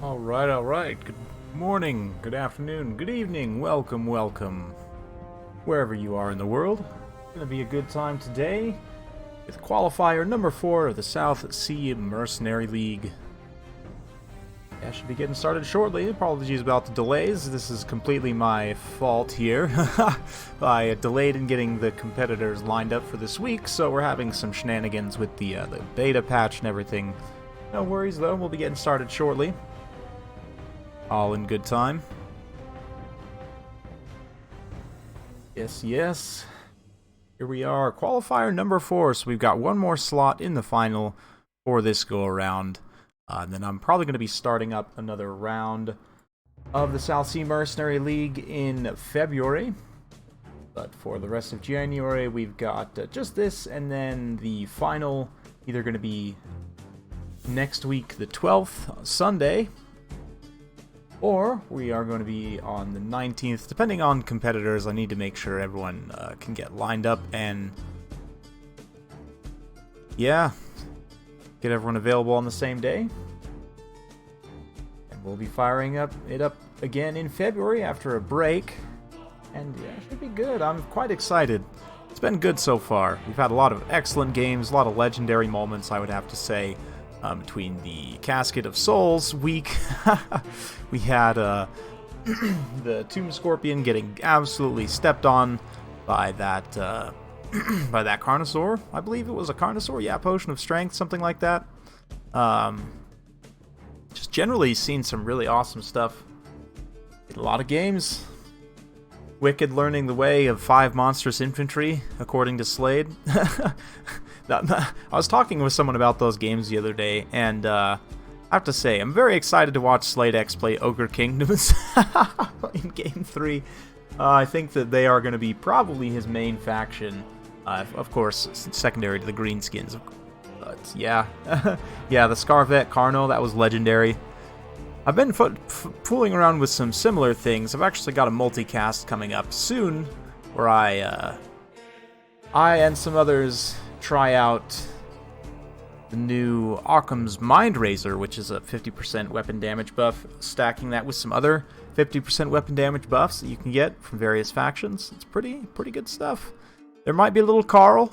Alright. Good morning, good afternoon, good evening, welcome. Wherever you are in the world. It's going to be a good time today with Qualifier number 4 of the South Sea Mercenary League. I should be getting started shortly. Apologies about the delays. This is completely my fault here. I delayed in getting the competitors lined up for this week, so we're having some shenanigans with the beta patch and everything. No worries though, we'll be getting started shortly. All in good time. Yes. Here we are, Qualifier number 4, so we've got one more slot in the final for this go-around. And then I'm probably going to be starting up another round of the South Sea Mercenary League in February. But for the rest of January, we've got just this, and then the final either going to be next week, the 12th, Sunday, or we are going to be on the 19th, depending on competitors. I need to make sure everyone can get lined up and, yeah, get everyone available on the same day. And we'll be firing it up again in February after a break. And yeah, it should be good. I'm quite excited. It's been good so far. We've had a lot of excellent games, a lot of legendary moments, I would have to say. Between the Casket of Souls week, we had the Tomb Scorpion getting absolutely stepped on by that by that Carnosaur. I believe it was a Carnosaur. Yeah, Potion of Strength, something like that. Just generally seen some really awesome stuff in a lot of games. Wicked learning the way of 5 monstrous infantry, according to Slade. I was talking with someone about those games the other day, and I have to say, I'm very excited to watch Slade X play Ogre Kingdoms in Game 3. I think that they are going to be probably his main faction, of course, secondary to the Greenskins. But yeah, yeah, the Scarvet Carno, that was legendary. I've been fooling around with some similar things. I've actually got a multicast coming up soon, where I and some others try out the new Occam's Mind Razor, which is a 50% weapon damage buff, stacking that with some other 50% weapon damage buffs that you can get from various factions. It's pretty good stuff. There might be a little Carl.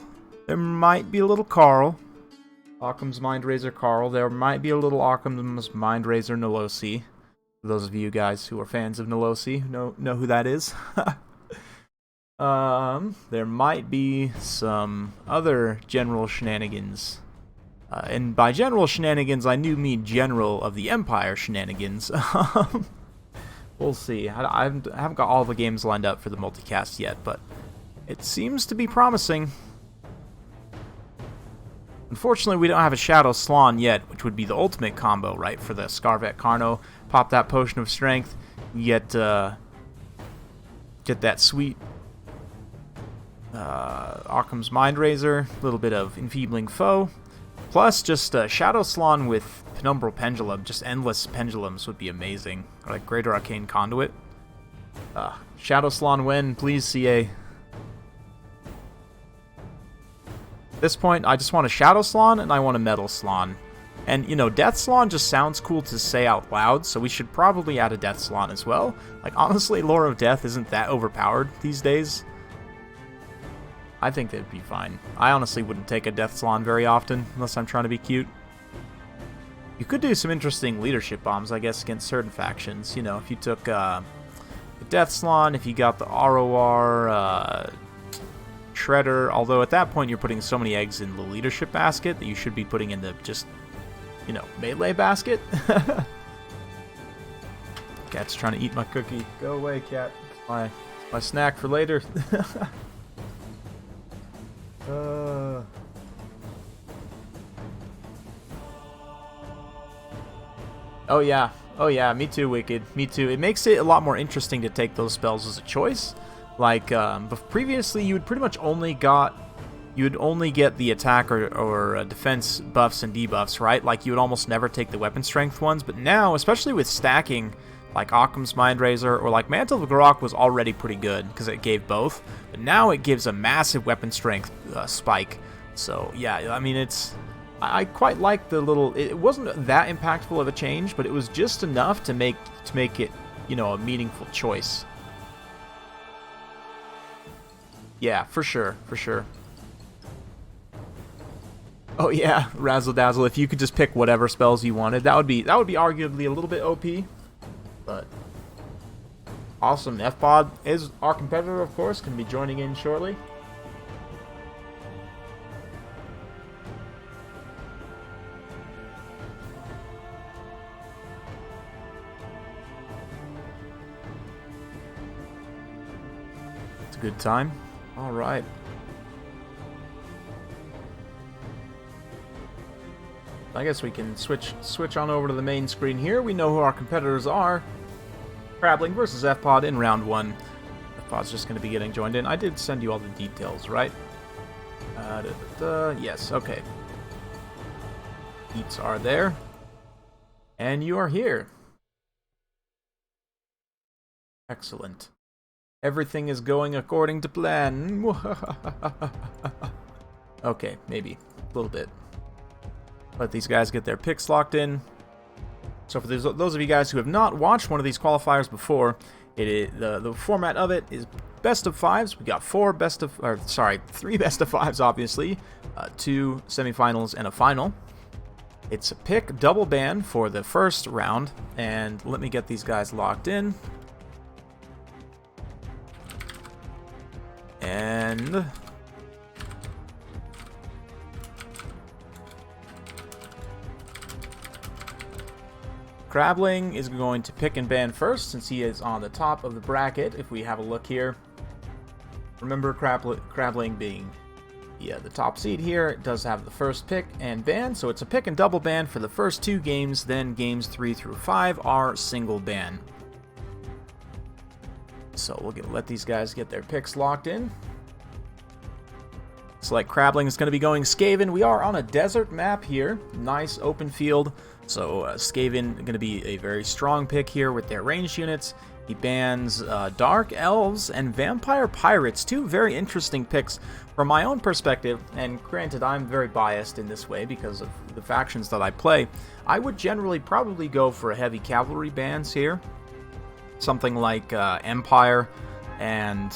Occam's Mind Razor Carl. There might be a little Occam's Mind Razor Nolosi. For those of you guys who are fans of Nolosi, know who that is. There might be some other general shenanigans. And by general shenanigans, I do mean general of the Empire shenanigans. We'll see. I haven't got all the games lined up for the multicast yet, but it seems to be promising. Unfortunately, we don't have a Shadow Slan yet, which would be the ultimate combo, right, for the Scarvet Carno. Pop that Potion of Strength, you get that sweet Occam's Mind Razor, a little bit of Enfeebling Foe, plus just Shadow Slan with Penumbral Pendulum. Just endless pendulums would be amazing. Or like Greater Arcane Conduit. Shadow Slan win, please, CA. At this point, I just want a Shadow Slan and I want a Metal Slan. And, you know, Death Slan just sounds cool to say out loud, so we should probably add a Death Slan as well. Like, honestly, Lore of Death isn't that overpowered these days. I think they'd be fine. I honestly wouldn't take a Death Slan very often, unless I'm trying to be cute. You could do some interesting leadership bombs, I guess, against certain factions. You know, if you took the Death Slan, if you got the ROR, Shredder, although at that point you're putting so many eggs in the leadership basket that you should be putting in the just, you know, melee basket. Cat's trying to eat my cookie. Go away, cat. It's my snack for later. Oh yeah, me too, Wicked. Me too. It makes it a lot more interesting to take those spells as a choice. Like, but previously you would pretty much only get the attack or defense buffs and debuffs, right? Like, you would almost never take the weapon strength ones, but now, especially with stacking, like Occam's Mind Razor, or like Mantle of Garok was already pretty good, because it gave both, but now it gives a massive weapon strength spike. So, yeah, I mean, it's I quite like the little. It wasn't that impactful of a change, but it was just enough to make it, you know, a meaningful choice. Yeah, for sure, for sure. Oh yeah, Razzle Dazzle. If you could just pick whatever spells you wanted, that would be arguably a little bit OP. But awesome. FPod is our competitor, of course, can be joining in shortly. It's a good time. All right. I guess we can switch on over to the main screen here. We know who our competitors are. Crabling versus FPod in round 1. FPod's just going to be getting joined in. I did send you all the details, right? Yes, okay. Eats are there. And you are here. Excellent. Everything is going according to plan. Okay, maybe. A little bit. Let these guys get their picks locked in. So for those of you guys who have not watched one of these qualifiers before, the format of it is best of 5s. We got 3 best of 5s, obviously, 2 semifinals and a final. It's a pick double ban for the first round, and let me get these guys locked in. And Crabling is going to pick and ban first, since he is on the top of the bracket. If we have a look here, remember Crabling being the top seed here, it does have the first pick and ban, so it's a pick and double ban for the first 2 games, then games 3 through 5 are single ban. So we'll let these guys get their picks locked in. Select Crabling is going to be going Skaven. We are on a desert map here, nice open field. So Skaven going to be a very strong pick here with their ranged units. He bans Dark Elves and Vampire Pirates, 2 very interesting picks from my own perspective. And granted, I'm very biased in this way because of the factions that I play. I would generally probably go for a heavy cavalry bans here. Something like Empire and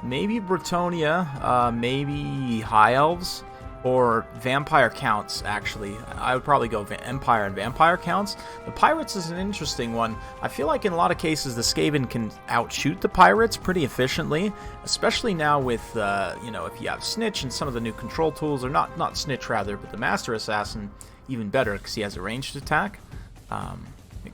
maybe Bretonia, maybe High Elves. Or Vampire Counts, actually. I would probably go Empire and Vampire Counts. The Pirates is an interesting one. I feel like in a lot of cases the Skaven can outshoot the Pirates pretty efficiently, especially now with, you know, if you have Snitch and some of the new control tools, or not Snitch rather, but the Master Assassin, even better because he has a ranged attack.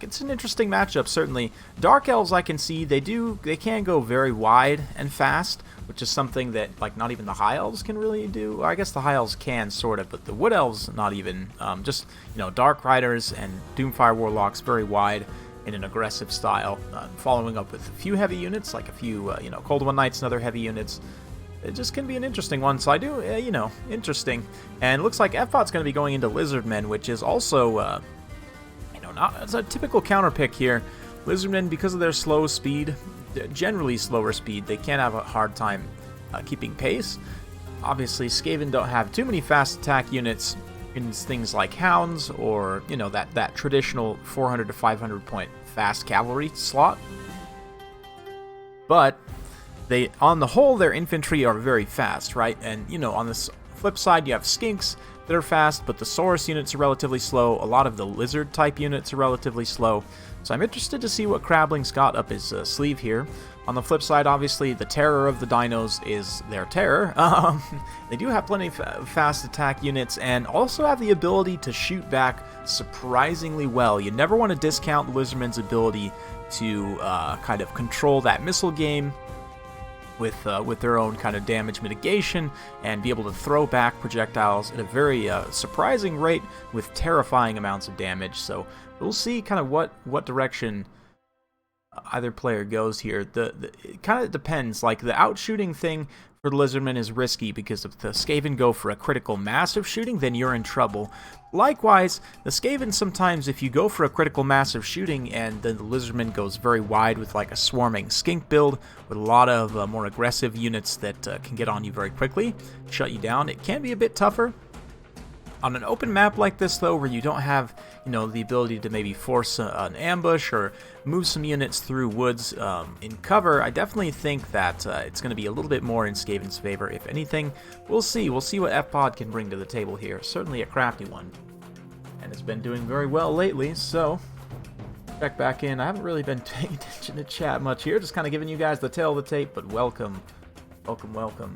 It's an interesting matchup, certainly. Dark Elves, I can see, they can go very wide and fast, which is something that, like, not even the High Elves can really do. I guess the High Elves can, sort of, but the Wood Elves, not even. Just, you know, Dark Riders and Doomfire Warlocks, very wide in an aggressive style, following up with a few heavy units, like a few, you know, Cold One Knights and other heavy units. It just can be an interesting one, so I do, you know, interesting. And it looks like FPod's going to be going into Lizardmen, which is also, it's a typical counter pick here. Lizardmen, because of their slow speed, generally slower speed, they can have a hard time keeping pace. Obviously, Skaven don't have too many fast attack units in things like Hounds or, you know, that traditional 400 to 500 point fast cavalry slot. But they, on the whole, their infantry are very fast, right? And, you know, on the flip side, you have Skinks that are fast, but the Saurus units are relatively slow. A lot of the lizard type units are relatively slow. So I'm interested to see what Crabling's got up his sleeve here. On the flip side, obviously, the terror of the dinos is their terror. They do have plenty of fast attack units and also have the ability to shoot back surprisingly well. You never want to discount the Lizardmen's ability to kind of control that missile game with their own kind of damage mitigation and be able to throw back projectiles at a very surprising rate with terrifying amounts of damage. So we'll see kind of what direction either player goes here. It kind of depends. Like, the outshooting thing for the Lizardmen is risky because if the Skaven go for a critical massive shooting, then you're in trouble. Likewise, the Skaven sometimes, if you go for a critical massive shooting and then the Lizardman goes very wide with like a swarming skink build with a lot of more aggressive units that can get on you very quickly, shut you down, it can be a bit tougher. On an open map like this, though, where you don't have, you know, the ability to maybe force an ambush or move some units through woods in cover, I definitely think that it's going to be a little bit more in Skaven's favor. If anything, we'll see. We'll see what FPOD can bring to the table here. Certainly a crafty one. And it's been doing very well lately, so check back in. I haven't really been paying attention to chat much here, just kind of giving you guys the tail of the tape, but welcome. Welcome, welcome.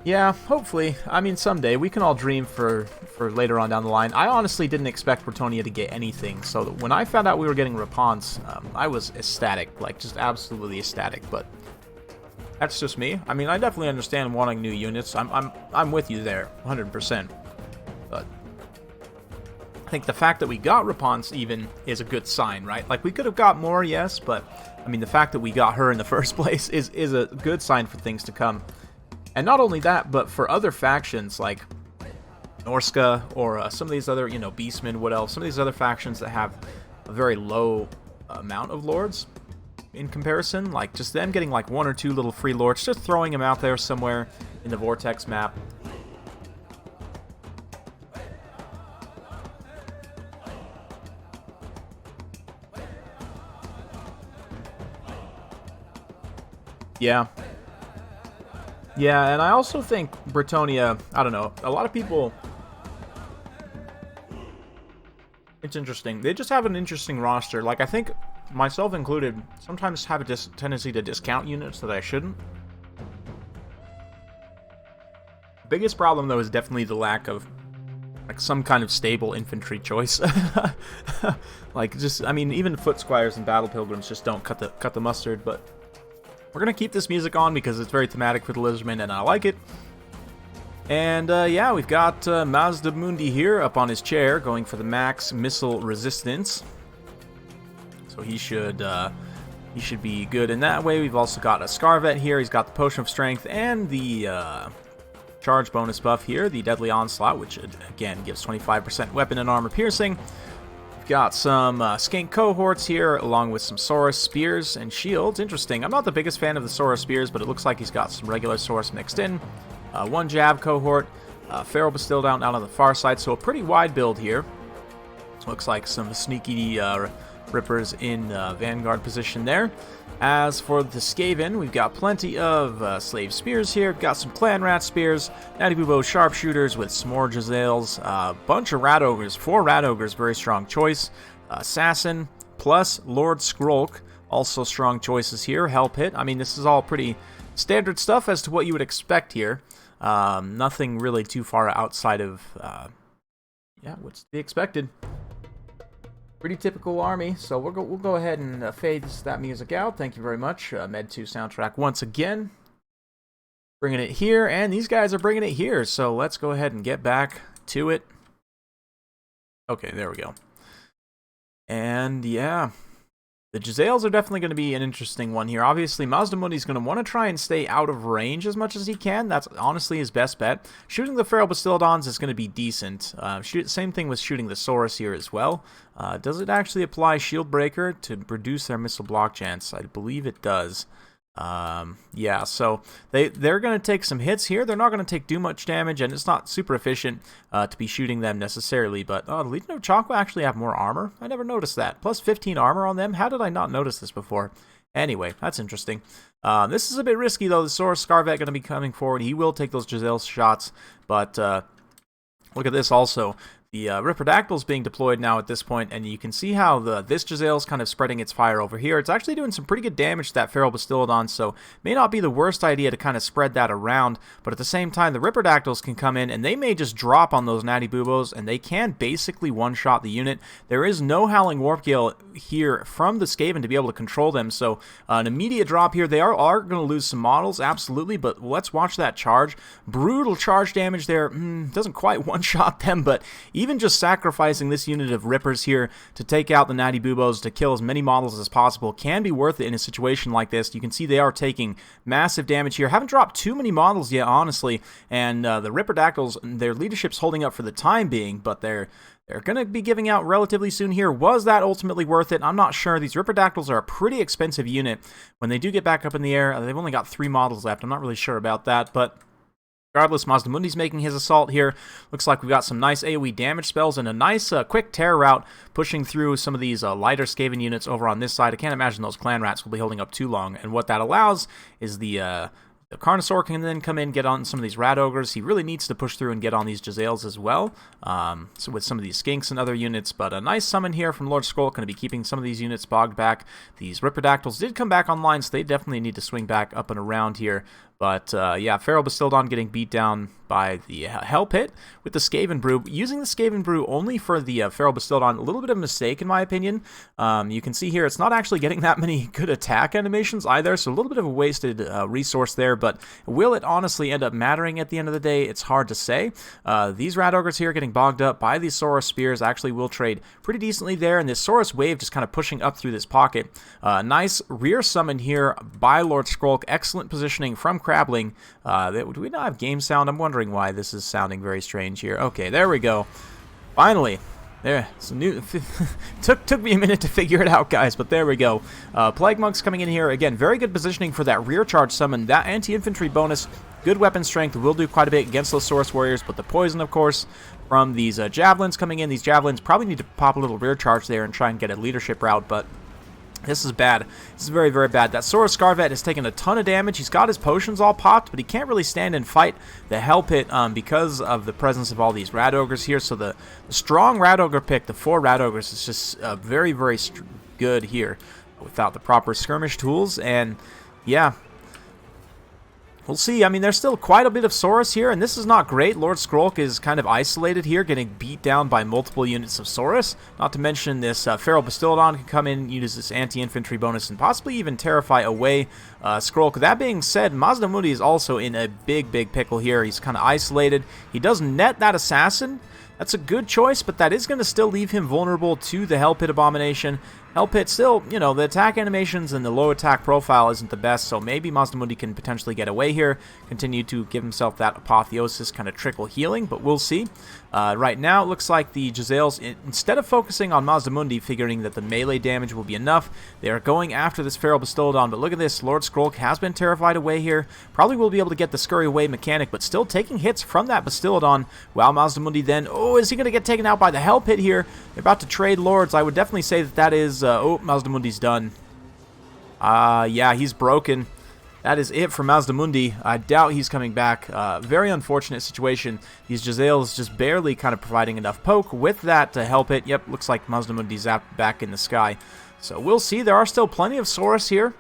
Yeah, hopefully. I mean, someday. We can all dream for later on down the line. I honestly didn't expect Bretonnia to get anything, so when I found out we were getting Reponse, I was ecstatic, like, just absolutely ecstatic, but that's just me. I mean, I definitely understand wanting new units. I'm with you there, 100%. But I think the fact that we got Reponse even is a good sign, right? Like, we could have got more, yes, but, I mean, the fact that we got her in the first place is a good sign for things to come. And not only that, but for other factions like Norska or some of these other, you know, Beastmen, what else? Some of these other factions that have a very low amount of lords in comparison, like just them getting like 1 or 2 little free lords, just throwing them out there somewhere in the Vortex map. Yeah. Yeah, and I also think Bretonnia, I don't know, a lot of people, it's interesting. They just have an interesting roster. Like, I think, myself included, sometimes have a tendency to discount units that I shouldn't. The biggest problem, though, is definitely the lack of, like, some kind of stable infantry choice. Like, just, I mean, even foot squires and battle pilgrims just don't cut the mustard, but we're going to keep this music on because it's very thematic for the Lizardman, and I like it. And, yeah, we've got Mazda Mundi here up on his chair, going for the max missile resistance. So he should be good in that way. We've also got a Scarvet here. He's got the Potion of Strength and the charge bonus buff here, the Deadly Onslaught, which, again, gives 25% weapon and armor piercing. Got some Skink cohorts here, along with some Saurus spears and shields. Interesting. I'm not the biggest fan of the Saurus spears, but it looks like he's got some regular Saurus mixed in. 1 Jab cohort, Feral Bastilled out on the far side, so a pretty wide build here. Looks like some sneaky Rippers in Vanguard position there. As for the Skaven, we've got plenty of Slave Spears here. We've got some Clan Rat Spears, Natty Bubo Sharpshooters with some more Giselles, a bunch of Rat Ogres, 4 Rat Ogres, very strong choice. Assassin, plus Lord Skrolk, also strong choices here. Hell Pit, I mean, this is all pretty standard stuff as to what you would expect here. Nothing really too far outside of, yeah, what's to be expected. Pretty typical army, so we'll go ahead and fade that music out. Thank you very much, Med 2 soundtrack once again. Bringing it here, and these guys are bringing it here, so let's go ahead and get back to it. Okay, there we go. And yeah, the Giselles are definitely going to be an interesting one here. Obviously, Mazdamundi's going to want to try and stay out of range as much as he can. That's honestly his best bet. Shooting the Feral Bastildons is going to be decent. Same thing with shooting the Saurus here as well. Does it actually apply Shield Breaker to reduce their missile block chance? I believe it does. Yeah, so they're going to take some hits here. They're not going to take too much damage, and it's not super efficient to be shooting them necessarily. But the Legion of Chakwa actually have more armor. I never noticed that. Plus 15 armor on them. How did I not notice this before? Anyway, that's interesting. This is a bit risky, though. The Saurus Scarvet going to be coming forward. He will take those Giselle shots, but look at this also. The Ripperdactyl's being deployed now at this point, and you can see how this Giselle's kind of spreading its fire over here. It's actually doing some pretty good damage to that Feral Bastillodon, so may not be the worst idea to kind of spread that around, but at the same time, the Ripperdactyls can come in, and they may just drop on those Natty Bubos, and they can basically one-shot the unit. There is no Howling Warp Gale here from the Skaven to be able to control them, so an immediate drop here. They are going to lose some models, absolutely, but let's watch that charge. Brutal charge damage there. Doesn't quite one-shot them, but even just sacrificing this unit of Rippers here to take out the Natty Bubos to kill as many models as possible can be worth it in a situation like this. You can see they are taking massive damage here. Haven't dropped too many models yet, honestly, and the Ripperdactyls, their leadership's holding up for the time being, but they're going to be giving out relatively soon here. Was that ultimately worth it? I'm not sure. These Ripperdactyls are a pretty expensive unit. When they do get back up in the air, they've only got 3 models left. I'm not really sure about that, but Regardless, Mazdamundi's making his assault here. Looks like we've got some nice AoE damage spells and a nice quick terror route pushing through some of these lighter Skaven units over on this side. I can't imagine those clan rats will be holding up too long. And what that allows is the Carnosaur can then come in, get on some of these Rat Ogres. He really needs to push through and get on these Jezzails as well, so with some of these Skinks and other units. But a nice summon here from Lord Skrull, going to be keeping some of these units bogged back. These Ripperdactyls did come back online, so they definitely need to swing back up and around here. But yeah, Feral Bastildon getting beat down by the Hell Pit with the Skaven Brew. Using the Skaven Brew only for the Feral Bastildon, a little bit of a mistake in my opinion. You can see here it's not actually getting that many good attack animations either, so a little bit of a wasted resource there. But will it honestly end up mattering at the end of the day? It's hard to say. These Rat Ogres here getting bogged up by these Saurus Spears actually will trade pretty decently there, and this Saurus Wave just kind of pushing up through this pocket. Nice rear summon here by Lord Skrulk. Excellent positioning from Crabling. Do we not have game sound? I'm wondering why this is sounding very strange here. Okay, there we go. Finally. There, some new. took me a minute to figure it out, guys, but there we go. Plague Monks coming in here. Again, very good positioning for that rear charge summon. That anti-infantry bonus, good weapon strength, will do quite a bit against those Saurus Warriors, but the poison, of course, from these Javelins coming in. These Javelins probably need to pop a little rear charge there and try and get a leadership route, but this is bad. This is very, very bad. That Saurus Scarvet has taken a ton of damage. He's got his potions all popped, but he can't really stand and fight the Hell Pit because of the presence of all these Rat Ogres here. So the strong Rat Ogre pick, the 4 Rat Ogres, is just very, very good here without the proper skirmish tools. And yeah, we'll see. I mean, there's still quite a bit of Saurus here, and this is not great. Lord Skrulk is kind of isolated here, getting beat down by multiple units of Saurus. Not to mention this Feral Bastildon can come in, use this anti-infantry bonus, and possibly even terrify away Skrulk. That being said, Mazdamundi is also in a big, big pickle here. He's kind of isolated. He does net that Assassin. That's a good choice, but that is going to still leave him vulnerable to the Hell Pit Abomination. Hell Pit still, you know, the attack animations and the low attack profile isn't the best, so maybe Mazdamundi can potentially get away here, continue to give himself that Apotheosis kind of trickle healing, but we'll see. Right now, it looks like the Jezzails, instead of focusing on Mazdamundi, figuring that the melee damage will be enough, they are going after this Feral Bastildon, but look at this, Lord Skrulk has been terrified away here, probably will be able to get the Scurry Away mechanic, but still taking hits from that Bastildon, while Mazdamundi then, oh, is he going to get taken out by the Hell Pit here? They're about to trade Lords. I would definitely say that that is, oh, Mazdamundi's done. Yeah, he's broken. That is it for Mazdamundi. I doubt he's coming back. Very unfortunate situation. These Jezzails just barely kind of providing enough poke with that to help it. Yep, looks like Mazdamundi's back in the sky. So we'll see. There are still plenty of Saurus here.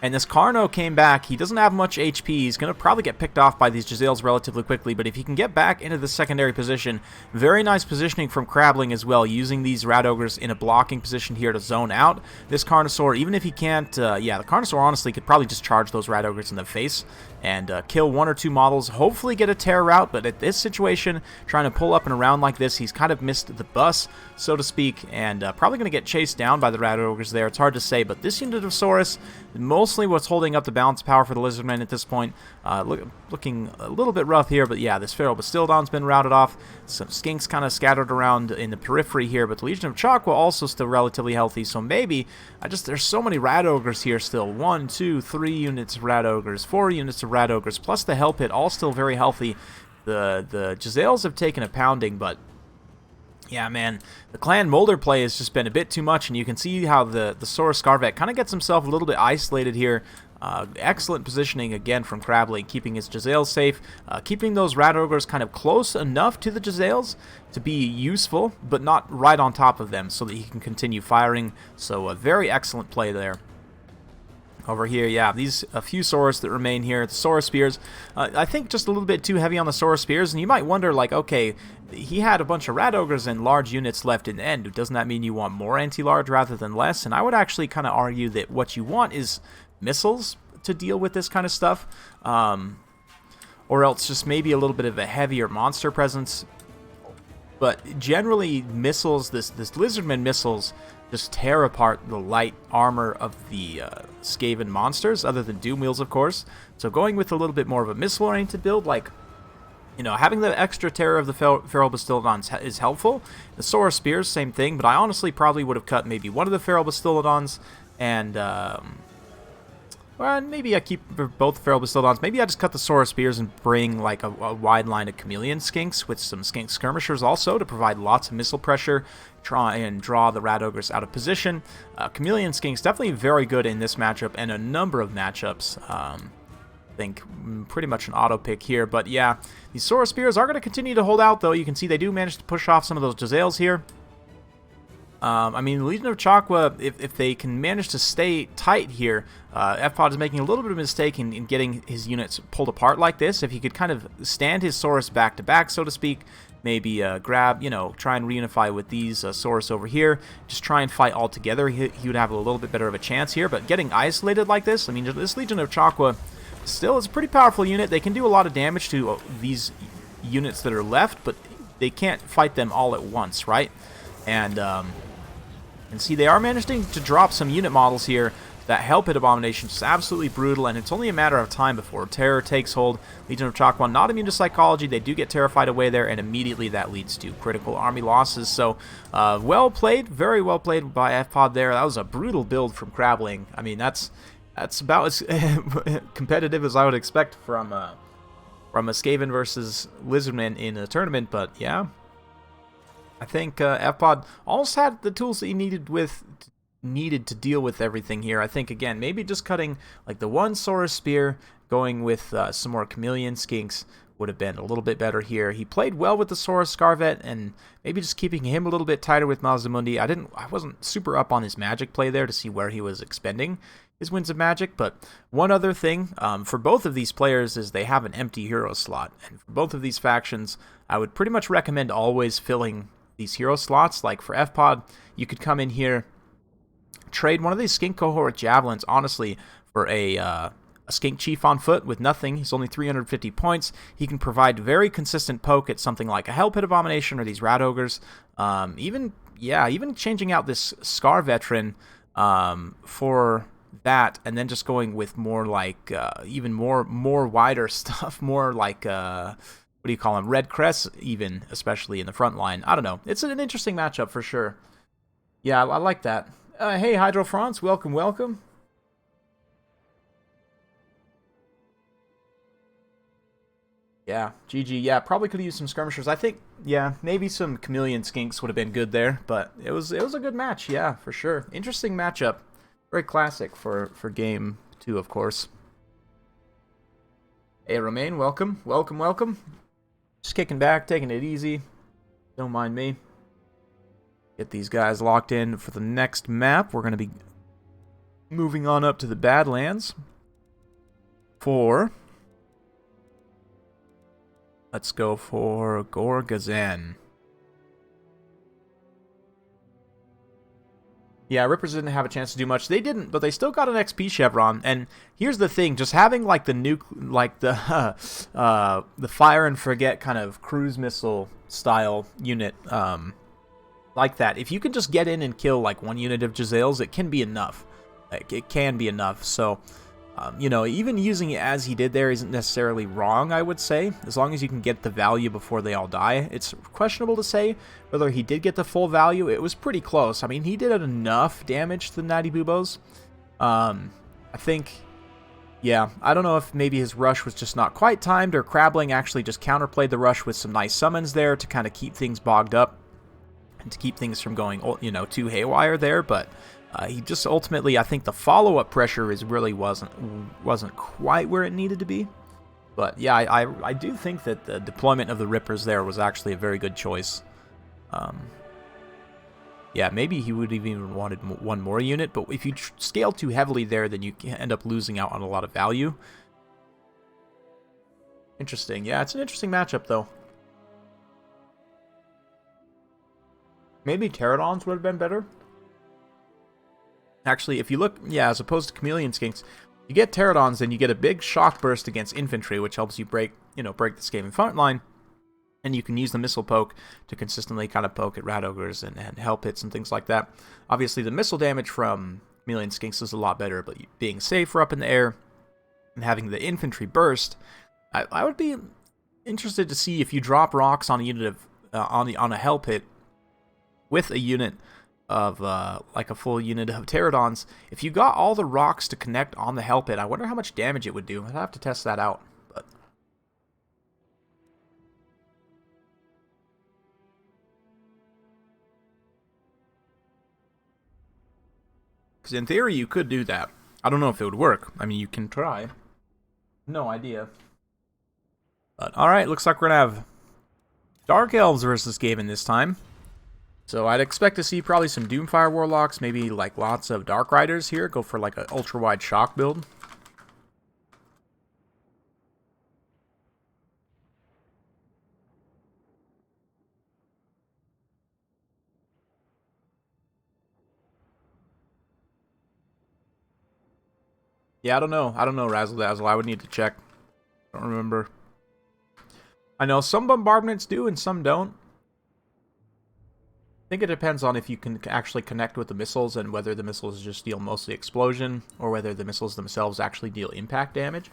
And this Carno came back. He doesn't have much HP. He's going to probably get picked off by these Jezzails relatively quickly. But if he can get back into the secondary position, very nice positioning from Crabling as well, using these Rat Ogres in a blocking position here to zone out this Carnosaur. Even if he can't, yeah, the Carnosaur honestly could probably just charge those Rat Ogres in the face and kill 1 or 2 models, hopefully get a terror route. But at this situation, trying to pull up and around like this, he's kind of missed the bus, so to speak, and probably going to get chased down by the Rat Ogres there. It's hard to say, but this unit of Saurus, mostly what's holding up the balance power for the Lizardmen at this point. Looking a little bit rough here, but yeah, this Feral Bastildon's been routed off. Some Skinks kind of scattered around in the periphery here, but the Legion of Chakwa also still relatively healthy, so maybe, there's so many Rat Ogres here still. 1, 2, 3 units of Rat Ogres, 4 units of Rat Ogres, plus the Hell Pit, all still very healthy. The Jezzails have taken a pounding, but yeah, man, the Clan Molder play has just been a bit too much, and you can see how the Saurus Scarvet kind of gets himself a little bit isolated here. Excellent positioning again from Crabling, keeping his Jezzails safe, keeping those Rat Ogres kind of close enough to the Jezzails to be useful, but not right on top of them, so that he can continue firing. So a very excellent play there. Over here, yeah, a few Saurus that remain here. The Saurus Spears, I think just a little bit too heavy on the Saurus Spears, and you might wonder, like, okay, he had a bunch of Rat Ogres and large units left in the end. Doesn't that mean you want more anti-large rather than less? And I would actually kind of argue that what you want is missiles to deal with this kind of stuff, or else just maybe a little bit of a heavier monster presence. But generally, missiles, this Lizardman missiles, just tear apart the light armor of the Skaven monsters, other than Doom Wheels, of course. So going with a little bit more of a missile-oriented build, like, you know, having the extra terror of the Feral Bastildons is helpful. The Saurus Spears, same thing, but I honestly probably would have cut maybe one of the Feral Bastildons and Well, maybe I keep both Feral Bastildons. Maybe I just cut the Saurus Spears and bring like a wide line of Chameleon Skinks with some Skink Skirmishers also to provide lots of missile pressure, try and draw the Rat Ogres out of position. Chameleon Skinks definitely very good in this matchup and a number of matchups. I think pretty much an auto pick here, but yeah, these Saurus Spears are going to continue to hold out though. You can see they do manage to push off some of those Jezzails here. I mean, Legion of Chakwa, if they can manage to stay tight here, FPOD is making a little bit of a mistake in getting his units pulled apart like this. If he could kind of stand his Saurus back to back, so to speak, maybe grab, try and reunify with these Saurus over here, just try and fight all together, he would have a little bit better of a chance here. But getting isolated like this, I mean, this Legion of Chakwa still is a pretty powerful unit. They can do a lot of damage to these units that are left, but they can't fight them all at once, right? And see, they are managing to drop some unit models here. That Hell Pit Abomination is absolutely brutal, and it's only a matter of time before Terror takes hold. Legion of Chakwan not immune to Psychology. They do get terrified away there, and immediately that leads to critical army losses. So, well played, very well played by FPOD there. That was a brutal build from Crabling. I mean, that's about as competitive as I would expect from a Skaven versus Lizardman in a tournament, but yeah. I think FPOD almost had the tools that he needed to deal with everything here. I think, again, maybe just cutting like the one Saurus Spear, going with some more Chameleon Skinks would have been a little bit better here. He played well with the Saurus Scarvet, and maybe just keeping him a little bit tighter with Malzamundi. I wasn't super up on his magic play there to see where he was expending his Winds of Magic, but one other thing for both of these players is they have an empty hero slot, and for both of these factions, I would pretty much recommend always filling these hero slots. Like for FPOD, you could come in here, trade one of these Skink Cohort Javelins, honestly, for a Skink Chief on foot with nothing. He's only 350 points. He can provide very consistent poke at something like a Hell Pit Abomination or these Rat Ogres. Even changing out this Scar Veteran for that, and then just going with more like even more wider stuff, more like what do you call them? Red Crest, even, especially in the front line. I don't know. It's an interesting matchup for sure. Yeah, I like that. Hey, Hydro France, welcome, welcome. Yeah, GG. Yeah, probably could have used some skirmishers. I think, yeah, maybe some Chameleon Skinks would have been good there, but it was a good match. Yeah, for sure. Interesting matchup. Very classic for game 2, of course. Hey, Romain, welcome, welcome, welcome. Just kicking back, taking it easy. Don't mind me. Get these guys locked in for the next map. We're going to be moving on up to the Badlands for... Let's go for Gorgazan. Yeah, Rippers didn't have a chance to do much. They didn't, but they still got an XP Chevron. And here's the thing: just having like the fire and forget kind of cruise missile style unit, like that. If you can just get in and kill like one unit of Jezzails, it can be enough. Like it can be enough. So, even using it as he did there isn't necessarily wrong, I would say, as long as you can get the value before they all die. It's questionable to say whether he did get the full value. It was pretty close. I mean, he did enough damage to the Natty Boobos. I think, yeah, I don't know if maybe his rush was just not quite timed, or Crabling actually just counterplayed the rush with some nice summons there to kind of keep things bogged up and to keep things from going, too haywire there, but... he just ultimately, I think the follow-up pressure really wasn't quite where it needed to be. But yeah, I do think that the deployment of the Rippers there was actually a very good choice. Yeah, maybe he would have even wanted one more unit, but if you scale too heavily there, then you end up losing out on a lot of value. Interesting. Yeah, it's an interesting matchup, though. Maybe Pterodons would have been better. Actually, if you look, yeah, as opposed to Chameleon Skinks, you get Pterodons, then you get a big shock burst against infantry, which helps you break the Skaven front line, and you can use the missile poke to consistently kind of poke at Rat Ogres and Hell Pits and things like that. Obviously, the missile damage from Chameleon Skinks is a lot better, but being safer up in the air and having the infantry burst, I would be interested to see if you drop rocks on a unit of on a Hell Pit with a unit of like a full unit of pterodons. If you got all the rocks to connect on the hell pit, I wonder how much damage it would do. I'd have to test that out. But because in theory you could do that. I don't know if it would work. I mean, you can try. No idea. But alright, looks like we're gonna have Dark Elves versus Skaven this time. So I'd expect to see probably some Doomfire Warlocks, maybe like lots of Dark Riders here. Go for like an ultra-wide shock build. Yeah, I don't know, Razzle Dazzle. I would need to check. Don't remember. I know some bombardments do and some don't. I think it depends on if you can actually connect with the missiles and whether the missiles just deal mostly explosion or whether the missiles themselves actually deal impact damage.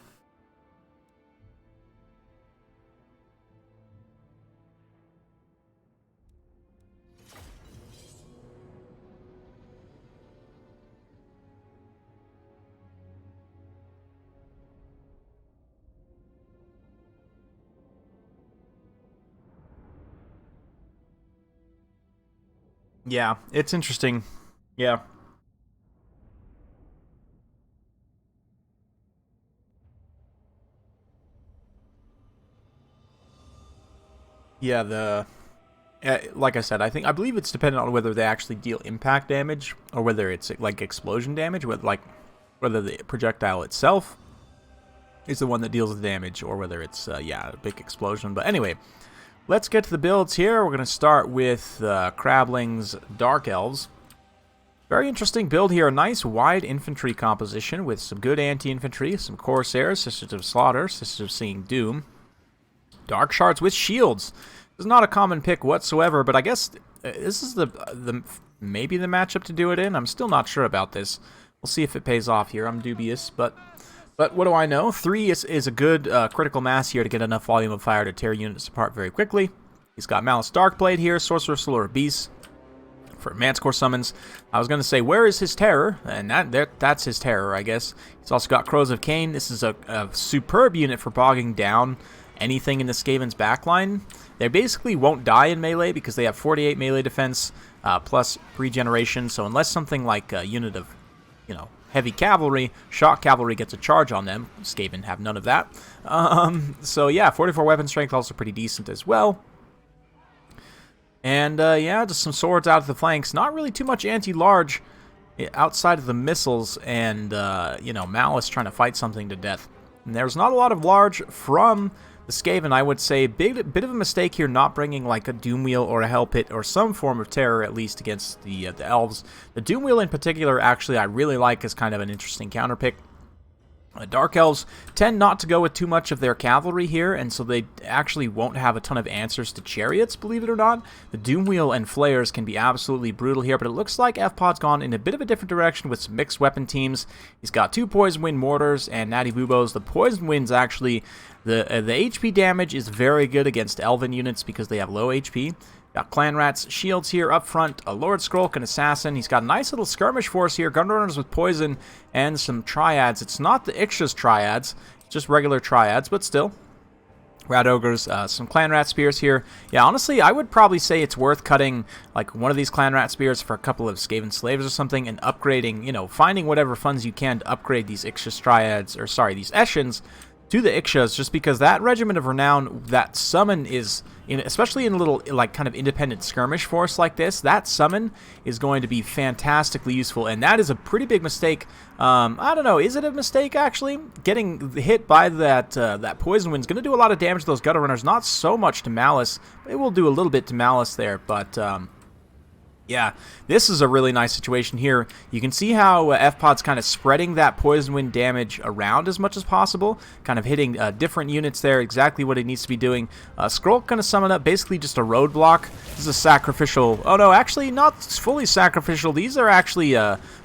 Yeah, it's interesting. Yeah. Yeah, like I said, I believe it's dependent on whether they actually deal impact damage or whether it's like explosion damage, whether the projectile itself is the one that deals the damage or whether it's yeah, a big explosion. But anyway, let's get to the builds here. We're going to start with Crabling's Dark Elves. Very interesting build here. A nice wide infantry composition with some good anti-infantry, some Corsairs, Sisters of Slaughter, Sisters of Seeing Doom. Dark Shards with shields. This is not a common pick whatsoever, but I guess this is maybe the matchup to do it in. I'm still not sure about this. We'll see if it pays off here. I'm dubious, but what do I know? 3 is a good critical mass here to get enough volume of fire to tear units apart very quickly. He's got Malice Darkblade here, Sorcerer Slaughter Beast for Manticore summons. I was going to say, where is his terror? And that's his terror, I guess. He's also got Crows of Cain. This is a superb unit for bogging down anything in the Skaven's backline. They basically won't die in melee because they have 48 melee defense plus regeneration. So unless something like a unit of, heavy cavalry, shock cavalry gets a charge on them, Skaven have none of that. So yeah, 44 weapon strength, also pretty decent as well. And yeah, just some swords out of the flanks. Not really too much anti-large outside of the missiles and, Malice trying to fight something to death. And there's not a lot of large from the Skaven. I would say bit of a mistake here not bringing like a Doom Wheel or a Hell Pit or some form of terror at least against the Elves. The Doom Wheel in particular, actually, I really like as kind of an interesting counter pick. Dark Elves tend not to go with too much of their cavalry here, and so they actually won't have a ton of answers to chariots, believe it or not. The Doom Wheel and Flayers can be absolutely brutal here, but it looks like FPod's gone in a bit of a different direction with some mixed weapon teams. He's got 2 Poison Wind Mortars and Natty Buboes. The Poison Wind's actually, the HP damage is very good against Elven units because they have low HP. Got Clan Rats, shields here up front, a Lord Skrulk, an Assassin. He's got a nice little skirmish force here, Gunrunners with Poison, and some Triads. It's not the Ixchia's Triads, it's just regular Triads, but still. Rat Ogres, some Clan Rat Spears here. Yeah, honestly, I would probably say it's worth cutting like one of these Clan Rat Spears for a couple of Skaven Slaves or something and upgrading, finding whatever funds you can to upgrade these Ixchia's Triads, or sorry, these Eschens to the Ixchias, just because that Regiment of Renown, that summon is, especially in a little, like, kind of independent skirmish force like this, that summon is going to be fantastically useful, and that is a pretty big mistake. I don't know, is it a mistake, actually? Getting hit by that Poison Wind is going to do a lot of damage to those Gutter Runners, not so much to Malice. It will do a little bit to Malice there, but yeah, this is a really nice situation here. You can see how FPod's kind of spreading that Poison Wind damage around as much as possible, kind of hitting different units there, exactly what it needs to be doing. Skrulk going to summon up basically just a roadblock. This is a sacrificial, oh no, actually not fully sacrificial. These are actually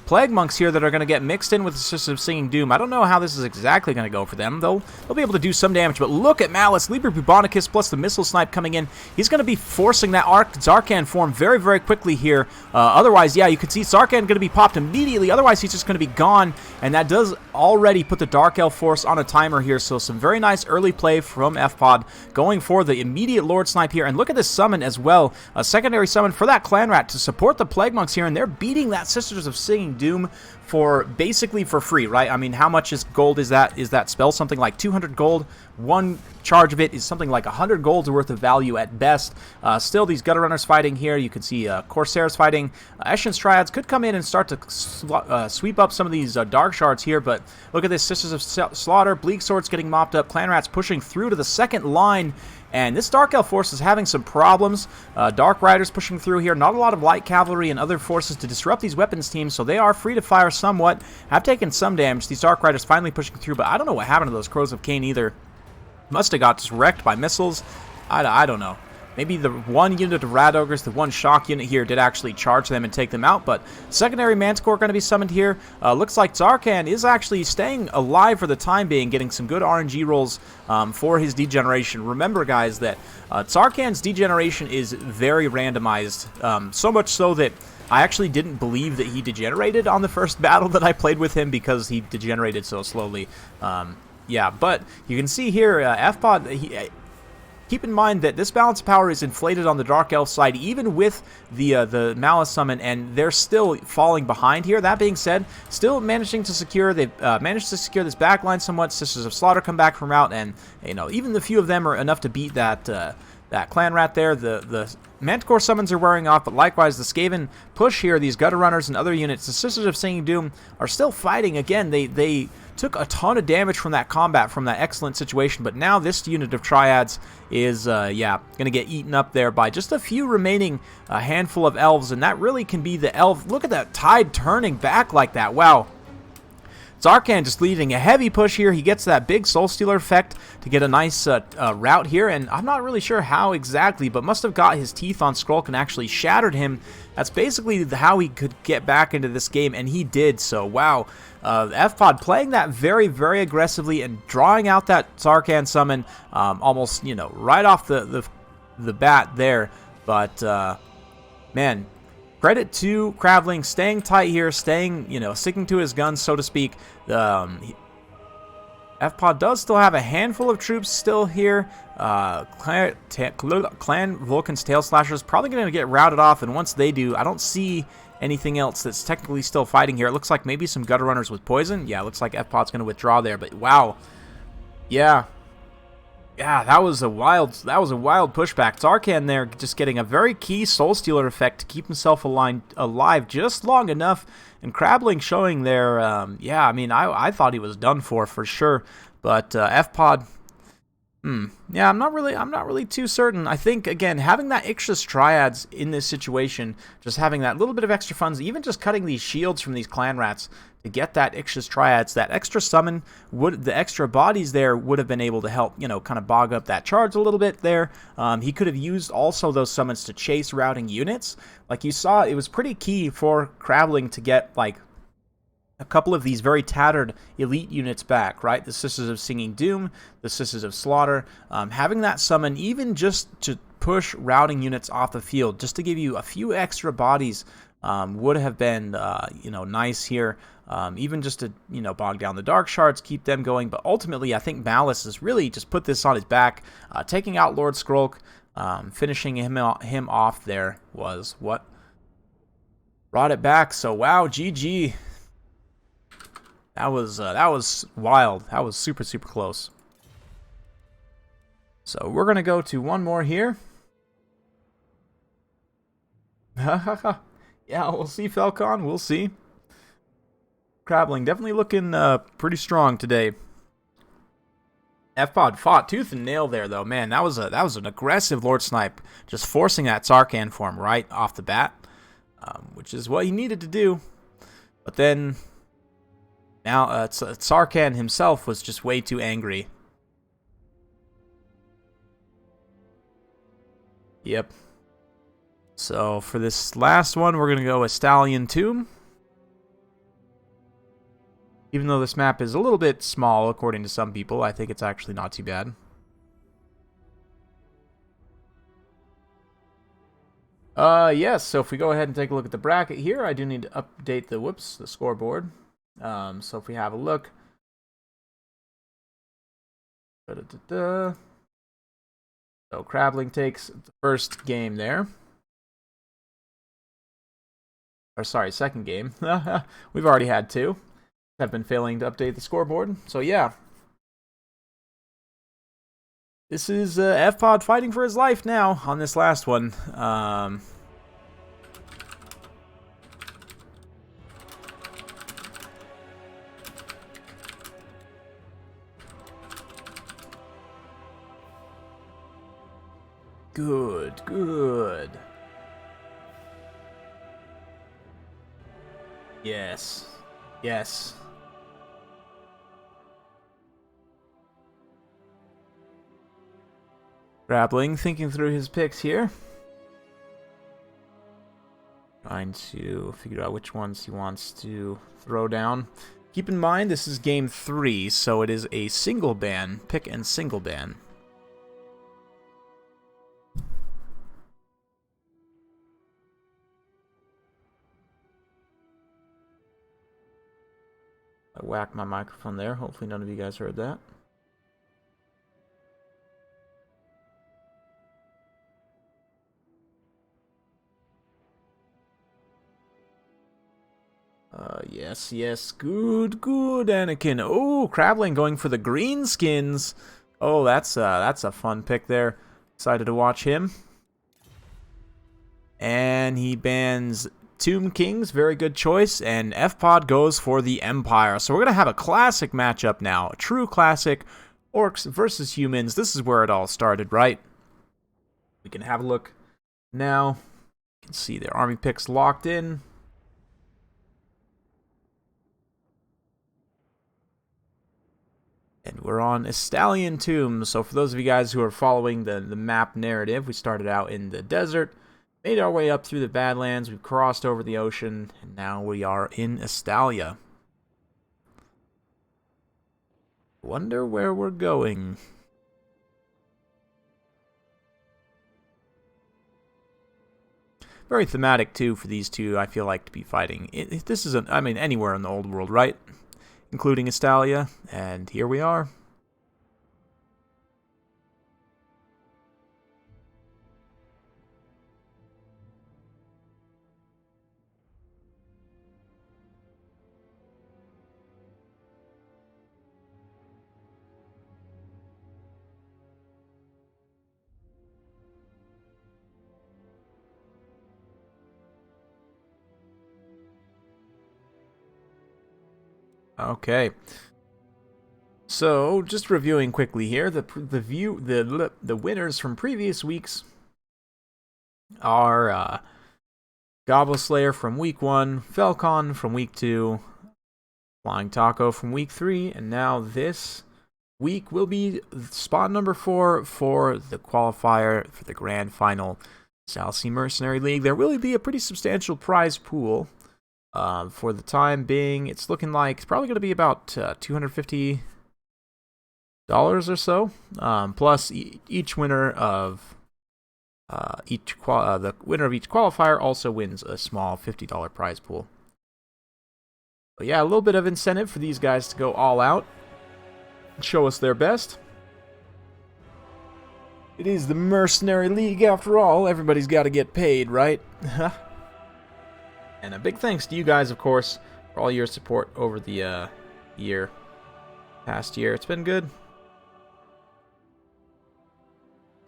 Plague Monks here that are going to get mixed in with the Sisters of Singing Doom. I don't know how this is exactly going to go for them. They'll be able to do some damage, but look at Malice. Liber Bubonicus plus the Missile Snipe coming in. He's going to be forcing that Zarkan form very, very quickly here. Otherwise, yeah, you can see Zarkan going to be popped immediately. Otherwise, he's just going to be gone, and that does already put the Dark Elf Force on a timer here, so some very nice early play from FPOD going for the immediate Lord Snipe here. And look at this summon as well. A secondary summon for that Clan Rat to support the Plague Monks here, and they're beating that Sisters of Singing Doom for basically for free, right? I mean, how much gold is that spell? Something like 200 gold. One charge of it is something like 100 gold's worth of value at best. Still, these Gutter Runners fighting here. You can see Corsairs fighting. Eshin's Triads could come in and start to sweep up some of these Dark Shards here, but look at this. Sisters of Slaughter, Bleak Swords getting mopped up. Clan Rats pushing through to the second line. And this Dark Elf force is having some problems. Dark Riders pushing through here. Not a lot of light cavalry and other forces to disrupt these weapons teams, so they are free to fire somewhat. Have taken some damage. These Dark Riders finally pushing through, but I don't know what happened to those Crows of Cain either. Must have got just wrecked by missiles. I don't know. Maybe the one unit of Rat Ogres, the one shock unit here, did actually charge them and take them out, but secondary Manticore going to be summoned here. Looks like Zarkan is actually staying alive for the time being, getting some good RNG rolls for his degeneration. Remember, guys, that Zarkan's degeneration is very randomized, so much so that I actually didn't believe that he degenerated on the first battle that I played with him because he degenerated so slowly. Yeah, but you can see here, FPOD... Keep in mind that this balance of power is inflated on the Dark Elf side, even with the Malice summon, and they're still falling behind here. That being said, still managing to secure, they've managed to secure this backline somewhat. Sisters of Slaughter come back from route, and you know, even the few of them are enough to beat that that Clan Rat there. The Manticore summons are wearing off, but likewise the Skaven push here, these Gutter Runners and other units. The Sisters of Singing Doom are still fighting. Again, they took a ton of damage from that combat, from that excellent situation, but now this unit of Triads is, yeah, going to get eaten up there by just a few remaining handful of Elves, and that really can be the Elf. Look at that tide turning back like that. Wow. Zarkan just leading a heavy push here. He gets that big Soul Stealer effect to get a nice route here, and I'm not really sure how exactly, but must have got his teeth on Skrulk and actually shattered him. That's basically how he could get back into this game, and he did so. Wow. FPOD playing that very, very aggressively and drawing out that Zarkan summon almost, you know, right off the bat there. But, man, credit to Cravling staying tight here, staying, you know, sticking to his guns, so to speak. FPOD does still have a handful of troops still here. Clan Vulcan's Tail Slashers probably going to get routed off, and once they do, I don't see anything else that's technically still fighting here. It looks like maybe some Gutter Runners with poison. Yeah, it looks like FPOD's going to withdraw there, but wow. Yeah. Yeah, that was a wild pushback. Zarkan there just getting a very key Soul Stealer effect to keep himself alive just long enough, and Crabbling showing there, yeah, I mean, I thought he was done for sure, but FPOD, yeah, I'm not really too certain. I think, again, having that Ixchus Triads in this situation, just having that little bit of extra funds, even just cutting these shields from these Clan Rats to get that Ixchus Triads, that extra summon, the extra bodies there would have been able to help, you know, kind of bog up that charge a little bit there. He could have used also those summons to chase routing units. Like you saw, it was pretty key for Crabbling to get, like, a couple of these very tattered elite units back, right? The Sisters of Singing Doom, the Sisters of Slaughter, having that summon even just to push routing units off the field, just to give you a few extra bodies, would have been, you know, nice here. Even just to, you know, bog down the Dark Shards, keep them going. But ultimately, I think Malice has really just put this on his back, taking out Lord Skrulk, finishing him off there was what brought it back. So wow, GG. That was wild. That was super, super close. So we're going to go to one more here. Yeah, we'll see, Falcon. We'll see. Crabbling definitely looking pretty strong today. FPOD fought tooth and nail there, though. Man, that was an aggressive Lord Snipe, just forcing that Zarkan form right off the bat, which is what he needed to do. But then... now, Zarkan himself was just way too angry. Yep. So, for this last one, we're going to go with Stallion Tomb. Even though this map is a little bit small, according to some people, I think it's actually not too bad. Yes, so if we go ahead and take a look at the bracket here, I do need to update the scoreboard. So if we have a look. So Crabling takes the first game there. Or sorry, second game. We've already had two. Have been failing to update the scoreboard. So yeah. This is F-Pod fighting for his life now on this last one. Good. Yes. Grappling, thinking through his picks here. Trying to figure out which ones he wants to throw down. Keep in mind, this is game 3, so it is a single ban, pick and single ban. I whacked my microphone there. Hopefully none of you guys heard that. Yes. Good, Anakin. Oh, Crabling going for the green skins. Oh, that's a fun pick there. Excited to watch him. And he bans Tomb Kings, very good choice, and F-Pod goes for the Empire. So we're going to have a classic matchup now, a true classic, Orcs versus Humans. This is where it all started, right? We can have a look now. You can see their army picks locked in. And we're on Estalian Tomb. So for those of you guys who are following the map narrative, we started out in the desert, made our way up through the Badlands, we've crossed over the ocean, and now we are in Estalia. Wonder where we're going. Very thematic, too, for these two, I feel like, to be fighting. This is, I mean, anywhere in the old world, right? Including Estalia, and here we are. Okay. So, just reviewing quickly here, the winners from previous weeks are Gobble Slayer from week 1, Falcon from week 2, Flying Taco from week 3, and now this week will be spot number 4 for the qualifier for the grand final South Sea Mercenary League. There will be a pretty substantial prize pool. For the time being, it's looking like it's probably going to be about $250 or so. Plus, each winner of the winner of each qualifier also wins a small $50 prize pool. But yeah, a little bit of incentive for these guys to go all out and show us their best. It is the Mercenary League after all. Everybody's got to get paid, right? And a big thanks to you guys, of course, for all your support over the past year. It's been good.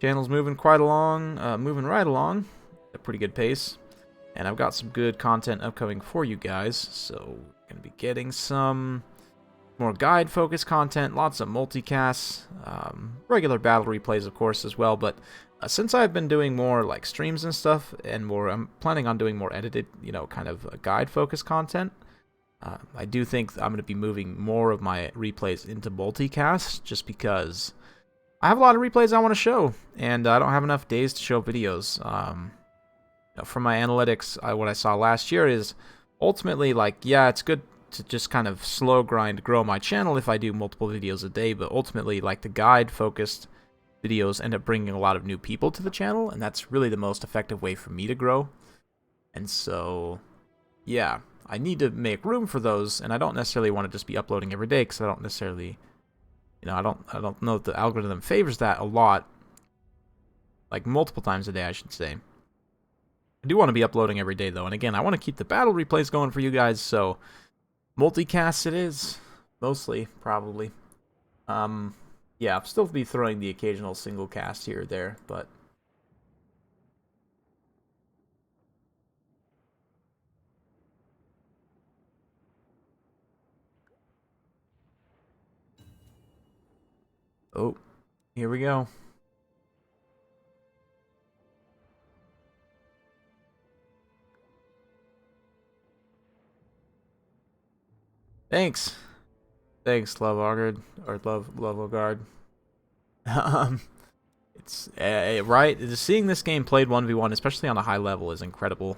Channel's moving right along at a pretty good pace. And I've got some good content upcoming for you guys. So we're going to be getting some more guide-focused content, lots of multicasts, regular battle replays, of course, as well. But since I've been doing more like streams and stuff, and I'm planning on doing more edited, kind of guide-focused content, I do think I'm going to be moving more of my replays into multicasts, just because I have a lot of replays I want to show, and I don't have enough days to show videos. From my analytics, what I saw last year is ultimately, like, yeah, it's good to just kind of slow grind grow my channel if I do multiple videos a day, but ultimately, like, the guide-focused videos end up bringing a lot of new people to the channel, and that's really the most effective way for me to grow. And so, yeah, I need to make room for those, and I don't necessarily want to just be uploading every day, because I don't necessarily, you know, I don't know if the algorithm favors that a lot, like multiple times a day, I should say. I do want to be uploading every day, though, and again, I want to keep the battle replays going for you guys, so multicast it is, mostly, probably. Yeah, I'll still be throwing the occasional single cast here or there, but oh, here we go. Thanks. Thanks, Love Ogard, or Love Ogard. It's right. Just seeing this game played 1v1, especially on a high level, is incredible.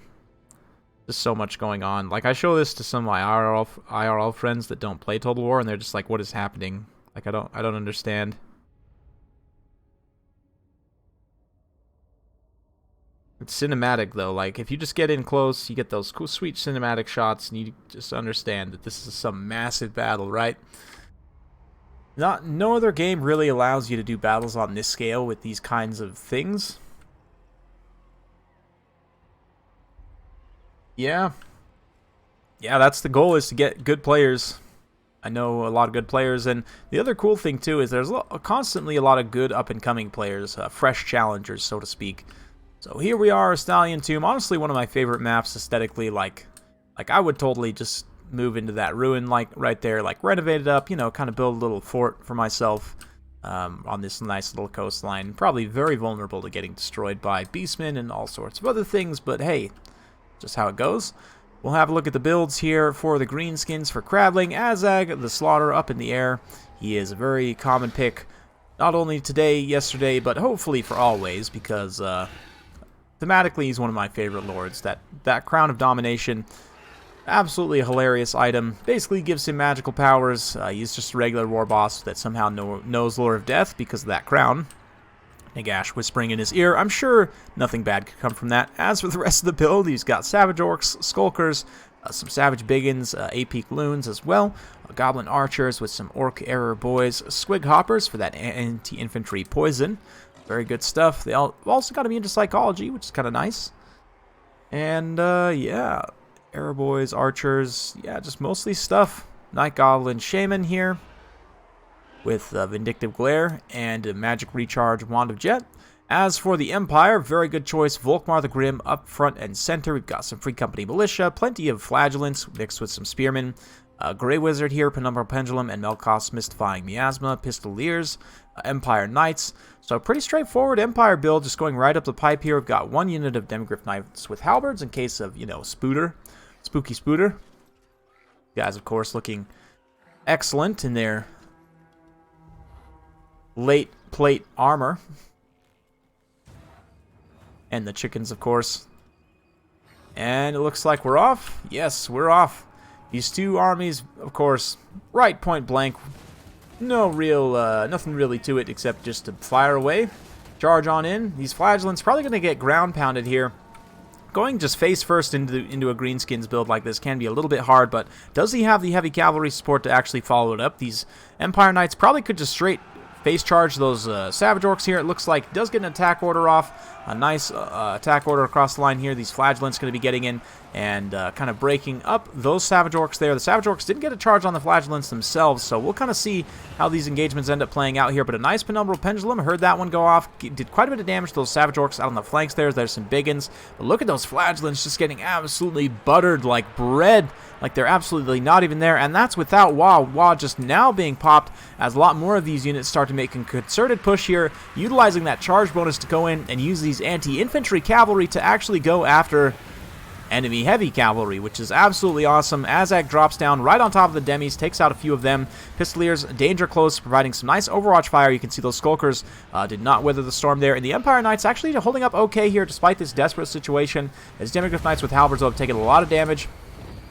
There's so much going on. Like, I show this to some of my IRL friends that don't play Total War, and they're just like, "What is happening?" Like, I don't understand. It's cinematic, though. Like, if you just get in close, you get those cool, sweet cinematic shots, and you just understand that this is some massive battle, right? No other game really allows you to do battles on this scale with these kinds of things. Yeah. Yeah, that's the goal, is to get good players. I know a lot of good players, and the other cool thing, too, is there's constantly a lot of good up-and-coming players, fresh challengers, so to speak. So here we are, Stallion Tomb. Honestly, one of my favorite maps aesthetically. Like I would totally just move into that ruin, like right there, like renovate it up, you know, kind of build a little fort for myself on this nice little coastline. Probably very vulnerable to getting destroyed by beastmen and all sorts of other things, but hey, just how it goes. We'll have a look at the builds here for the greenskins for Cradling. Azag, the Slaughter, up in the air. He is a very common pick, not only today, yesterday, but hopefully for always, because thematically, he's one of my favorite lords. That Crown of Domination, absolutely a hilarious item. Basically gives him magical powers. He's just a regular war boss that somehow knows Lore of Death because of that crown. Nagash whispering in his ear. I'm sure nothing bad could come from that. As for the rest of the build, he's got Savage Orcs, Skulkers, some Savage Biggins, A-Peak Loons as well, Goblin Archers with some Orc Error Boys, Squig Hoppers for that anti-infantry poison. Very good stuff. They also got to be into psychology, which is kind of nice. And, yeah, Arrow Boys, Archers, yeah, just mostly stuff. Night Goblin Shaman here with Vindictive Glare and a Magic Recharge Wand of Jet. As for the Empire, very good choice. Volkmar the Grim up front and center. We've got some Free Company Militia, plenty of Flagellants mixed with some Spearmen. Grey Wizard here, Penumbral Pendulum, and Melkoth's Mystifying Miasma, Pistoliers, Empire Knights. So pretty straightforward Empire build, just going right up the pipe here. We've got one unit of Demigryph Knights with Halberds in case of, you know, Spooter, Spooky Spooter. Guys, of course, looking excellent in their late plate armor. And the chickens, of course. And it looks like we're off. Yes, we're off. These two armies, of course, right point blank. No real, nothing really to it except just to fire away. Charge on in. These Flagellants probably going to get ground pounded here. Going just face first into a Greenskins build like this can be a little bit hard, but does he have the heavy cavalry support to actually follow it up? These Empire Knights probably could just straight face charge those Savage Orcs here. It looks like he does get an attack order off. A nice attack order across the line here. These Flagellants going to be getting in and kind of breaking up those Savage Orcs there. The Savage Orcs didn't get a charge on the Flagellants themselves, so we'll kind of see how these engagements end up playing out here. But a nice Penumbral Pendulum. Heard that one go off. Did quite a bit of damage to those Savage Orcs out on the flanks there. There's some biggins. But look at those Flagellants just getting absolutely buttered like bread. Like they're absolutely not even there. And that's without Wah. Wah just now being popped as a lot more of these units start to make a concerted push here, utilizing that charge bonus to go in and use these anti-infantry cavalry to actually go after enemy heavy cavalry, which is absolutely awesome. Azag drops down right on top of the demis, takes out a few of them. Pistoliers, danger close, providing some nice overwatch fire. You can see those Skulkers did not weather the storm there. And the Empire Knights actually holding up okay here despite this desperate situation, as Demigryph Knights with Halberds have taken a lot of damage.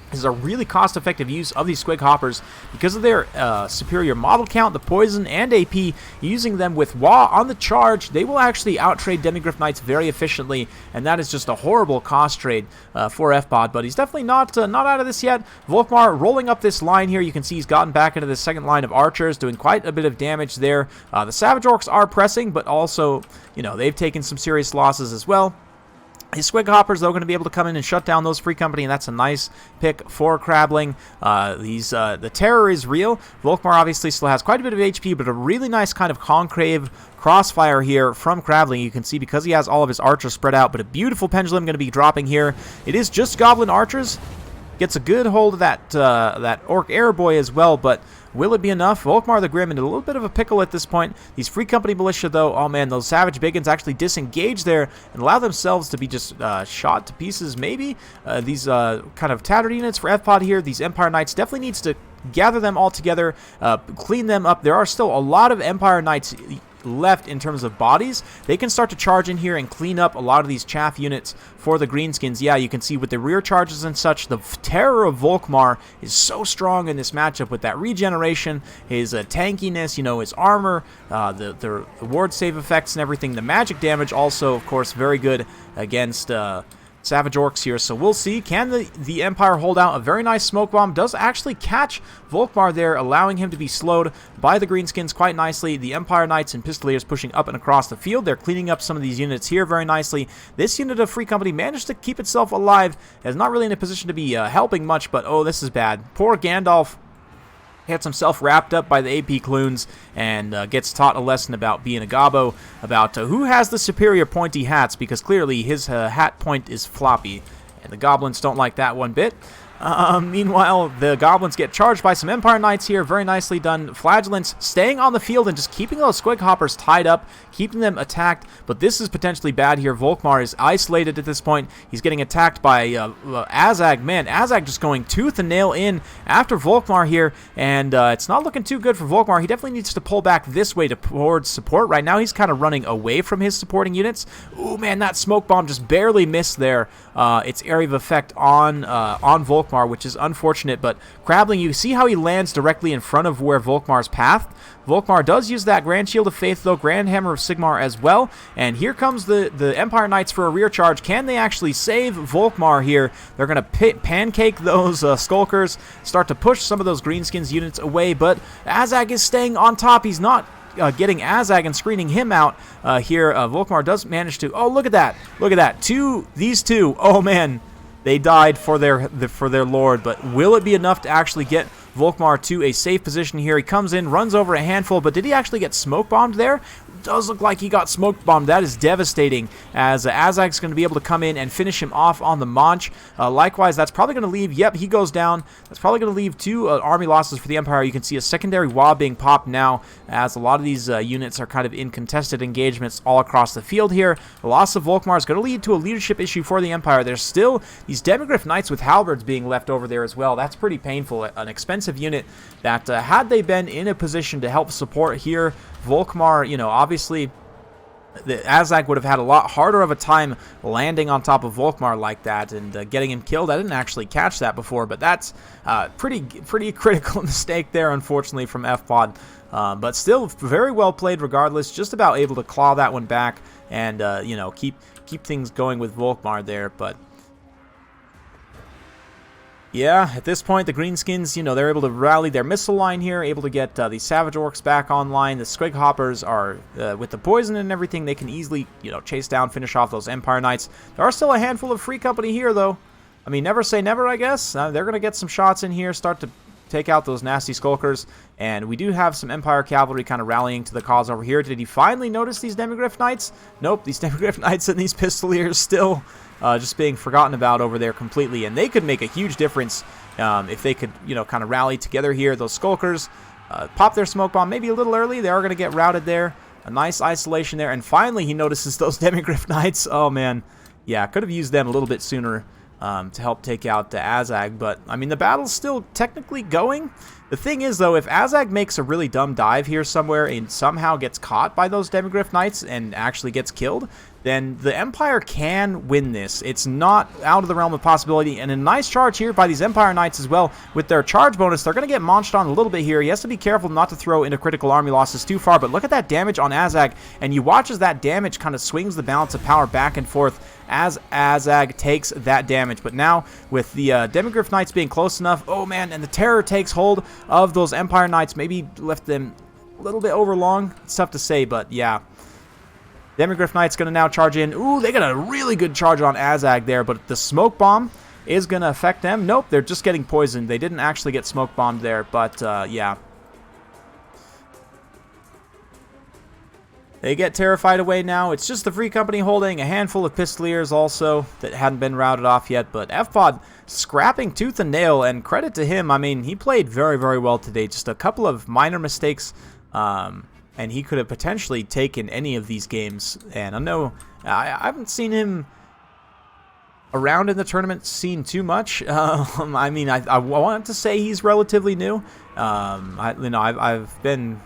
This is a really cost-effective use of these Squig Hoppers because of their superior model count, the poison, and AP. Using them with Wah on the charge, they will actually outtrade Demigryph Knights very efficiently, and that is just a horrible cost trade for FPOD, but he's definitely not out of this yet. Volkmar rolling up this line here. You can see he's gotten back into the second line of archers, doing quite a bit of damage there. The Savage Orcs are pressing, but also, you know, they've taken some serious losses as well. His Squig Hoppers, though, going to be able to come in and shut down those Free Company, and that's a nice pick for Crabling. The terror is real. Volkmar obviously still has quite a bit of HP, but a really nice kind of concave crossfire here from Crabling. You can see because he has all of his archers spread out, but a beautiful pendulum going to be dropping here. It is just Goblin Archers. Gets a good hold of that Orc Air Boy as well, but will it be enough? Volkmar the Grim in a little bit of a pickle at this point. These Free Company Militia, though, oh man, those Savage Biggins actually disengage there and allow themselves to be just shot to pieces, maybe. These kind of tattered units for FPOD here, these Empire Knights, definitely needs to gather them all together, clean them up. There are still a lot of Empire Knights left in terms of bodies. They can start to charge in here and clean up a lot of these chaff units for the Greenskins. Yeah, you can see with the rear charges and such, the terror of Volkmar is so strong in this matchup with that regeneration, his tankiness, you know, his armor, the ward save effects and everything. The magic damage also, of course, very good against Savage Orcs here, so we'll see. Can the Empire hold out? A very nice smoke bomb does actually catch Volkmar there, allowing him to be slowed by the Greenskins quite nicely. The Empire Knights and Pistoliers pushing up and across the field. They're cleaning up some of these units here very nicely. This unit of Free Company managed to keep itself alive. It's not really in a position to be helping much, but oh, this is bad. Poor Gandalf gets himself wrapped up by the AP Clunes and gets taught a lesson about being a gobbo, about who has the superior pointy hats, because clearly his hat point is floppy, and the Goblins don't like that one bit. Meanwhile, the Goblins get charged by some Empire Knights here. Very nicely done. Flagellants staying on the field and just keeping those Squig Hoppers tied up, keeping them attacked. But this is potentially bad here. Volkmar is isolated at this point. He's getting attacked by Azag. Man, Azag just going tooth and nail in after Volkmar here. And it's not looking too good for Volkmar. He definitely needs to pull back this way towards support. Right now, he's kind of running away from his supporting units. Ooh, man, that smoke bomb just barely missed there. Its area of effect on Volkmar, which is unfortunate, but Crabling, you see how he lands directly in front of where Volkmar's pathed. Volkmar does use that Grand Shield of Faith, though, Grand Hammer of Sigmar as well, and here comes the Empire Knights for a rear charge. Can they actually save Volkmar here? They're going to pancake those Skulkers, start to push some of those Greenskins units away, but Azag is staying on top. He's not getting Azag and screening him out here. Volkmar does manage to, oh, look at that. Look at that. These two, oh man, they died for their lord, but will it be enough to actually get Volkmar to a safe position here? He comes in, runs over a handful, but did he actually get smoke bombed there? Does look like he got smoke bombed. That is devastating, as Azag's going to be able to come in and finish him off on the Manch. Likewise, that's probably going to leave, yep, he goes down. That's probably going to leave two army losses for the Empire. You can see a secondary wall being popped now, as a lot of these units are kind of in contested engagements all across the field here. The loss of Volkmar is going to lead to a leadership issue for the Empire. There's still these Demigryph Knights with halberds being left over there as well. That's pretty painful. An expensive unit that, had they been in a position to help support here, Volkmar, you know, obviously the Azag would have had a lot harder of a time landing on top of Volkmar like that and getting him killed. I didn't actually catch that before, but that's pretty critical mistake there, unfortunately, from FPOD. But still very well played regardless, just about able to claw that one back and, you know, keep things going with Volkmar there. But yeah, at this point, the Greenskins, you know, they're able to rally their missile line here, able to get the Savage Orcs back online. The Squig Hoppers are, with the poison and everything, they can easily, you know, chase down, finish off those Empire Knights. There are still a handful of Free Company here, though. I mean, never say never, I guess. They're going to get some shots in here, start to take out those nasty Skulkers, and we do have some Empire Cavalry kind of rallying to the cause over here. Did he finally notice these Demigryph Knights? Nope, these Demigryph Knights and these Pistoliers still just being forgotten about over there completely, and they could make a huge difference if they could, you know, kind of rally together here. Those Skulkers pop their smoke bomb maybe a little early. They are going to get routed there. A nice isolation there, and finally he notices those Demigryph Knights. Oh man, yeah, could have used them a little bit sooner to help take out the Azag, but I mean the battle's still technically going. The thing is, though, if Azag makes a really dumb dive here somewhere and somehow gets caught by those Demigryph Knights and actually gets killed, then the Empire can win this. It's not out of the realm of possibility. And a nice charge here by these Empire Knights as well. With their charge bonus, they're going to get munched on a little bit here. He has to be careful not to throw into critical army losses too far. But look at that damage on Azag. And you watch as that damage kind of swings the balance of power back and forth as Azag takes that damage. But now, with the Demigryph Knights being close enough, oh man, and the Terror takes hold of those Empire Knights. Maybe left them a little bit overlong. It's tough to say, but yeah. Demigryph Knight's going to now charge in. Ooh, they got a really good charge on Azag there, but the Smoke Bomb is going to affect them. Nope, they're just getting poisoned. They didn't actually get Smoke Bombed there, but yeah. They get terrified away now. It's just the Free Company holding a handful of Pistoliers also that hadn't been routed off yet, but FPOD scrapping tooth and nail, and credit to him. I mean, he played very, very well today. Just a couple of minor mistakes, and he could have potentially taken any of these games. And I know I haven't seen him around in the tournament scene too much. I mean, I want to say he's relatively new. I've been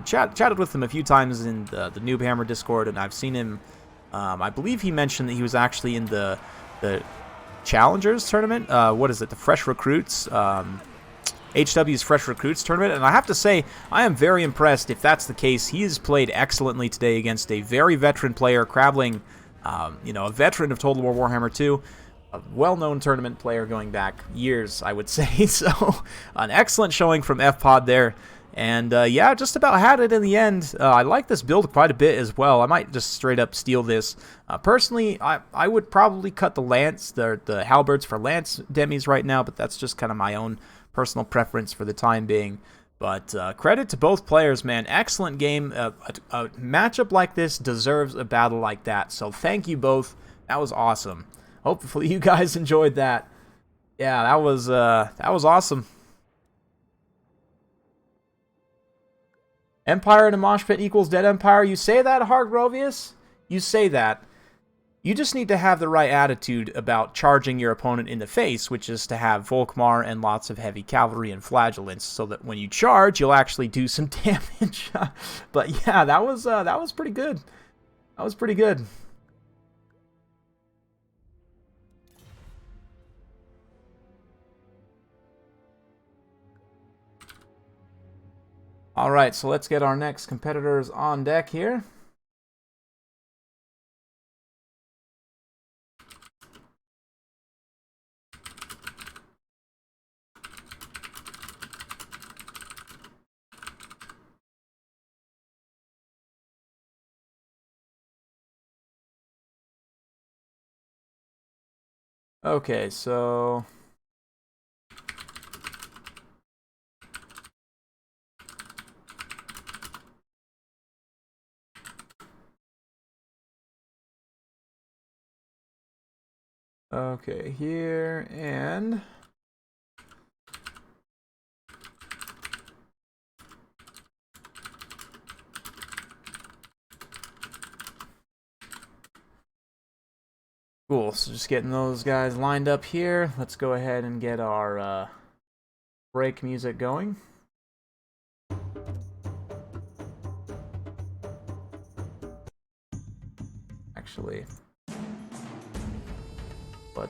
chatted with him a few times in the Noob Hammer Discord, and I've seen him. I believe he mentioned that he was actually in the Challengers tournament. What is it? The Fresh Recruits. HW's Fresh Recruits tournament, and I have to say, I am very impressed if that's the case. He has played excellently today against a very veteran player, Crabling, a veteran of Total War Warhammer 2, a well-known tournament player going back years, I would say. So, an excellent showing from FPOD there. And, yeah, just about had it in the end. I like this build quite a bit as well. I might just straight up steal this. Personally, I would probably cut the Lance, the Halberds for Lance demis right now, but that's just kind of my own personal preference for the time being. But credit to both players, man. Excellent game. A matchup like this deserves a battle like that. So thank you both. That was awesome. Hopefully you guys enjoyed that. Yeah, that was awesome. Empire in a mosh pit equals dead Empire. You say that, Hargrovius? You say that. You just need to have the right attitude about charging your opponent in the face, which is to have Volkmar and lots of heavy cavalry and flagellants, so that when you charge, you'll actually do some damage. But yeah, that was pretty good. That was pretty good. All right, so let's get our next competitors on deck here. Okay, so okay, here and cool, so just getting those guys lined up here. Let's go ahead and get our break music going. Actually,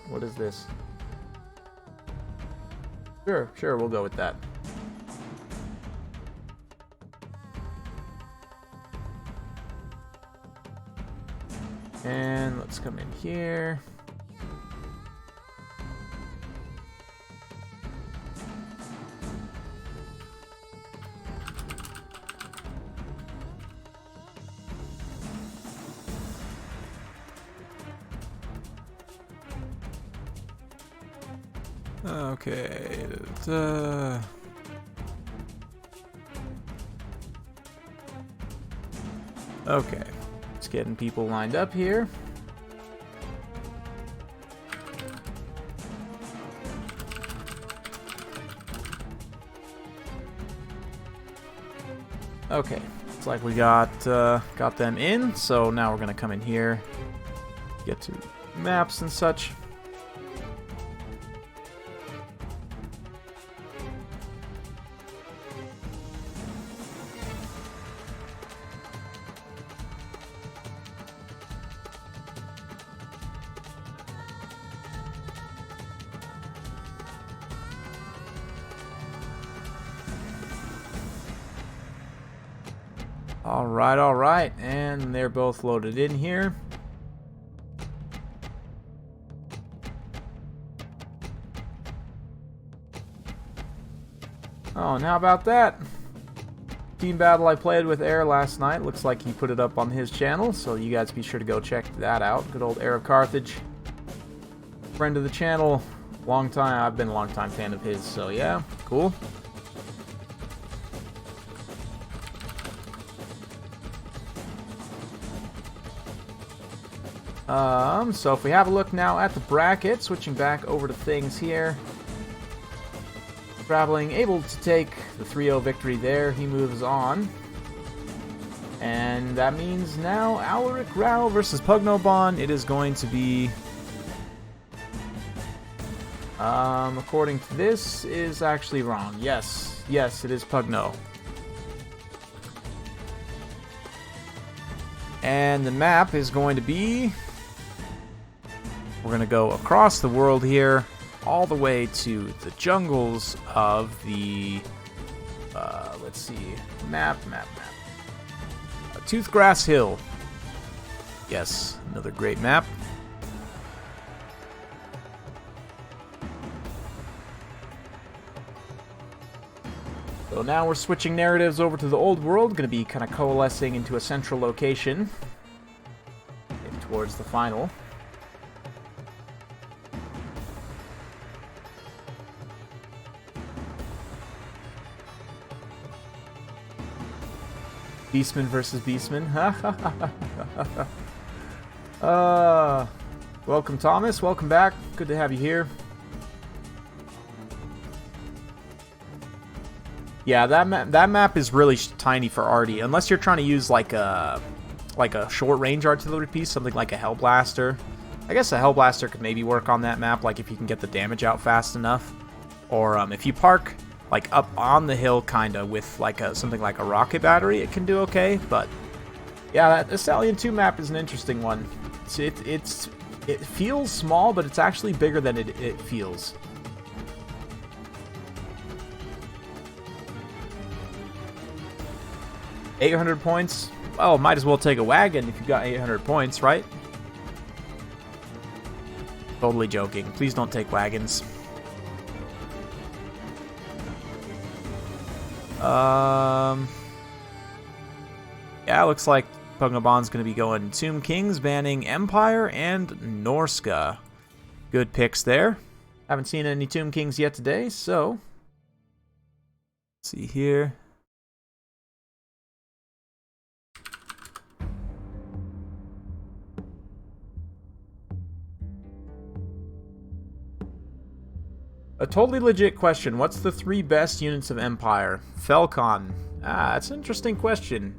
what is this? Sure, we'll go with that. And let's come in here. Okay. Okay. Just getting people lined up here. Okay. Looks like we got them in. So now we're gonna come in here, get to maps and such. Alright, and they're both loaded in here. Oh, and how about that? Team battle I played with Air last night. Looks like he put it up on his channel, so you guys be sure to go check that out. Good old Air of Carthage. Friend of the channel. Long time. I've been a long time fan of his, so yeah, cool. So if we have a look now at the bracket, switching back over to things here. Traveling, able to take the 3-0 victory there. He moves on. And that means now Alaric Rao versus Pugnobon. It is going to be... according to this, is actually wrong. Yes, it is Pugno. And the map is going to be... We're going to go across the world here, all the way to the jungles of the... let's see. Map. Toothgrass Hill. Yes, another great map. So now we're switching narratives over to the old world, going to be kind of coalescing into a central location towards the final. Beastman versus Beastman. Welcome, Thomas. Welcome back. Good to have you here. Yeah, that map is really tiny for arty, unless you're trying to use like a short range artillery piece, something like a Hellblaster. I guess a Hellblaster could maybe work on that map, like if you can get the damage out fast enough, or if you park like up on the hill, kinda with like something like a rocket battery, it can do okay. But yeah, that Stallion 2 map is an interesting one. It feels small, but it's actually bigger than it feels. $800 points. Well, might as well take a wagon if you got 800 points, right? Totally joking. Please don't take wagons. Yeah, looks like Pugnobon's going to be going Tomb Kings, banning Empire and Norska. Good picks there. Haven't seen any Tomb Kings yet today, so... Let's see here. A totally legit question. What's the 3 best units of Empire? Felcon. That's an interesting question.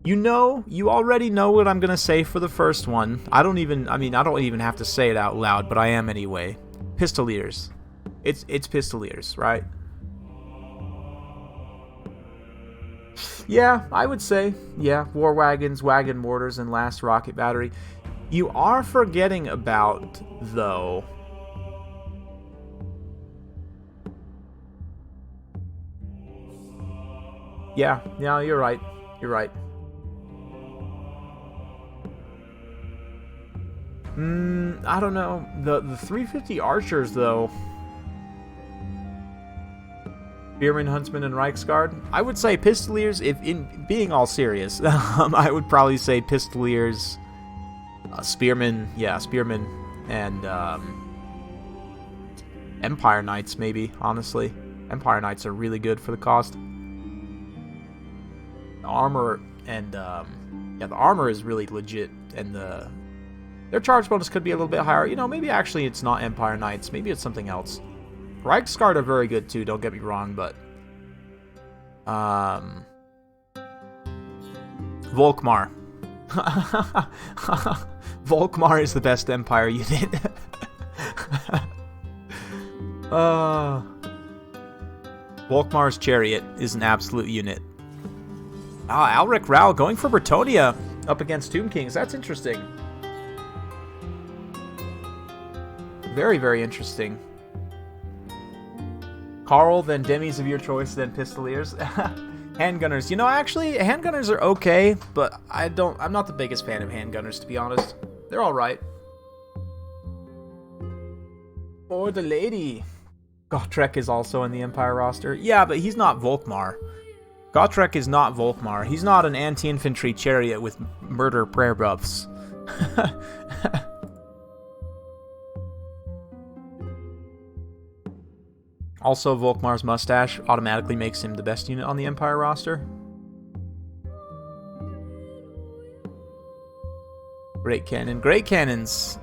You already know what I'm gonna say for the first one. I don't even have to say it out loud, but I am anyway. Pistoliers. It's Pistoliers, right? Yeah, I would say. Yeah, War Wagons, Wagon Mortars, and Last Rocket Battery. You are forgetting about, though... Yeah, you're right. You're right. I don't know. The 350 archers, though. Spearman, Huntsman, and Reichsguard. I would say Pistoliers, if in being all serious. I would probably say Pistoliers, Spearman, and Empire Knights, maybe, honestly. Empire Knights are really good for the cost. Armor and the armor is really legit, and their charge bonus could be a little bit higher. Maybe actually it's not Empire Knights, maybe it's something else. Reichsguard are very good too, don't get me wrong, but Volkmar. Volkmar is the best Empire unit. Volkmar's Chariot is an absolute unit. Alaric Rao going for Bretonnia up against Tomb Kings. That's interesting. Very, very interesting. Carl, then Demis of your choice, then Pistoliers. Handgunners. You know, actually, handgunners are okay, but I'm not the biggest fan of handgunners, to be honest. They're alright. For the lady. Gotrek is also in the Empire roster. Yeah, but he's not Volkmar. Gotrek is not Volkmar. He's not an anti-infantry chariot with murder prayer buffs. Also, Volkmar's mustache automatically makes him the best unit on the Empire roster. Great cannon. Great cannons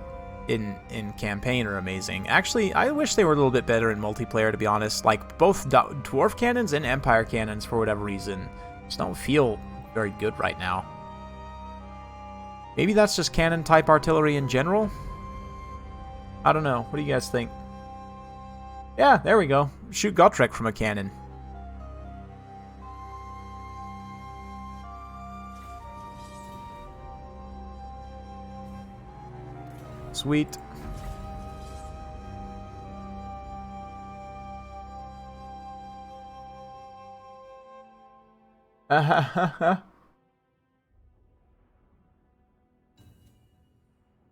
in campaign are amazing. Actually, I wish they were a little bit better in multiplayer, to be honest. Like, both dwarf cannons and Empire cannons, for whatever reason, just don't feel very good right now. Maybe that's just cannon-type artillery in general? I don't know. What do you guys think? Yeah, there we go. Shoot Gotrek from a cannon. Sweet.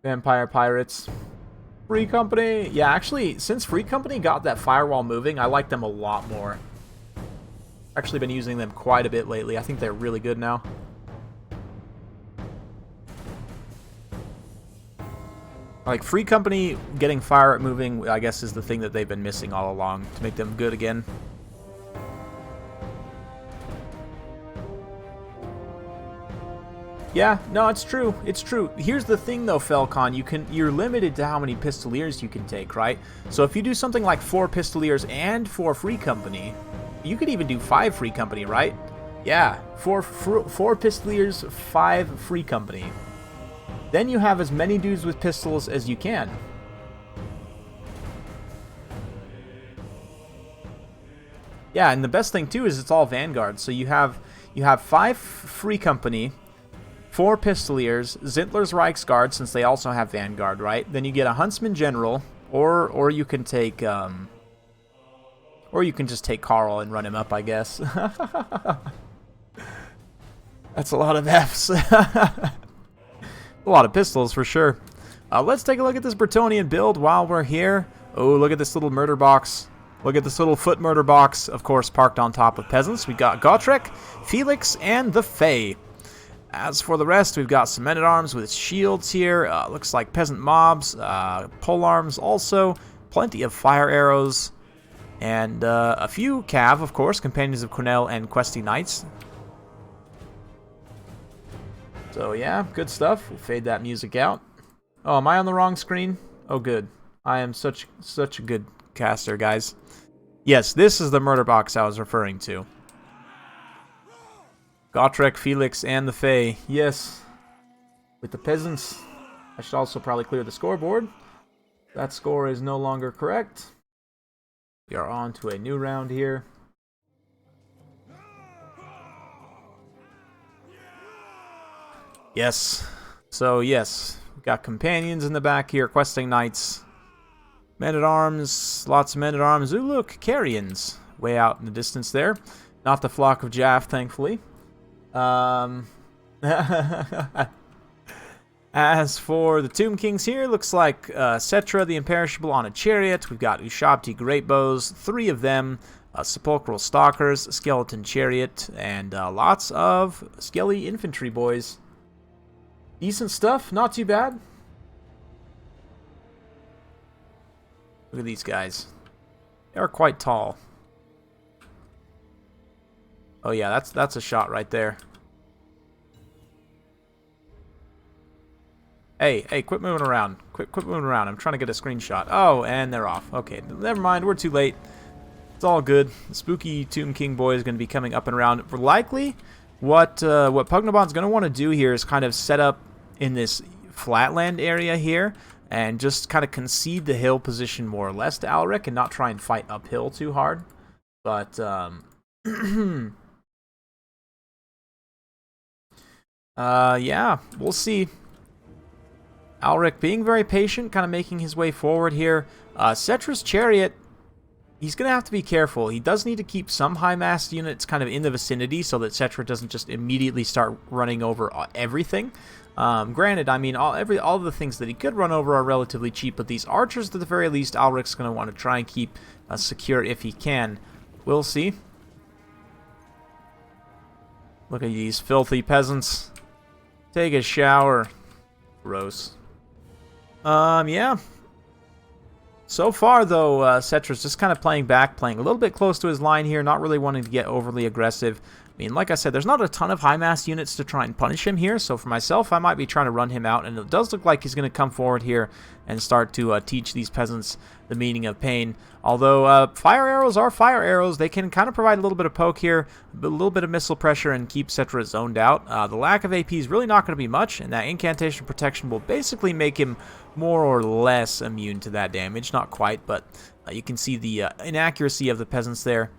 Vampire Pirates. Free Company. Yeah, actually, since Free Company got that firewall moving, I like them a lot more. Actually been using them quite a bit lately. I think they're really good now. Like, Free Company getting fire moving, I guess, is the thing that they've been missing all along to make them good again. Yeah, no, it's true. It's true. Here's the thing, though, Falcon. You're limited to how many Pistoliers you can take, right? So if you do something like 4 Pistoliers and 4 Free Company, you could even do 5 Free Company, right? Yeah, 4 Pistoliers, 5 Free Company. Then you have as many dudes with pistols as you can. Yeah, and the best thing too is it's all Vanguard. So you have 5 Free Company, 4 Pistoliers, Zintler's Reichsguard, since they also have Vanguard, right? Then you get a Huntsman General, or you can take or you can just take Carl and run him up, I guess. That's a lot of Fs. A lot of pistols, for sure. Let's take a look at this Bretonnian build while we're here. Oh, look at this little murder box. Look at this little foot murder box, of course, parked on top of peasants. We got Gotrek, Felix, and the Fae. As for the rest, we've got some men-at-arms with shields here. Looks like peasant mobs, polearms also. Plenty of fire arrows. And a few cav, of course, companions of Cornell and questy knights. So yeah, good stuff. We'll fade that music out. Oh, am I on the wrong screen? Oh, good. I am such a good caster, guys. Yes, this is the murder box I was referring to. Gotrek, Felix, and the Fae. Yes. With the peasants. I should also probably clear the scoreboard. That score is no longer correct. We are on to a new round here. Yes. So, yes. We've got companions in the back here, questing knights. Men-at-arms. Lots of men-at-arms. Ooh, look. Carrions. Way out in the distance there. Not the flock of Jaff, thankfully. As for the Tomb Kings here, looks like Cetra the Imperishable on a chariot. We've got Ushabti Great Bows, 3 of them. Sepulchral Stalkers, Skeleton Chariot, and lots of Skelly Infantry boys. Decent stuff, not too bad. Look at these guys. They are quite tall. Oh yeah, that's a shot right there. Hey, quit moving around. Quit moving around. I'm trying to get a screenshot. Oh, and they're off. Okay, never mind. We're too late. It's all good. The spooky Tomb King boy is going to be coming up and around. Likely, what Pugnabon's going to want to do here is kind of set up in this flatland area here and just kind of concede the hill position more or less to Alric and not try and fight uphill too hard. But yeah, we'll see. Alric being very patient, kind of making his way forward here. Cetra's chariot he's going to have to be careful. He does need to keep some high-mass units kind of in the vicinity so that Cetra doesn't just immediately start running over everything. Granted, I mean, all the things that he could run over are relatively cheap, but these archers, at the very least, Alric's going to want to try and keep secure if he can. We'll see. Look at these filthy peasants. Take a shower. Gross. Yeah. So far, though, Cetra's just kind of playing back, playing a little bit close to his line here, not really wanting to get overly aggressive. I mean, like I said, there's not a ton of high-mass units to try and punish him here, so for myself, I might be trying to run him out, and it does look like he's going to come forward here and start to teach these peasants the meaning of pain. Although fire arrows are fire arrows, they can kind of provide a little bit of poke here, a little bit of missile pressure, and keep Cetra zoned out. The lack of AP is really not going to be much, and that incantation protection will basically make him more or less immune to that damage. Not quite, but you can see the inaccuracy of the peasants there.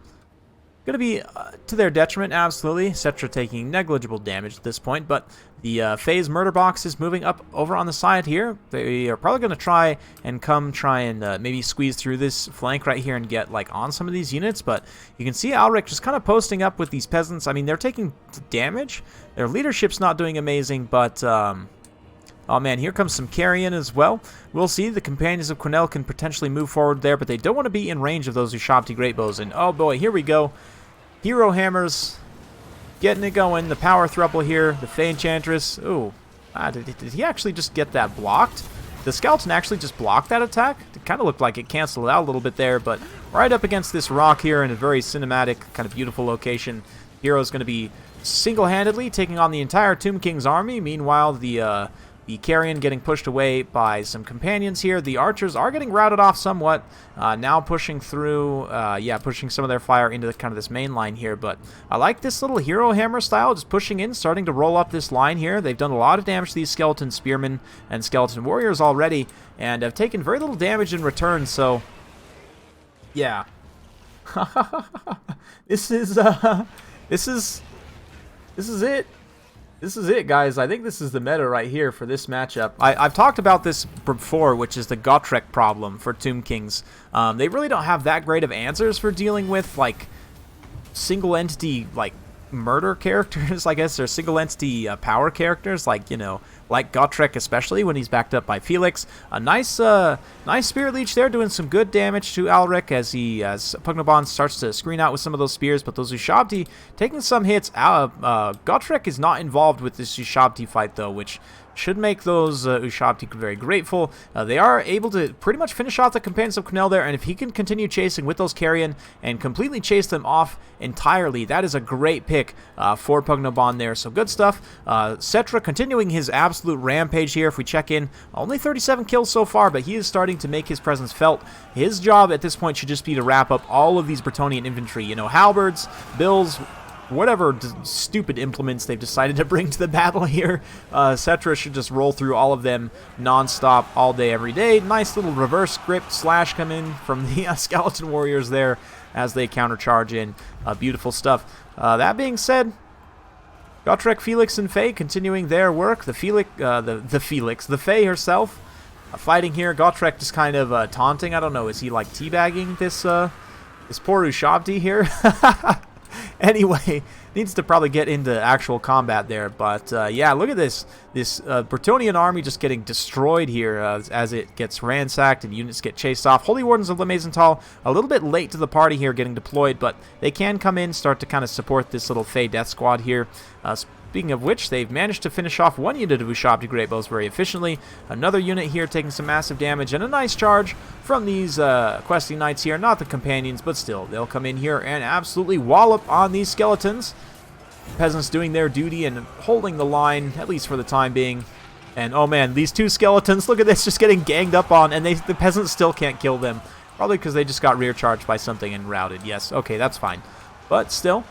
Going to be to their detriment, absolutely. Cetra taking negligible damage at this point, but the phase murder box is moving up over on the side here. They are probably going to try and maybe squeeze through this flank right here and get like on some of these units, but you can see Alric just kind of posting up with these peasants. I mean, they're taking damage. Their leadership's not doing amazing, but oh man, here comes some carrion as well. We'll see. The companions of Quenelle can potentially move forward there, but they don't want to be in range of those Ushabti Greatbows. And oh boy, here we go. Hero Hammers getting it going. The Power Thruple here. The Fey Enchantress. Ooh. Did he actually just get that blocked? The Skeleton actually just blocked that attack? It kind of looked like it canceled out a little bit there, but right up against this rock here in a very cinematic, kind of beautiful location. Hero's going to be single-handedly taking on the entire Tomb King's army. Meanwhile, the Carrion getting pushed away by some companions here. The archers are getting routed off somewhat. Now pushing through, pushing some of their fire into kind of this main line here. But I like this little hero hammer style, just pushing in, starting to roll up this line here. They've done a lot of damage to these skeleton spearmen and skeleton warriors already, and have taken very little damage in return. So, yeah, this is it. This is it, guys. I think this is the meta right here for this matchup. I've talked about this before, which is the Gotrek problem for Tomb Kings. They really don't have that great of answers for dealing with, like, single-entity, like, murder characters, I guess, or single-entity power characters, like, you know, like Gotrek, especially when he's backed up by Felix. A nice Spirit Leech there, doing some good damage to Alric as Pugnabon starts to screen out with some of those spears, but those Ushabti taking some hits. Gotrek is not involved with this Ushabti fight, though, which should make those Ushabti very grateful. They are able to pretty much finish off the Companions of Quenelle there, and if he can continue chasing with those Carrion and completely chase them off entirely, that is a great pick for Pugnabon there. So good stuff. Cetra continuing his absolute rampage here. If we check in, only 37 kills so far, but he is starting to make his presence felt. His job at this point should just be to wrap up all of these Bretonnian infantry. You know, halberds, bills, whatever stupid implements they've decided to bring to the battle here. Cetra should just roll through all of them non-stop all day, every day. Nice little reverse script slash come in from the skeleton warriors there as they countercharge in. Beautiful stuff. That being said, Gotrek, Felix, and Faye continuing their work. The Faye herself fighting here. Gotrek just kind of taunting. I don't know, is he like teabagging this poor Ushabti here? Anyway, needs to probably get into actual combat there. But, yeah, look at this. This Bretonnian army just getting destroyed here as it gets ransacked and units get chased off. Holy Wardens of Le Maisontal a little bit late to the party here getting deployed, but they can come in, start to kind of support this little Fey Death Squad here. Speaking of which, they've managed to finish off one unit of Ushabti Greatbows very efficiently. Another unit here taking some massive damage, and a nice charge from these questing knights here. Not the companions, but still, they'll come in here and absolutely wallop on these skeletons. Peasants doing their duty and holding the line, at least for the time being. And oh man, these two skeletons, look at this, just getting ganged up on, and the peasants still can't kill them. Probably because they just got rear charged by something and routed. Yes, okay, that's fine. But still,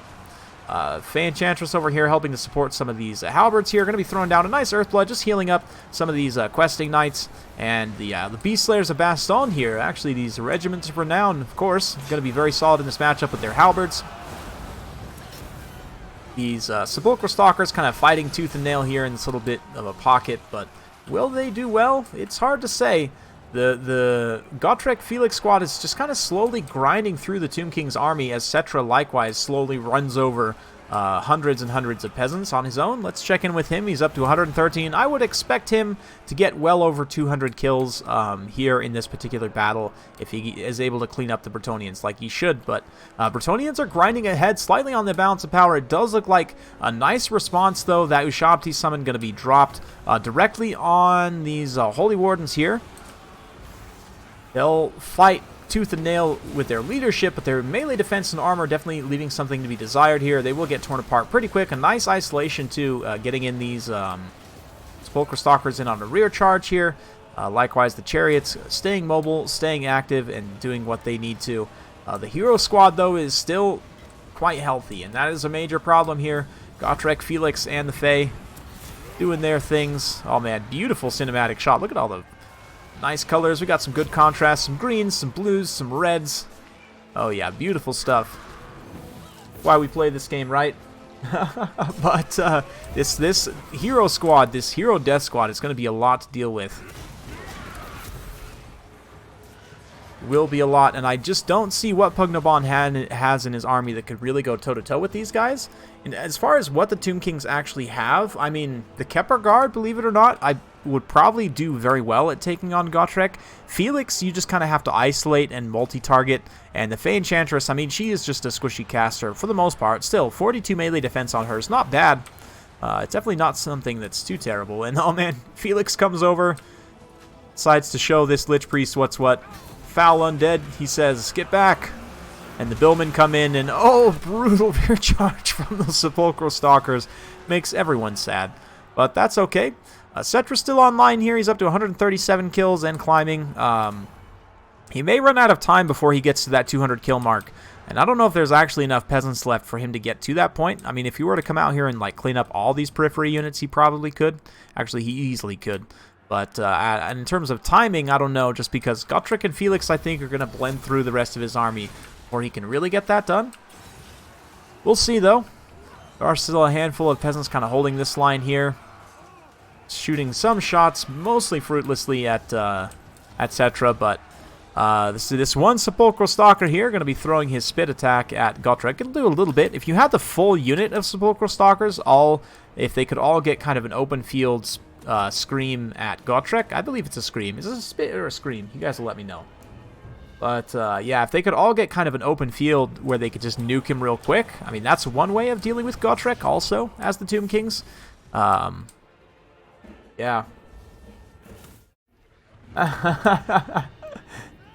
Fey Enchantress over here helping to support some of these halberds here. Going to be throwing down a nice Earthblood, just healing up some of these questing knights. And the Beast Slayers of Baston here. Actually, these regiments of renown, of course, going to be very solid in this matchup with their halberds. These Sepulchral Stalkers kind of fighting tooth and nail here in this little bit of a pocket, but will they do well? It's hard to say. The Gotrek Felix squad is just kind of slowly grinding through the Tomb King's army as Cetra likewise slowly runs over hundreds and hundreds of peasants on his own. Let's check in with him. He's up to 113. I would expect him to get well over 200 kills here in this particular battle if he is able to clean up the Bretonnians like he should. But Bretonnians are grinding ahead slightly on the balance of power. It does look like a nice response, though. That Ushabti summon going to be dropped directly on these Holy Wardens here. They'll fight tooth and nail with their leadership, but their melee defense and armor definitely leaving something to be desired here. They will get torn apart pretty quick. A nice isolation, too, getting in these Sepulchral Stalkers in on a rear charge here. Likewise, the Chariots staying mobile, staying active, and doing what they need to. The Hero Squad, though, is still quite healthy, and that is a major problem here. Gotrek, Felix, and the Fae doing their things. Oh, man, beautiful cinematic shot. Look at all the nice colors. We got some good contrast, some greens, some blues, some reds. Oh yeah, beautiful stuff. Why we play this game, right? But this hero squad, this hero death squad is going to be a lot to deal with. Will be a lot, and I just don't see what Pugnaban has in his army that could really go toe-to-toe with these guys. And as far as what the Tomb Kings actually have, I mean, the Kepler Guard, believe it or not, I would probably do very well at taking on Gotrek. Felix, you just kind of have to isolate and multi-target. And the Fae Enchantress, I mean, she is just a squishy caster for the most part. Still, 42 melee defense on her is not bad. It's definitely not something that's too terrible. And oh man, Felix comes over, decides to show this Lich Priest what's what. Foul undead, he says, get back. And the Billmen come in, and oh, brutal rear charge from those Sepulchral Stalkers. Makes everyone sad. But that's okay. Cetra's still online here. He's up to 137 kills and climbing. He may run out of time before he gets to that 200 kill mark. And I don't know if there's actually enough peasants left for him to get to that point. I mean, if he were to come out here and like clean up all these periphery units, he probably could. Actually, he easily could. But in terms of timing, I don't know, just because Gotrek and Felix, I think, are going to blend through the rest of his army before he can really get that done. We'll see, though. There are still a handful of peasants kind of holding this line here. Shooting some shots, mostly fruitlessly at Cetra, but this one Sepulchral Stalker here going to be throwing his spit attack at Gotrek. It'll do a little bit. If you had the full unit of Sepulchral Stalkers, if they could all get kind of an open field scream at Gotrek, I believe it's a scream. Is this a spit or a scream? You guys will let me know. But yeah, if they could all get kind of an open field where they could just nuke him real quick, I mean, that's one way of dealing with Gotrek also as the Tomb Kings. Yeah.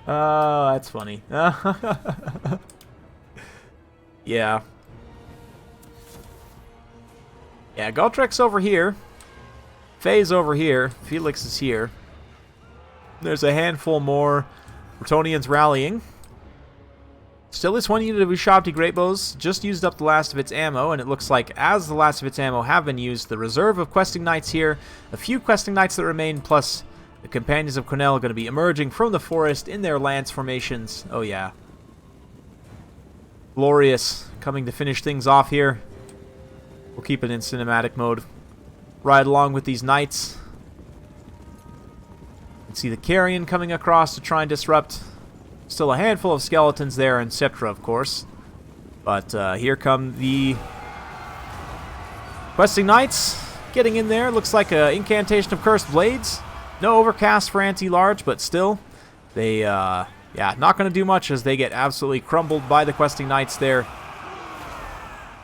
Oh, that's funny. Yeah. Yeah, Gotrek's over here. Faye's over here. Felix is here. There's a handful more Bretonnians rallying. Still, this one unit of Ushabti Greatbows just used up the last of its ammo, and it looks like as the last of its ammo have been used, the reserve of Questing Knights here, a few Questing Knights that remain, plus the Companions of Cornell are going to be emerging from the forest in their lance formations. Oh yeah. Glorious. Coming to finish things off here. We'll keep it in cinematic mode. Ride along with these knights. You can see the Carrion coming across to try and disrupt. Still a handful of skeletons there, and Cetra, of course. But here come the Questing Knights getting in there. Looks like an incantation of Cursed Blades. No overcast for anti-large, but still, they, yeah, not going to do much as they get absolutely crumbled by the Questing Knights there.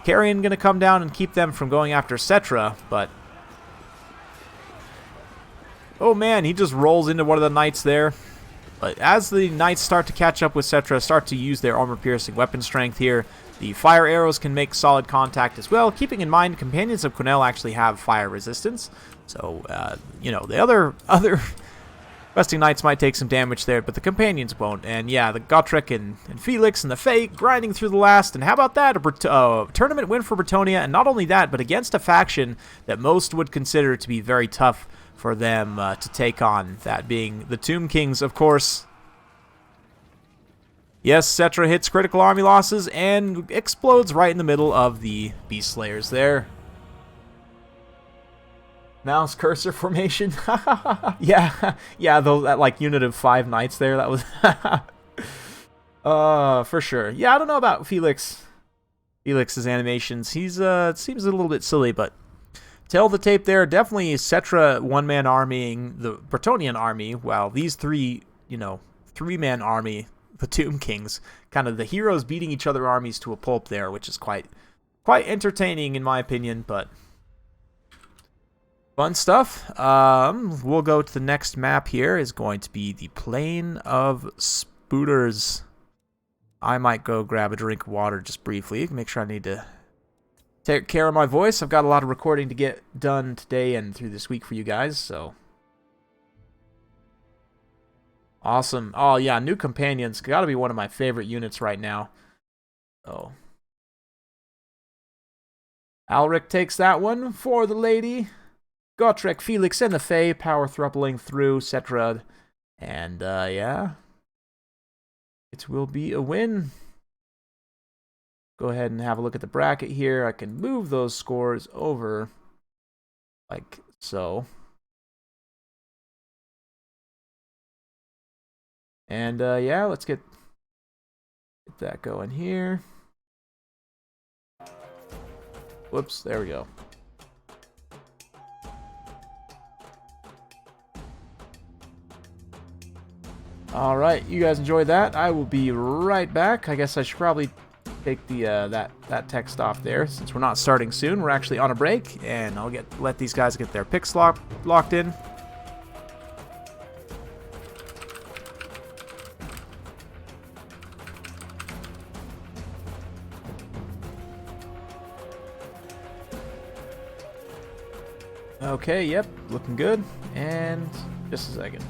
Carrion going to come down and keep them from going after Cetra, but oh man, he just rolls into one of the knights there. But as the knights start to catch up with Cetra, start to use their armor-piercing weapon strength here, the fire arrows can make solid contact as well, keeping in mind Companions of Cornell actually have fire resistance. So, you know, the other Questing Knights might take some damage there, but the Companions won't. And yeah, the Gotrek and Felix and the Fae grinding through the last. And how about that? A tournament win for Bretonnia, and not only that, but against a faction that most would consider to be very tough for them to take on, that being the Tomb Kings, of course. Yes, Cetra hits critical army losses and explodes right in the middle of the Beast Slayers there. Mouse cursor formation. Yeah, yeah, that like unit of 5 knights there, that was for sure. Yeah, I don't know about Felix's animations. He's seems a little bit silly, but tell the tape there, definitely Cetra one-man armying the Bretonnian army, while these three, 3-man army, the Tomb Kings, kind of the heroes beating each other armies to a pulp there, which is quite entertaining in my opinion, but fun stuff. We'll go to the next map here. Is going to be the Plain of Spooters. I might go grab a drink of water just briefly. Make sure I need to take care of my voice. I've got a lot of recording to get done today and through this week for you guys, so. Awesome. Oh, yeah, new companions. Gotta be one of my favorite units right now. Oh. Alric takes that one for the lady. Gotrek, Felix, and the Fae power thruppling through Cetra. And, yeah. It will be a win. Go ahead and have a look at the bracket here. I can move those scores over like so. And yeah, let's get that going here. Whoops, there we go. All right, you guys enjoyed that. I will be right back. I guess I should probably take the that text off there since we're not starting soon. We're actually on a break, and I'll let these guys get their picks locked in. Okay, yep, looking good. And just a second.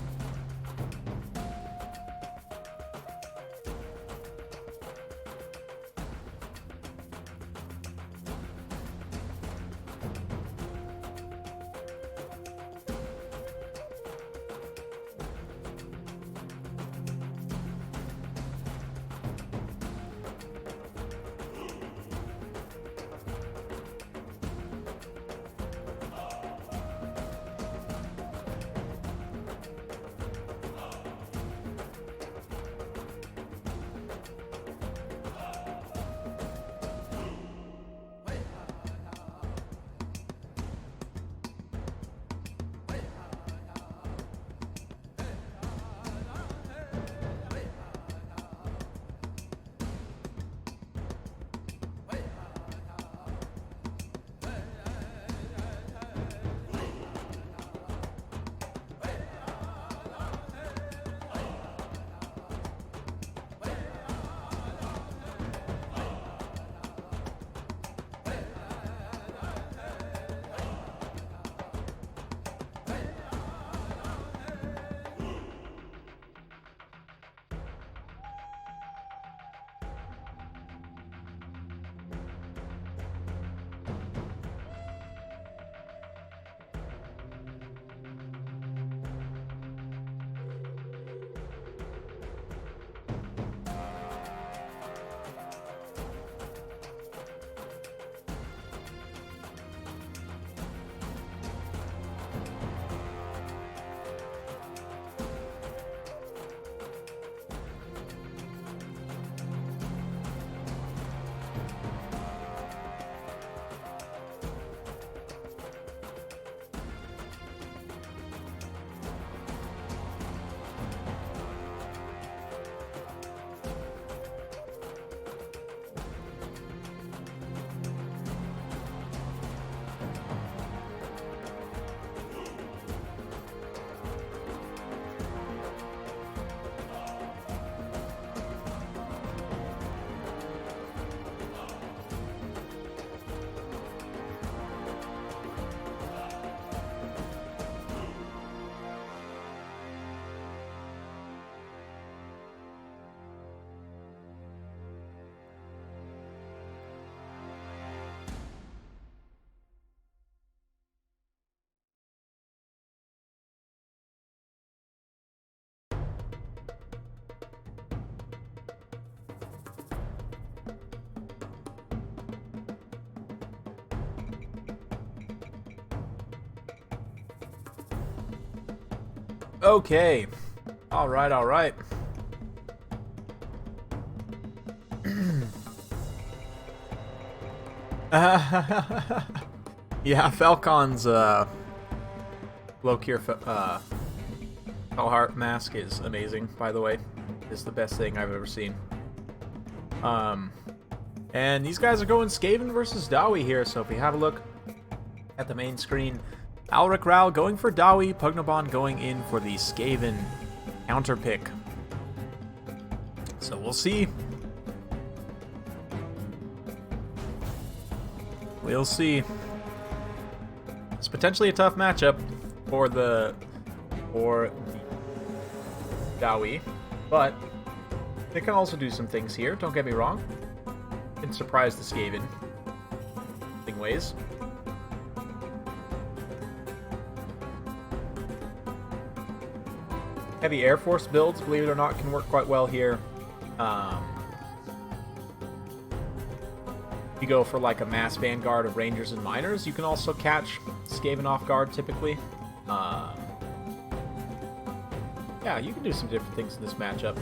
Okay. Alright, alright. Yeah, Falcon's low-tier Hellheart mask is amazing, by the way. It's the best thing I've ever seen. And these guys are going Skaven versus Dawi here, so if we have a look at the main screen, Alric Rao going for Dawi, Pugnabon going in for the Skaven counter pick. So we'll see. We'll see. It's potentially a tough matchup for the Dawi, but they can also do some things here. Don't get me wrong. Can surprise the Skaven in ways. Heavy Air Force builds, believe it or not, can work quite well here. If you go for like a mass vanguard of Rangers and Miners, you can also catch Skaven off guard typically. Yeah, you can do some different things in this matchup.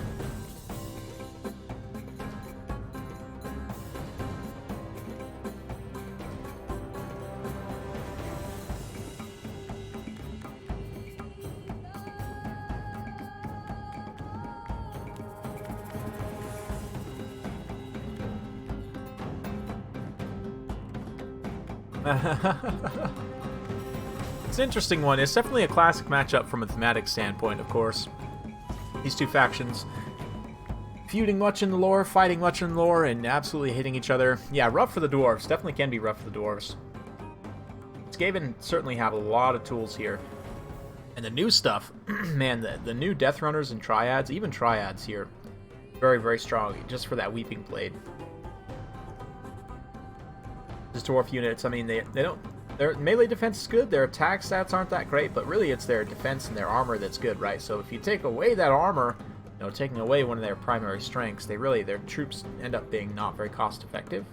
It's an interesting one. It's definitely a classic matchup from a thematic standpoint, of course. These two factions feuding much in the lore, fighting much in the lore, and absolutely hitting each other. Yeah, rough for the dwarves. Definitely can be rough for the dwarves. Skaven certainly have a lot of tools here. And the new stuff, man, the new Death Runners and Triads, even Triads here, very, very strong, just for that Weeping Blade. These dwarf units, I mean, their melee defense is good, their attack stats aren't that great, but really it's their defense and their armor that's good, right? So if you take away that armor, you know, taking away one of their primary strengths, their troops end up being not very cost effective.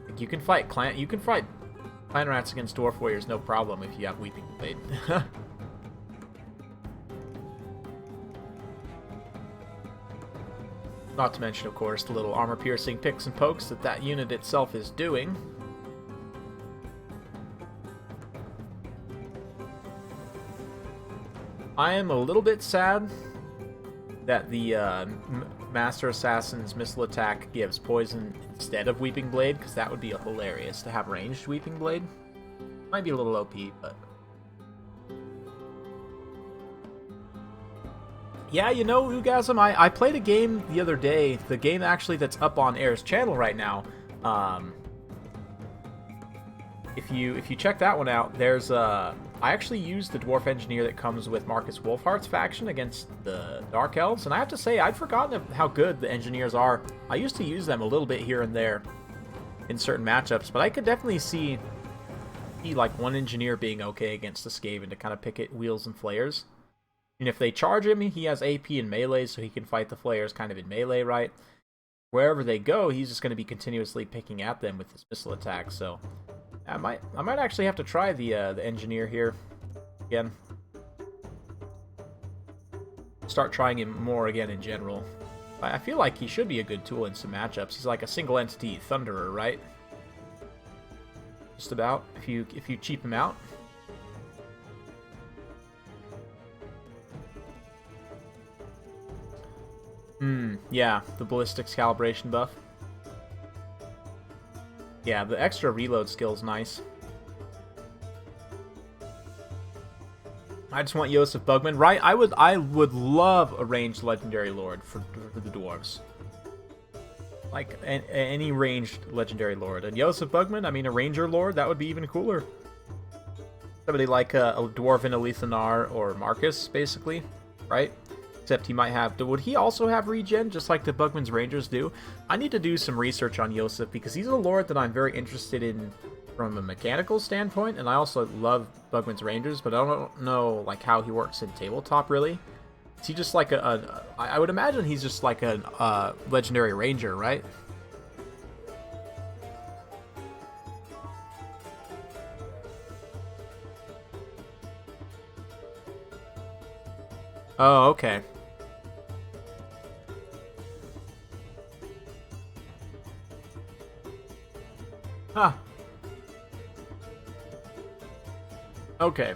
Like you can fight clan rats against dwarf warriors no problem if you have Weeping Blade. Not to mention, of course, the little armor-piercing picks and pokes that unit itself is doing. I am a little bit sad that the Master Assassin's missile attack gives poison instead of Weeping Blade, because that would be hilarious to have ranged Weeping Blade. Might be a little OP, but... Yeah, you know, Ugasm, I played a game the other day, the game actually that's up on Air's channel right now. If you check that one out, there's I actually used the Dwarf Engineer that comes with Marcus Wolfheart's faction against the Dark Elves, and I have to say, I'd forgotten how good the Engineers are. I used to use them a little bit here and there in certain matchups, but I could definitely see like one Engineer being okay against the Skaven to kind of pick at Wheels and Flayers. And if they charge him, he has AP in melee, so he can fight the Flayers kind of in melee, right? Wherever they go, he's just going to be continuously picking at them with his missile attack, so... I might actually have to try the Engineer here again. Start trying him more again in general. I feel like he should be a good tool in some matchups. He's like a single entity Thunderer, right? Just about, if you cheap him out. Yeah, the ballistics calibration buff. Yeah, the extra reload skill is nice. I just want Joseph Bugman, right? I would love a ranged legendary lord for the dwarves. Like any ranged legendary lord. And Joseph Bugman, I mean a ranger lord, that would be even cooler. Somebody like a dwarven Alethanar or Marcus, basically, right? Except he might have... Would he also have regen, just like the Bugman's Rangers do? I need to do some research on Joseph, because he's a lord that I'm very interested in from a mechanical standpoint, and I also love Bugman's Rangers, but I don't know like how he works in tabletop, really. Is he just like I would imagine he's just like a legendary ranger, right? Oh, okay. Huh. Okay.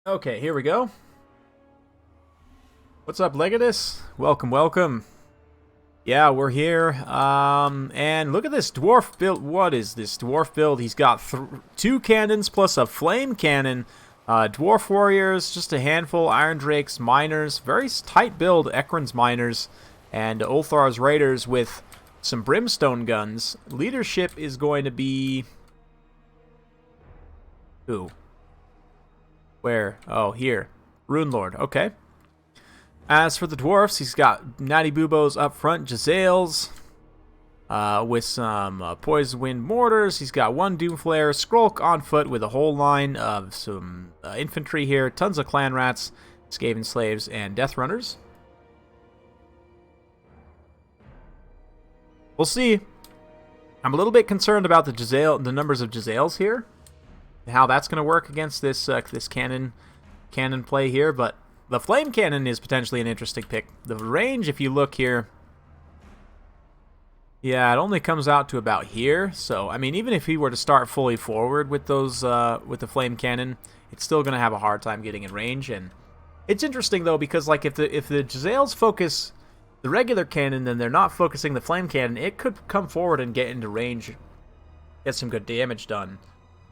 Okay, here we go. What's up, Legatus? Welcome, welcome. Yeah, we're here. And look at this dwarf build. What is this dwarf build? He's got 2 cannons plus a flame cannon. Dwarf warriors, just a handful. Iron Drakes, miners. Very tight build. Ekron's miners. And Ulthar's raiders with some brimstone guns. Leadership is going to be... Who? Where? Oh, here. Rune Lord. Okay. As for the dwarfs, he's got Natty Boobos up front, Jezzails, with some Poison Wind Mortars. He's got 1 Doomflare, Skrulk on foot with a whole line of some infantry here, tons of Clan Rats, Skaven Slaves, and Death Runners. We'll see. I'm a little bit concerned about the numbers of Jezzails here, how that's going to work against this this cannon play here, but the flame cannon is potentially an interesting pick. The range, if you look here, yeah, it only comes out to about here. So, I mean, even if he were to start fully forward with those with the flame cannon, it's still going to have a hard time getting in range. And it's interesting though, because like if the Jezzails focus the regular cannon, then they're not focusing the flame cannon. It could come forward and get into range, get some good damage done.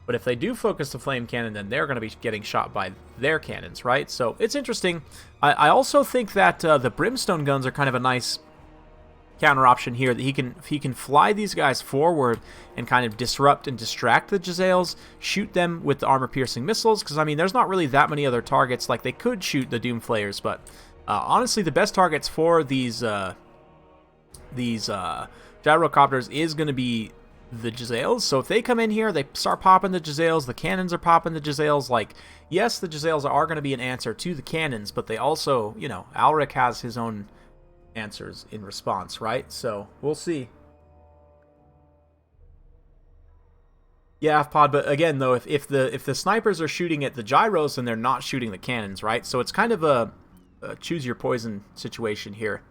But if they do focus the flame cannon, then they're going to be getting shot by their cannons, right? So it's interesting. I also think that the brimstone guns are kind of a nice counter option here. That he can fly these guys forward and kind of disrupt and distract the Jezzails, shoot them with the armor-piercing missiles. Because I mean, there's not really that many other targets. Like they could shoot the Doomflayers, but honestly, the best targets for these gyrocopters is going to be the Jezzails. So if they come in here, they start popping the Jezzails, the cannons are popping the Jezzails. Like, yes, the Jezzails are going to be an answer to the cannons, but they also, you know, Alric has his own answers in response, right? So we'll see. Yeah, Pod, but again though, if the snipers are shooting at the gyros, then they're not shooting the cannons, right? So it's kind of a choose your poison situation here.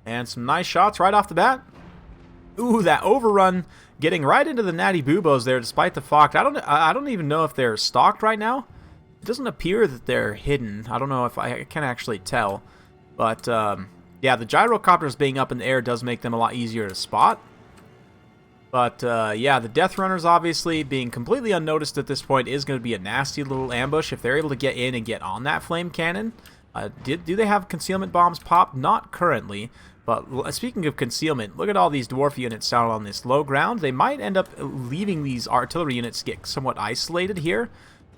And some nice shots right off the bat. Ooh, that overrun getting right into the Natty Boobos there, despite the fact I don't even know if they're stalked right now. It doesn't appear that they're hidden. I don't know if I can actually tell. But yeah, the gyrocopters being up in the air does make them a lot easier to spot. But yeah, the Death Runners obviously being completely unnoticed at this point is going to be a nasty little ambush if they're able to get in and get on that flame cannon. Do they have concealment bombs popped? Not currently. But speaking of concealment, look at all these dwarf units down on this low ground. They might end up leaving these artillery units get somewhat isolated here.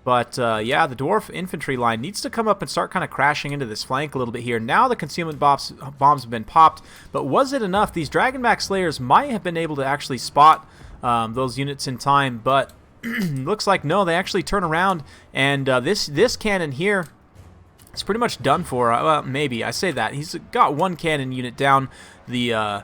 But yeah, the dwarf infantry line needs to come up and start kind of crashing into this flank a little bit here. Now the concealment bombs have been popped, but was it enough? These Dragonback Slayers might have been able to actually spot those units in time, but looks like no, they actually turn around, and this cannon here, it's pretty much done for. Well, maybe. I say that. He's got 1 cannon unit down. The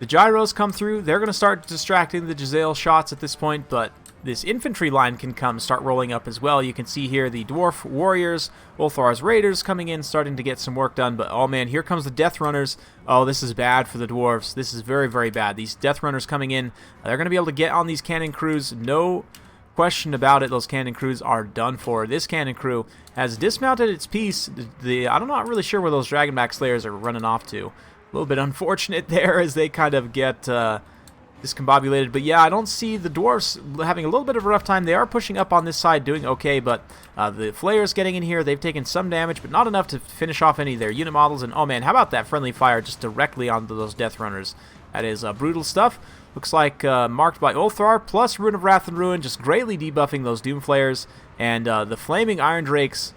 gyros come through. They're going to start distracting the Jezzail shots at this point, but this infantry line can start rolling up as well. You can see here the dwarf warriors, Ulthar's raiders coming in, starting to get some work done. But oh man, here comes the Death Runners. Oh, this is bad for the dwarves. This is very, very bad. These Death Runners coming in, they're going to be able to get on these cannon crews. No question about it, those cannon crews are done for. This cannon crew has dismounted its piece. I'm not really sure where those Dragonback Slayers are running off to. A little bit unfortunate there as they kind of get discombobulated. But yeah, I don't see the dwarves having a little bit of a rough time. They are pushing up on this side, doing okay, but the Flayers getting in here, they've taken some damage, but not enough to finish off any of their unit models. And oh man, how about that friendly fire just directly onto those Death Runners? That is brutal stuff. Looks like marked by Ulthar, plus Rune of Wrath and Ruin, just greatly debuffing those Doomflayers. And the Flaming Iron Drakes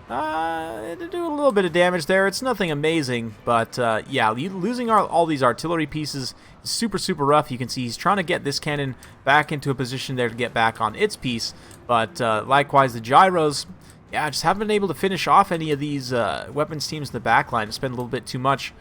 do a little bit of damage there. It's nothing amazing, but yeah, losing all these artillery pieces is super, super rough. You can see he's trying to get this cannon back into a position there to get back on its piece. But likewise, the gyros, yeah, just haven't been able to finish off any of these weapons teams in the back line. It's been a little bit too much.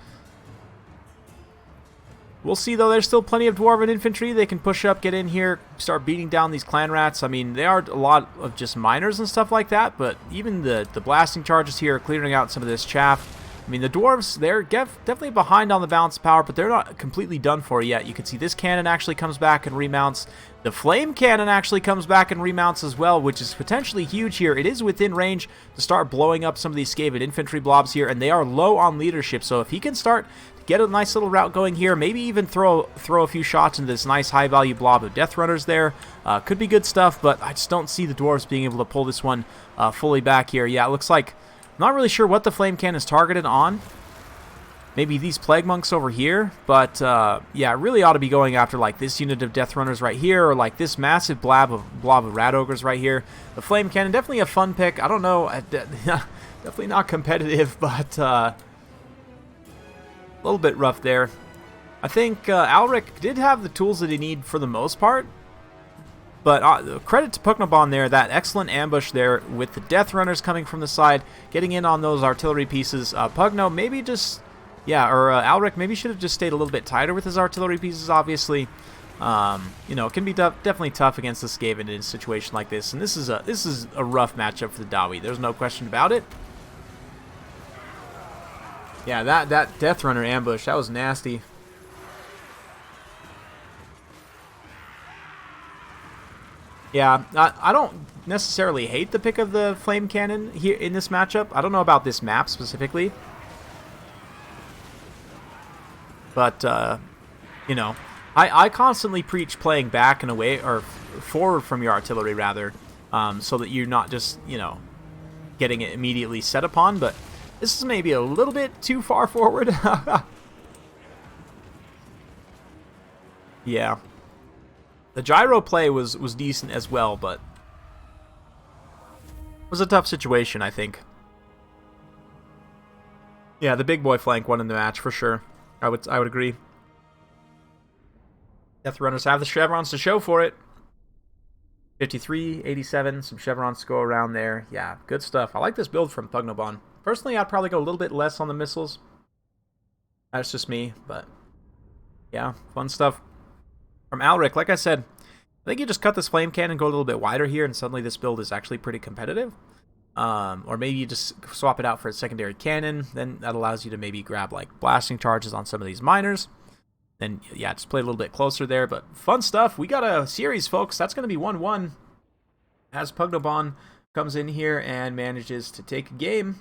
We'll see, though. There's still plenty of Dwarven infantry. They can push up, get in here, start beating down these clan rats. I mean, they are a lot of just miners and stuff like that, but even the blasting charges here are clearing out some of this chaff. I mean, the dwarves, they're definitely behind on the balance of power, but they're not completely done for yet. You can see this cannon actually comes back and remounts. The flame cannon actually comes back and remounts as well, which is potentially huge here. It is within range to start blowing up some of these Skaven infantry blobs here, and they are low on leadership, so if he can start to get a nice little route going here, maybe even throw a few shots into this nice high-value blob of Death Runners there, could be good stuff, but I just don't see the dwarves being able to pull this one fully back here. Yeah, it looks like not really sure what the flame cannon is targeted on. Maybe these plague monks over here, but yeah, really ought to be going after like this unit of Death Runners right here, or like this massive blob of Rat Ogres right here. The flame cannon, definitely a fun pick. I don't know, definitely not competitive, but a little bit rough there. I think Alric did have the tools that he need for the most part. But credit to Pugnaban there, that excellent ambush there with the Death Runners coming from the side, getting in on those artillery pieces. Pugno maybe just, yeah, or Alric maybe should have just stayed a little bit tighter with his artillery pieces, obviously. You know, it can be definitely tough against the Skaven in a situation like this, and this is a rough matchup for the Dawi. There's no question about it. Yeah, that Death Runner ambush, that was nasty. Yeah, I don't necessarily hate the pick of the Flame Cannon here in this matchup. I don't know about this map specifically. But, you know, I constantly preach playing back and away, or forward from your artillery, rather, so that you're not just, you know, getting it immediately set upon, but this is maybe a little bit too far forward. Yeah. The gyro play was decent as well, but it was a tough situation, I think. Yeah, the big boy flank won in the match for sure. I would agree. Death Runners have the chevrons to show for it. 53, 87, some chevrons to go around there. Yeah, good stuff. I like this build from Pugnaban. Personally, I'd probably go a little bit less on the missiles. That's just me, but yeah, fun stuff. From Alric, like I said, I think you just cut this flame cannon, go a little bit wider here, and suddenly this build is actually pretty competitive. Or maybe you just swap it out for a secondary cannon, then that allows you to maybe grab like blasting charges on some of these miners. Then, yeah, just play a little bit closer there, but fun stuff. We got a series, folks. That's going to be 1-1 as Pugnaban comes in here and manages to take a game.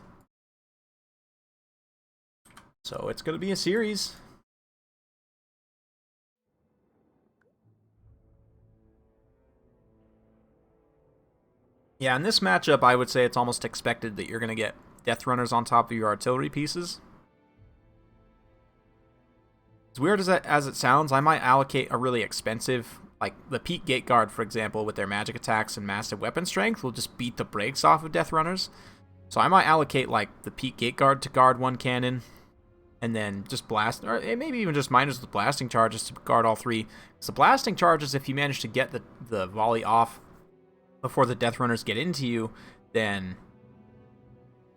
So it's going to be a series. Yeah, in this matchup, I would say it's almost expected that you're going to get Death Runners on top of your artillery pieces. As weird as it sounds, I might allocate a really expensive, like the Peak Gate Guard, for example, with their magic attacks and massive weapon strength, will just beat the brakes off of Death Runners. So I might allocate like the Peak Gate Guard to guard one cannon, and then just blast, or maybe even just miners with blasting charges to guard all three. So blasting charges, if you manage to get the volley off before the Death Runners get into you, then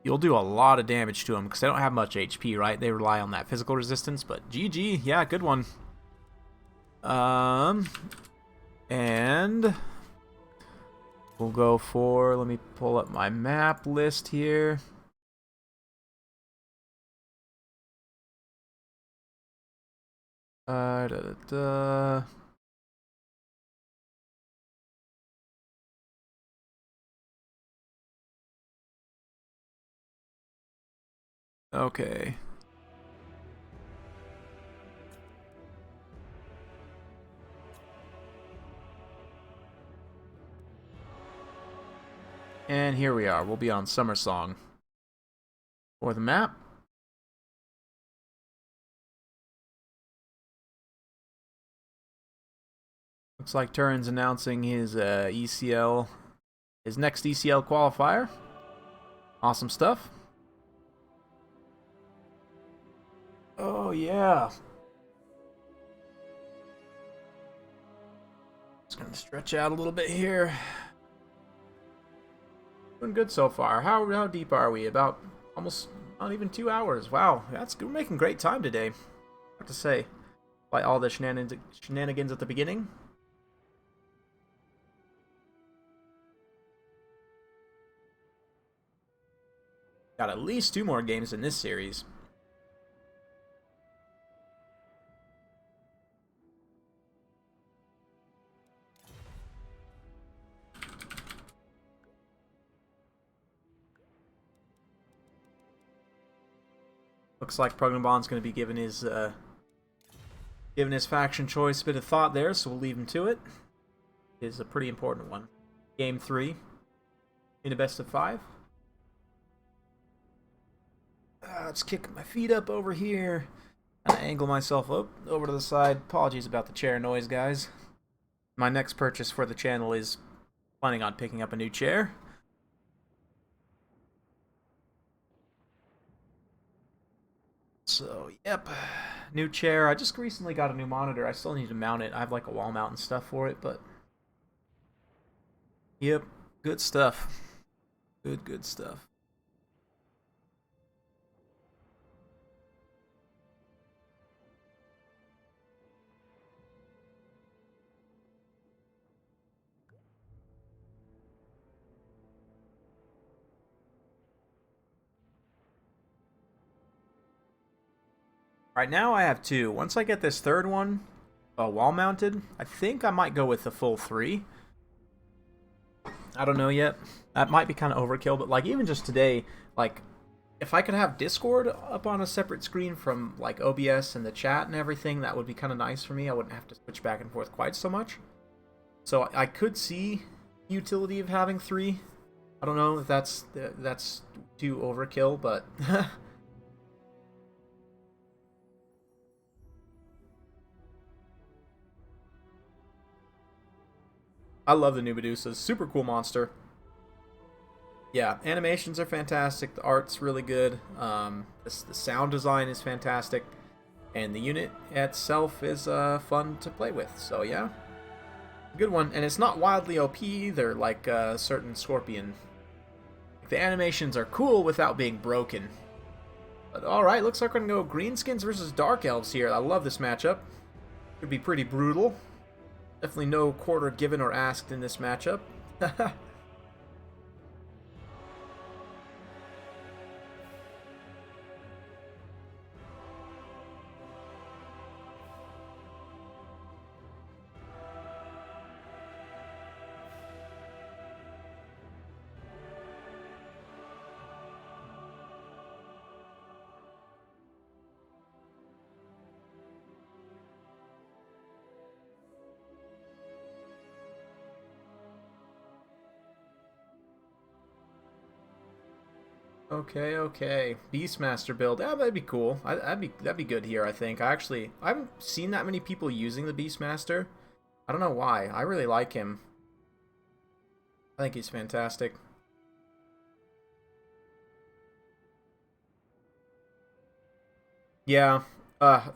you'll do a lot of damage to them, because they don't have much HP, right? They rely on that physical resistance, but GG, yeah, good one. And we'll go for, let me pull up my map list here. Okay. And here we are. We'll be on Summer Song for the map. Looks like Turin's announcing his ECL, his next ECL qualifier. Awesome stuff. Oh, yeah. Just gonna stretch out a little bit here. Doing good so far. How deep are we? About almost not even 2 hours. Wow, we're making great time today. I have to say, by all the shenanigans at the beginning. Got at least 2 more games in this series. Looks like Programbon's going to be giving his faction choice a bit of thought there, so we'll leave him to it. It is a pretty important one. Game 3 in a best of 5. Let's kick my feet up over here and angle myself up over to the side. Apologies about the chair noise, guys. My next purchase for the channel is planning on picking up a new chair. So, yep, new chair. I just recently got a new monitor. I still need to mount it. I have like a wall mount and stuff for it, but yep, good stuff. Good stuff. Right now I have 2. Once I get this third one wall mounted, I think I might go with the full 3. I don't know yet. That might be kind of overkill, but like even just today, like if I could have Discord up on a separate screen from like OBS and the chat and everything, that would be kind of nice for me. I wouldn't have to switch back and forth quite so much. So I could see utility of having 3. I don't know if that's too overkill, but I love the new Medusas. Super cool monster. Yeah, animations are fantastic. The art's really good. The sound design is fantastic. And the unit itself is fun to play with. So yeah, good one. And it's not wildly OP either, like a certain Scorpion. The animations are cool without being broken. But alright, looks like we're going to go Greenskins versus Dark Elves here. I love this matchup. Could be pretty brutal. Definitely no quarter given or asked in this matchup. Okay. Beastmaster build. Yeah, that'd be cool. That'd be good here, I think. I haven't seen that many people using the Beastmaster. I don't know why. I really like him. I think he's fantastic. Yeah.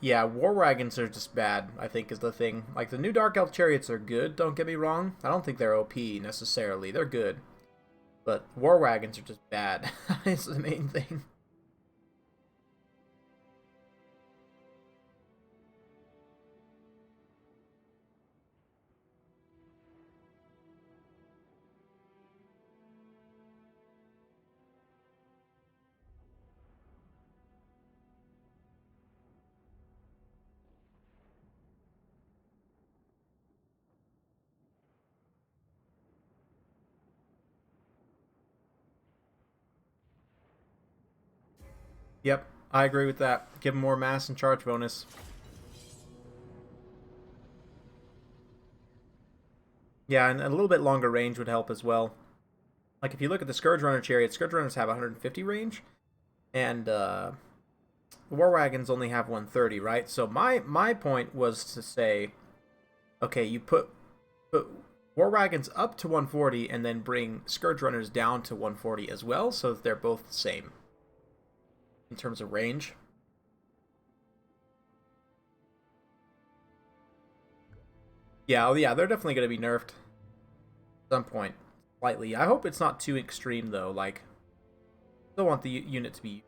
Yeah, war wagons are just bad, I think is the thing. Like, the new Dark Elf chariots are good, don't get me wrong. I don't think they're OP, necessarily. They're good. But war wagons are just bad. It's the main thing. Yep, I agree with that. Give them more mass and charge bonus. Yeah, and a little bit longer range would help as well. Like, if you look at the Scourge Runner chariot, Scourge Runners have 150 range, and War Wagons only have 130, right? So my point was to say, okay, you put War Wagons up to 140, and then bring Scourge Runners down to 140 as well, so that they're both the same in terms of range. Yeah, yeah, they're definitely going to be nerfed at some point, slightly. I hope it's not too extreme, though. Like, still want the unit to be...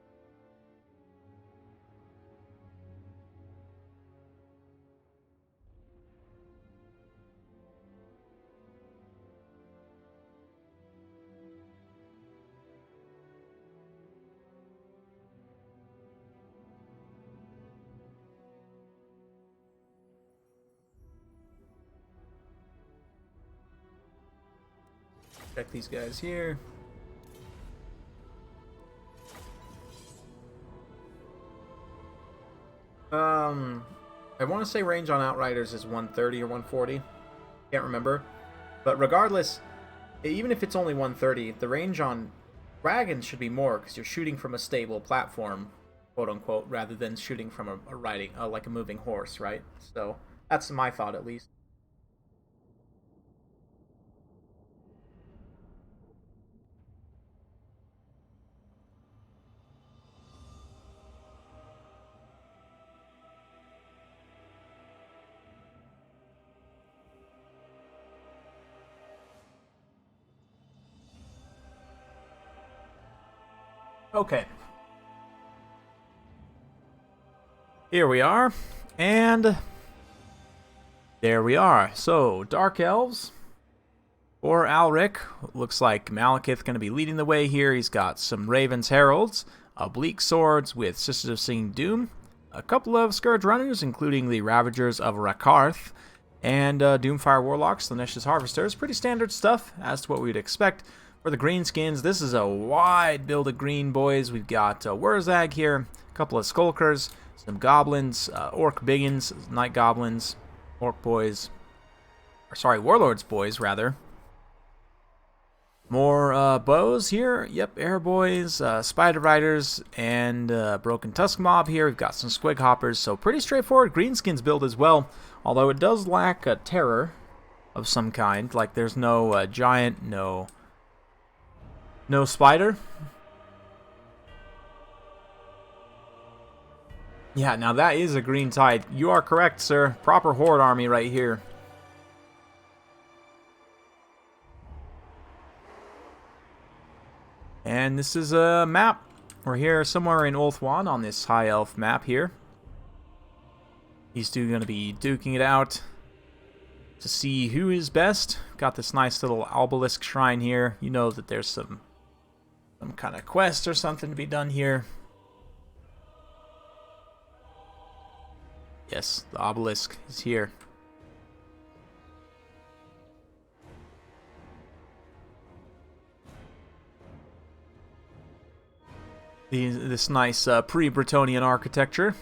check these guys here. I want to say range on Outriders is 130 or 140. Can't remember. But regardless, even if it's only 130, the range on dragons should be more because you're shooting from a stable platform, quote unquote, rather than shooting from a riding, like a moving horse, right? So that's my thought, at least. Okay. Here we are, and there we are. So, Dark Elves or Alric. Looks like Malekith going to be leading the way here. He's got some Raven's Heralds, Oblique Swords with Sisters of Singing Doom, a couple of Scourge Runners, including the Ravagers of Rakarth, and Doomfire Warlocks, the Nesh's Harvesters. Pretty standard stuff, as to what we'd expect. For the greenskins, this is a wide build of green, boys. We've got Wurzag here, a couple of Skulkers, some Goblins, Orc Biggins, Night Goblins, Orc Boys, or sorry, Warlords Boys, rather. More bows here. Yep, Air Boys, Spider Riders, and Broken Tusk Mob here. We've got some Squig Hoppers, so pretty straightforward greenskins build as well, although it does lack a terror of some kind. Like, there's no giant, no spider. Yeah, now that is a green tide. You are correct, sir. Proper horde army right here. And this is a map. We're here somewhere in Ulthuan on this high elf map here. These two going to be duking it out to see who is best. Got this nice little obelisk shrine here. You know that there's some kind of quest or something to be done here. Yes, the obelisk is here. This nice pre-Bretonnian architecture.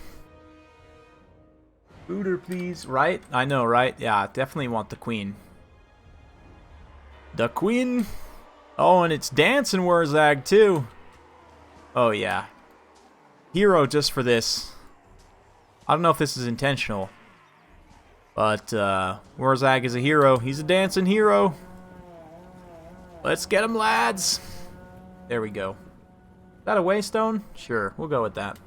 Booter, please. Right? I know, right? Yeah, definitely want the queen. The queen. Oh, and it's dancing Wurzag, too. Oh, yeah. Hero just for this. I don't know if this is intentional, but Wurzag is a hero. He's a dancing hero. Let's get him, lads. There we go. Is that a waystone? Sure, we'll go with that.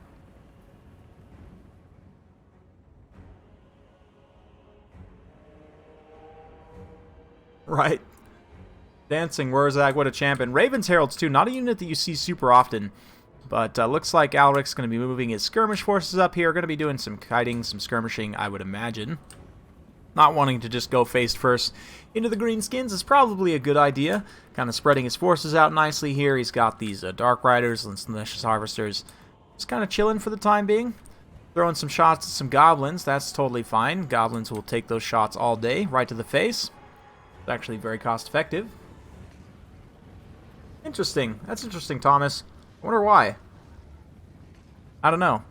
Right. Dancing Wurzag, what a champion. Raven's Heralds, too. Not a unit that you see super often. But looks like Alric's going to be moving his skirmish forces up here. Going to be doing some kiting, some skirmishing, I would imagine. Not wanting to just go face first into the greenskins is probably a good idea. Kind of spreading his forces out nicely here. He's got these Dark Riders and some Nesh's Harvesters. Just kind of chilling for the time being. Throwing some shots at some Goblins. That's totally fine. Goblins will take those shots all day, right to the face. It's actually very cost effective. Interesting. That's interesting, Thomas. I wonder why. I don't know.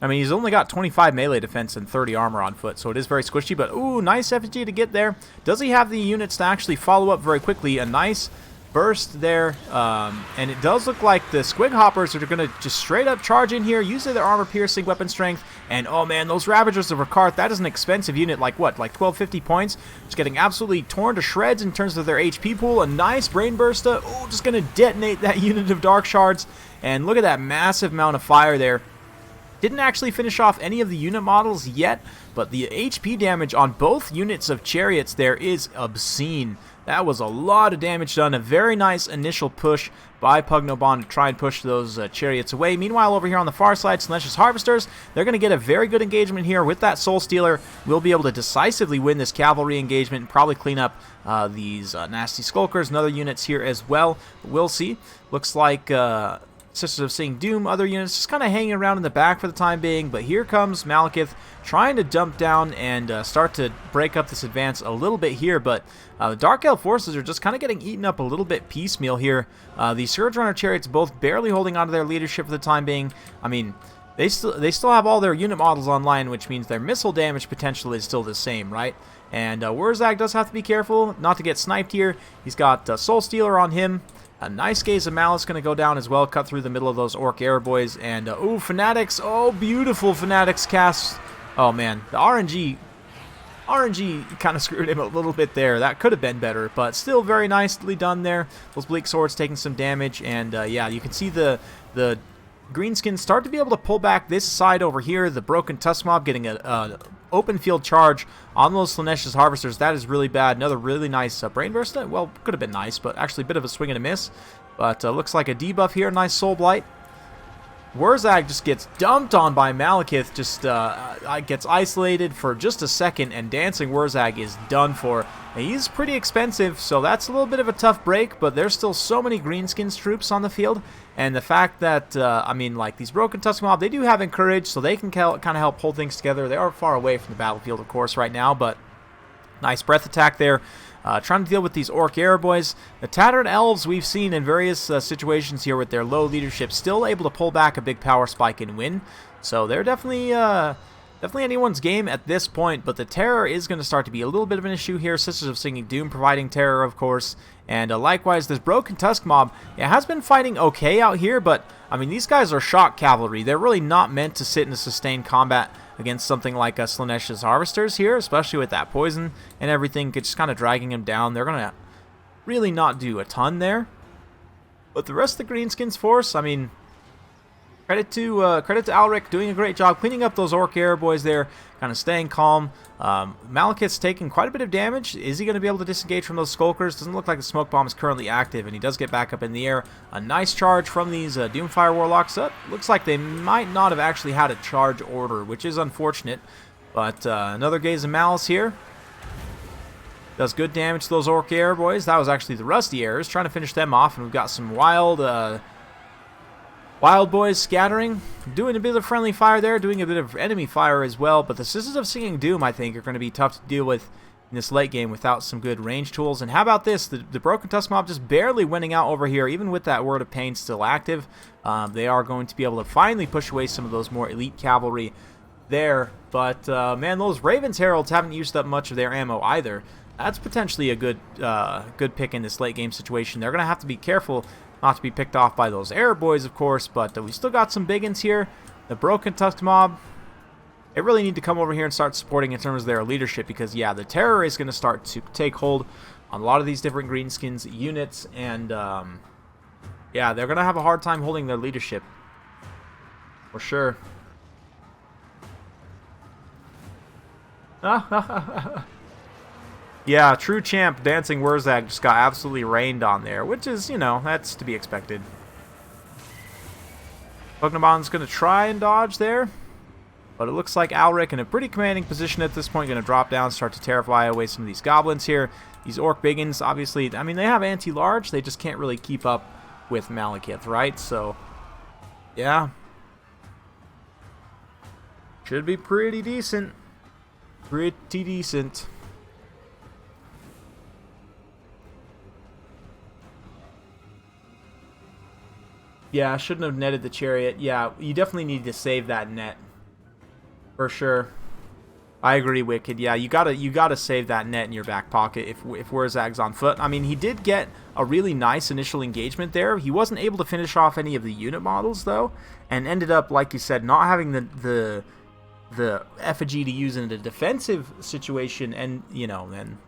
I mean, he's only got 25 melee defense and 30 armor on foot, so it is very squishy, but ooh, nice effigy to get there. Does he have the units to actually follow up very quickly? A nice burst there, and it does look like the Squig Hoppers are going to just straight up charge in here, use their armor-piercing weapon strength, and oh man, those Ravagers of Rakarth, that is an expensive unit, like what, like 1250 points? Just getting absolutely torn to shreds in terms of their HP pool. A nice Brain Burster, oh, just going to detonate that unit of Dark Shards, and look at that massive amount of fire there. Didn't actually finish off any of the unit models yet, but the HP damage on both units of Chariots there is obscene. That was a lot of damage done. A very nice initial push by Pugnobon to try and push those Chariots away. Meanwhile, over here on the far side, Nesh's Harvesters, they're going to get a very good engagement here with that Soul Stealer. We'll be able to decisively win this cavalry engagement and probably clean up these nasty Skulkers and other units here as well. But we'll see. Looks like Sisters of Seeing Doom, other units just kind of hanging around in the back for the time being, but here comes Malekith trying to jump down and start to break up this advance a little bit here, but the Dark Elf forces are just kind of getting eaten up a little bit piecemeal here. The Scourge Runner Chariots both barely holding on to their leadership for the time being. I mean, they still have all their unit models online, which means their missile damage potential is still the same, right? And Wurzag does have to be careful not to get sniped here. He's got Soul Stealer on him. A nice Gaze of Malice going to go down as well, cut through the middle of those Orc Airboys. And, ooh, Fanatics. Oh, beautiful Fanatics cast. Oh, man. The RNG kind of screwed him a little bit there. That could have been better, but still very nicely done there. Those Bleak Swords taking some damage. And, yeah, you can see the Greenskins start to be able to pull back this side over here. The Broken Tusk Mob getting a open field charge on those Slaanesha's Harvesters. That is really bad. Another really nice Brain Burst. Well, could have been nice, but actually a bit of a swing and a miss. But looks like a debuff here. Nice Soul Blight. Wurzag just gets dumped on by Malekith, just gets isolated for just a second, and Dancing Wurzag is done for. He's pretty expensive, so that's a little bit of a tough break, but there's still so many Greenskins troops on the field, and the fact that, I mean, like, these Broken Tusk Mob, they do have Encourage, so they can kind of help hold things together. They are far away from the battlefield, of course, right now, but nice breath attack there. Trying to deal with these Orc Airboys. The Tattered Elves we've seen in various situations here with their low leadership still able to pull back a big power spike and win. So they're definitely anyone's game at this point, but the Terror is going to start to be a little bit of an issue here. Sisters of Singing Doom providing Terror, of course. And likewise, this Broken Tusk Mob has been fighting okay out here, but I mean, these guys are shock cavalry. They're really not meant to sit in a sustained combat against something like Slaanesha's Harvesters here, especially with that poison and everything, just kind of dragging them down. They're going to really not do a ton there. But the rest of the Greenskins force, I mean, credit to Alric doing a great job cleaning up those Orc Airboys there, kind of staying calm. Malekith's taking quite a bit of damage. Is he going to be able to disengage from those Skulkers? Doesn't look like the Smoke Bomb is currently active, and he does get back up in the air. A nice charge from these Doomfire Warlocks. Looks like they might not have actually had a charge order, which is unfortunate. But another Gaze of Malice here. Does good damage to those Orc Airboys. That was actually the Rusty Airs, trying to finish them off, and we've got some Wild Boys scattering, doing a bit of friendly fire there, doing a bit of enemy fire as well, but the Sisters of Singing Doom, I think, are going to be tough to deal with in this late game without some good range tools. And how about this? The Broken Tusk Mob just barely winning out over here, even with that Word of Pain still active. They are going to be able to finally push away some of those more elite cavalry there, but man, those Ravens Heralds haven't used up much of their ammo either. That's potentially a good pick in this late game situation. They're going to have to be careful not to be picked off by those Airboys, of course, but we still got some big uns here. The Broken Tusk Mob, they really need to come over here and start supporting in terms of their leadership, because, yeah, the Terror is going to start to take hold on a lot of these different Greenskins units, and, yeah, they're going to have a hard time holding their leadership, for sure. Yeah, true champ Dancing Wurzag just got absolutely rained on there, which is, you know, that's to be expected. Pognabon's going to try and dodge there, but it looks like Alric in a pretty commanding position at this point, going to drop down, start to terrify away some of these goblins here. These Orc Biggins, obviously, I mean, they have anti-large, they just can't really keep up with Malekith, right? So, yeah. Should be pretty decent. Pretty decent. Yeah, I shouldn't have netted the Chariot. Yeah, you definitely need to save that net. For sure. I agree, Wicked. Yeah, you gotta save that net in your back pocket if Wurzag's on foot. I mean, he did get a really nice initial engagement there. He wasn't able to finish off any of the unit models, though, and ended up, like you said, not having the effigy to use in a defensive situation, and, you know, then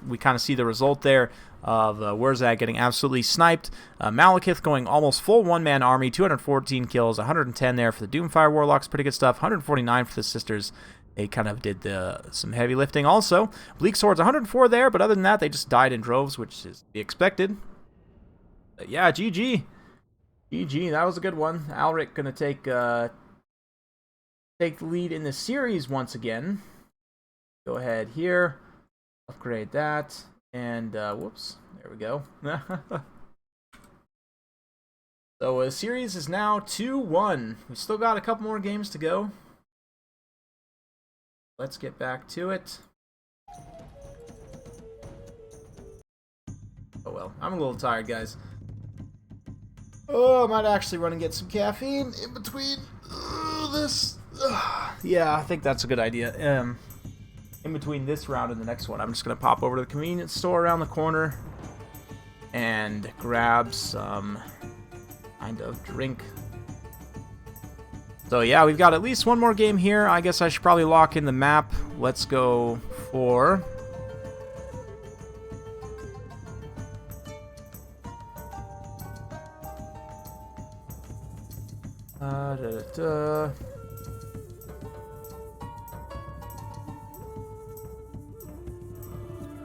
we kind of see the result there of Wurzag getting absolutely sniped. Malekith going almost full one-man army, 214 kills, 110 there for the Doomfire Warlocks, pretty good stuff, 149 for the Sisters. They kind of did some heavy lifting also. Bleak Swords, 104 there, but other than that, they just died in droves, which is to be expected. But yeah, GG. GG, that was a good one. Alric going to take the lead in the series once again. Go ahead here, upgrade that, and whoops, there we go. So the series is now 2-1. We've still got a couple more games to go. Let's get back to it. Oh well, I'm a little tired, guys. Oh, I might actually run and get some caffeine in between this. Yeah, I think that's a good idea. In between this round and the next one, I'm just going to pop over to the convenience store around the corner and grab some kind of drink. So yeah, we've got at least one more game here. I guess I should probably lock in the map. Let's go for...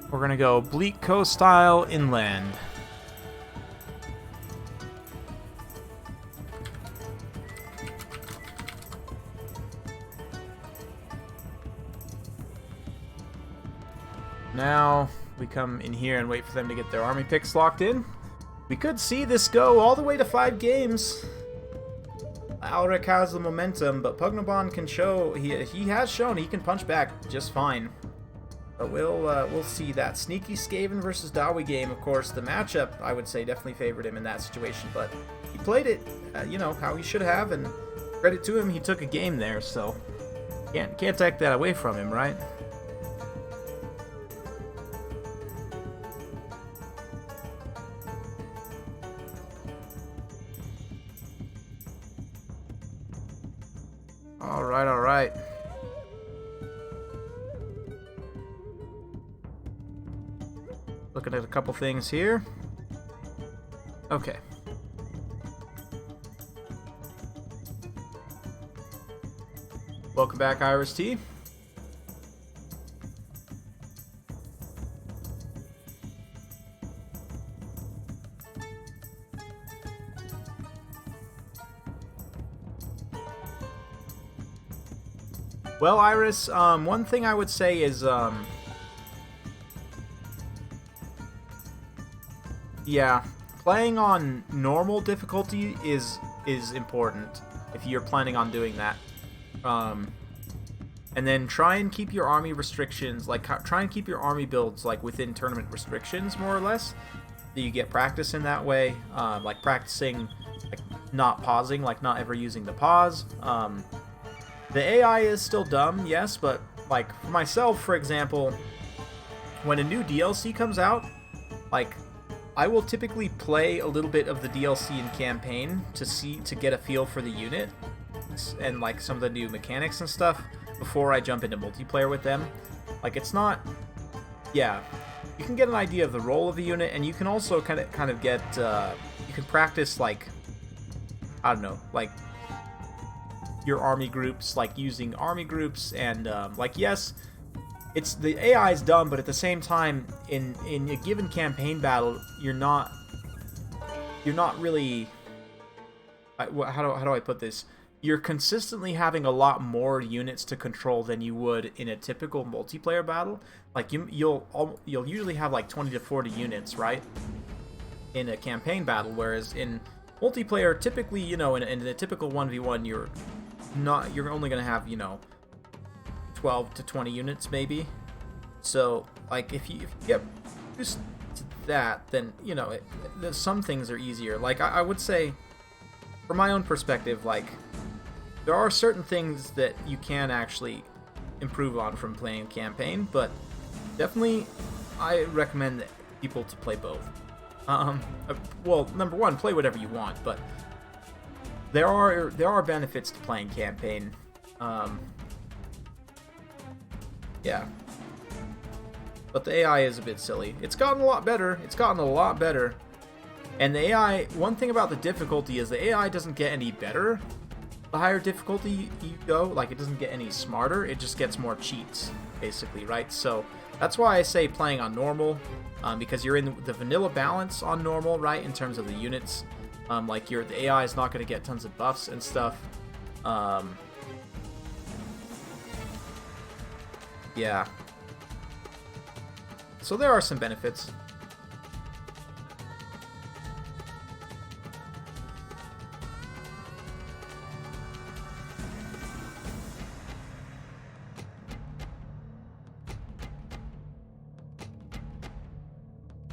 We're gonna go Bleak Coast style inland. Now we come in here and wait for them to get their army picks locked in. We could see this go all the way to 5 games. Alric has the momentum, but Pugnaban can show he has shown he can punch back just fine. But we'll see that. Sneaky Skaven versus Dawi game, of course, the matchup I would say definitely favored him in that situation, but he played it, you know, how he should have, and credit to him, he took a game there, so can't take that away from him, right? All right. Looking at a couple things here. Okay. Welcome back, Iris T. Well, Iris, one thing I would say is, yeah, playing on normal difficulty is important if you're planning on doing that. And then try and keep your army restrictions, like try and keep your army builds like within tournament restrictions, more or less. So you get practice in that way, like practicing, like not pausing, like not ever using the pause. The AI is still dumb, yes, but like for myself, for example, when a new DLC comes out, like I will typically play a little bit of the DLC in campaign to get a feel for the unit and like some of the new mechanics and stuff before I jump into multiplayer with them. Like it's not, yeah, you can get an idea of the role of the unit, and you can also kind of get you can practice like, I don't know, like your army groups, like using army groups, and like yes, it's the AI is dumb, but at the same time, in a given campaign battle, you're not really, how do I put this? You're consistently having a lot more units to control than you would in a typical multiplayer battle. Like you'll usually have like 20 to 40 units, right, in a campaign battle, whereas in multiplayer, typically, you know, in a typical 1v1, you're only gonna have, you know, 12 to 20 units maybe. So like if you get used to that, then you know some things are easier. Like I would say, from my own perspective, like there are certain things that you can actually improve on from playing campaign, but definitely I recommend people to play both. Well, number one, play whatever you want, but there are benefits to playing campaign. Yeah. But the AI is a bit silly. It's gotten a lot better. And the AI, one thing about the difficulty is the AI doesn't get any better the higher difficulty you go. Like, it doesn't get any smarter. It just gets more cheats, basically, right? So that's why I say playing on normal, because you're in the vanilla balance on normal, right, in terms of the units. Like the AI is not going to get tons of buffs and stuff. Yeah. So there are some benefits.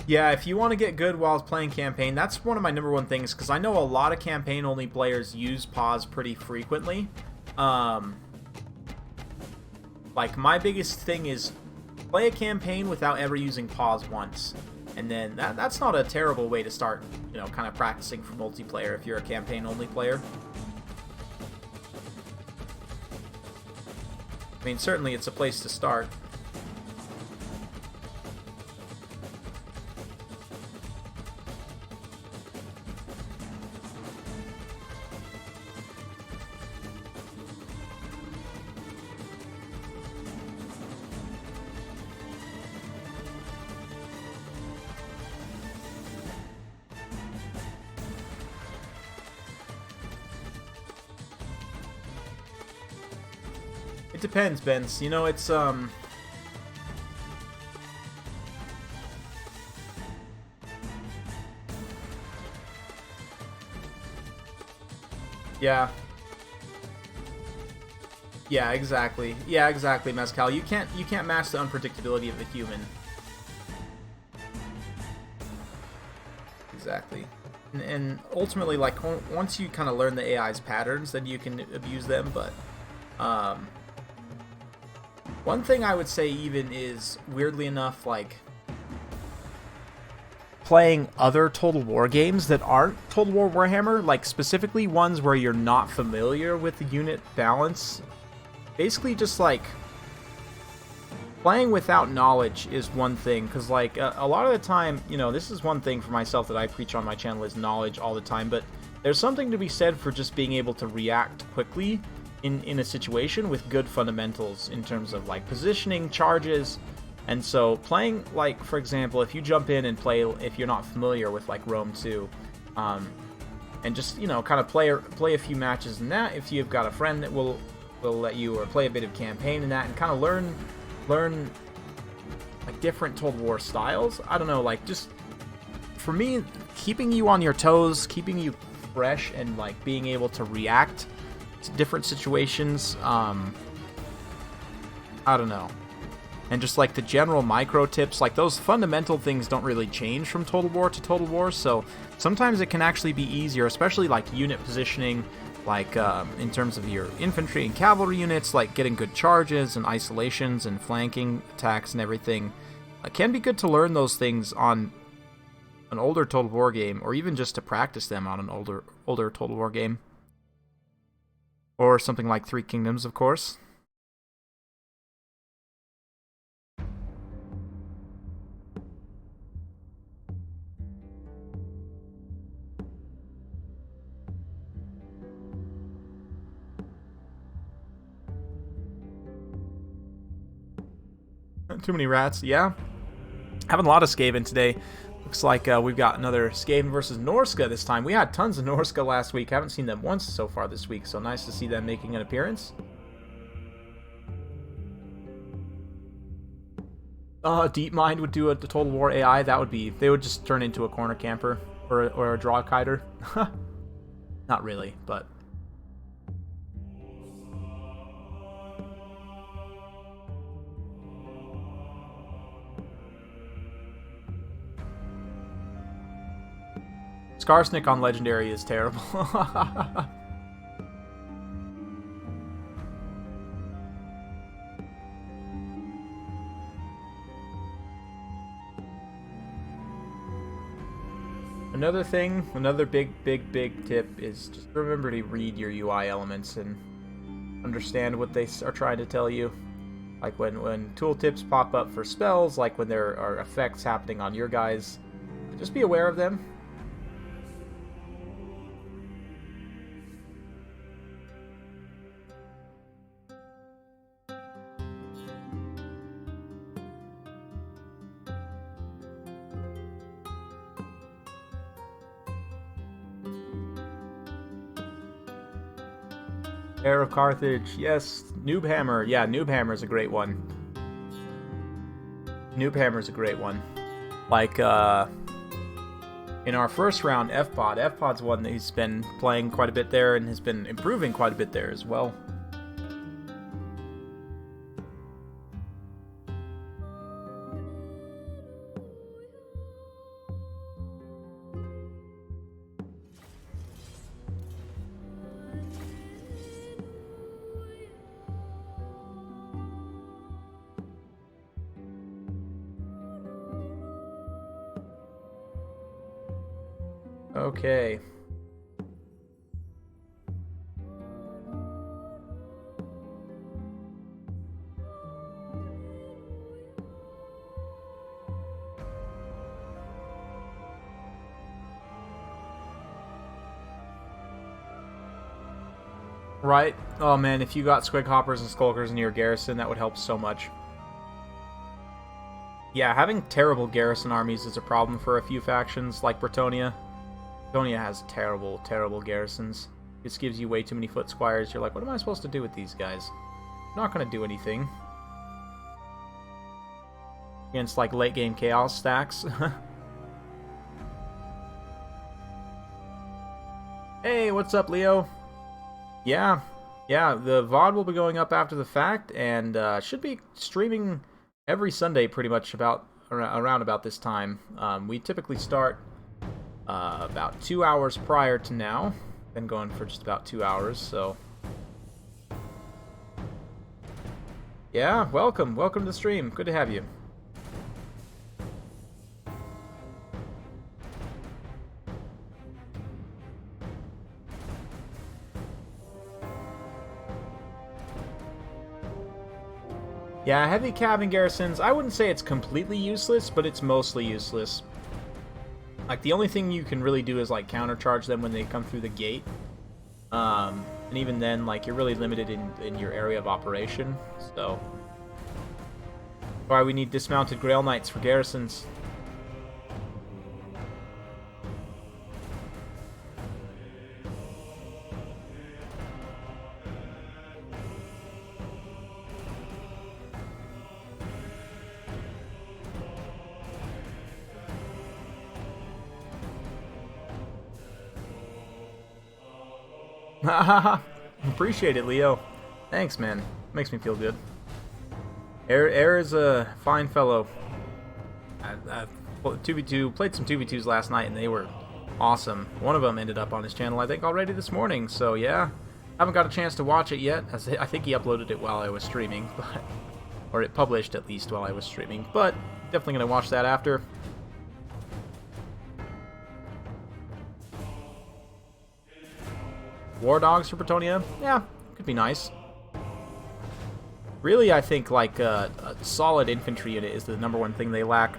Yeah, if you want to get good while playing campaign, that's one of my number one things, because I know a lot of campaign-only players use pause pretty frequently. Like, my biggest thing is play a campaign without ever using pause once. And then that's not a terrible way to start, you know, kind of practicing for multiplayer if you're a campaign-only player. I mean, certainly it's a place to start. It depends, Benz. You know, it's yeah. Yeah, exactly. Yeah, exactly, Mezcal. You can't match the unpredictability of the human. Exactly. And ultimately, like, once you kind of learn the AI's patterns, then you can abuse them, but one thing I would say even is, weirdly enough, like, playing other Total War games that aren't Total War Warhammer, like specifically ones where you're not familiar with the unit balance. Basically just like playing without knowledge is one thing, because like a lot of the time, you know, this is one thing for myself that I preach on my channel is knowledge all the time, but there's something to be said for just being able to react quickly in a situation with good fundamentals in terms of like positioning, charges. And so playing, like, for example, if you jump in and play, if you're not familiar with like Rome 2, and just, you know, kind of play a few matches in that, if you've got a friend that will let you, or play a bit of campaign in that, and kind of learn like different Total War styles. I don't know, like, just for me, keeping you on your toes, keeping you fresh, and like being able to react to different situations. I don't know. And just like the general micro tips, like those fundamental things don't really change from Total War to Total War, so sometimes it can actually be easier, especially like unit positioning, like in terms of your infantry and cavalry units, like getting good charges and isolations and flanking attacks and everything. It can be good to learn those things on an older Total War game, or even just to practice them on an older Total War game. Or something like Three Kingdoms, of course. Too many rats, yeah. Having a lot of Skaven today. Looks like we've got another Skaven versus Norska this time. We had tons of Norska last week. Haven't seen them once so far this week, so nice to see them making an appearance. DeepMind would do a Total War AI. That would be... They would just turn into a corner camper or a draw kiter. Not really, but... Skarsnik on Legendary is terrible. Another big tip is just remember to read your UI elements and understand what they are trying to tell you. Like when tooltips pop up for spells, like when there are effects happening on your guys, just be aware of them. Heir of Carthage, yes. Noobhammer, yeah, Noobhammer's a great one. Noobhammer's a great one. Like, in our first round, FPod's one that he's been playing quite a bit there and has been improving quite a bit there as well. Okay. Right? Oh man, if you got Squig Hoppers and Skulkers in your garrison, that would help so much. Yeah, having terrible garrison armies is a problem for a few factions, like Bretonnia. Bretonnia has terrible, terrible garrisons. This gives you way too many foot squires. You're like, what am I supposed to do with these guys? I'm not going to do anything. Against, like, late game chaos stacks. Hey, what's up, Leo? Yeah, the VOD will be going up after the fact, and should be streaming every Sunday pretty much around about this time. We typically start about 2 hours prior to now. Been going for just about 2 hours, so... Yeah, welcome to the stream. Good to have you. Yeah, heavy cav garrisons, I wouldn't say it's completely useless, but it's mostly useless. Like, the only thing you can really do is, like, countercharge them when they come through the gate. And even then, like, you're really limited in your area of operation, so... That's why we need dismounted Grail Knights for garrisons. Appreciate it, Leo. Thanks, man. Makes me feel good. Air is a fine fellow. I 2v2, played some 2v2s last night, and they were awesome. One of them ended up on his channel, I think, already this morning, so yeah. Haven't got a chance to watch it yet. I think he uploaded it while I was streaming, but, or it published at least while I was streaming, but definitely going to watch that after. War Dogs for Bretonnia? Yeah, could be nice. Really, I think, like, a solid infantry unit is the number one thing they lack.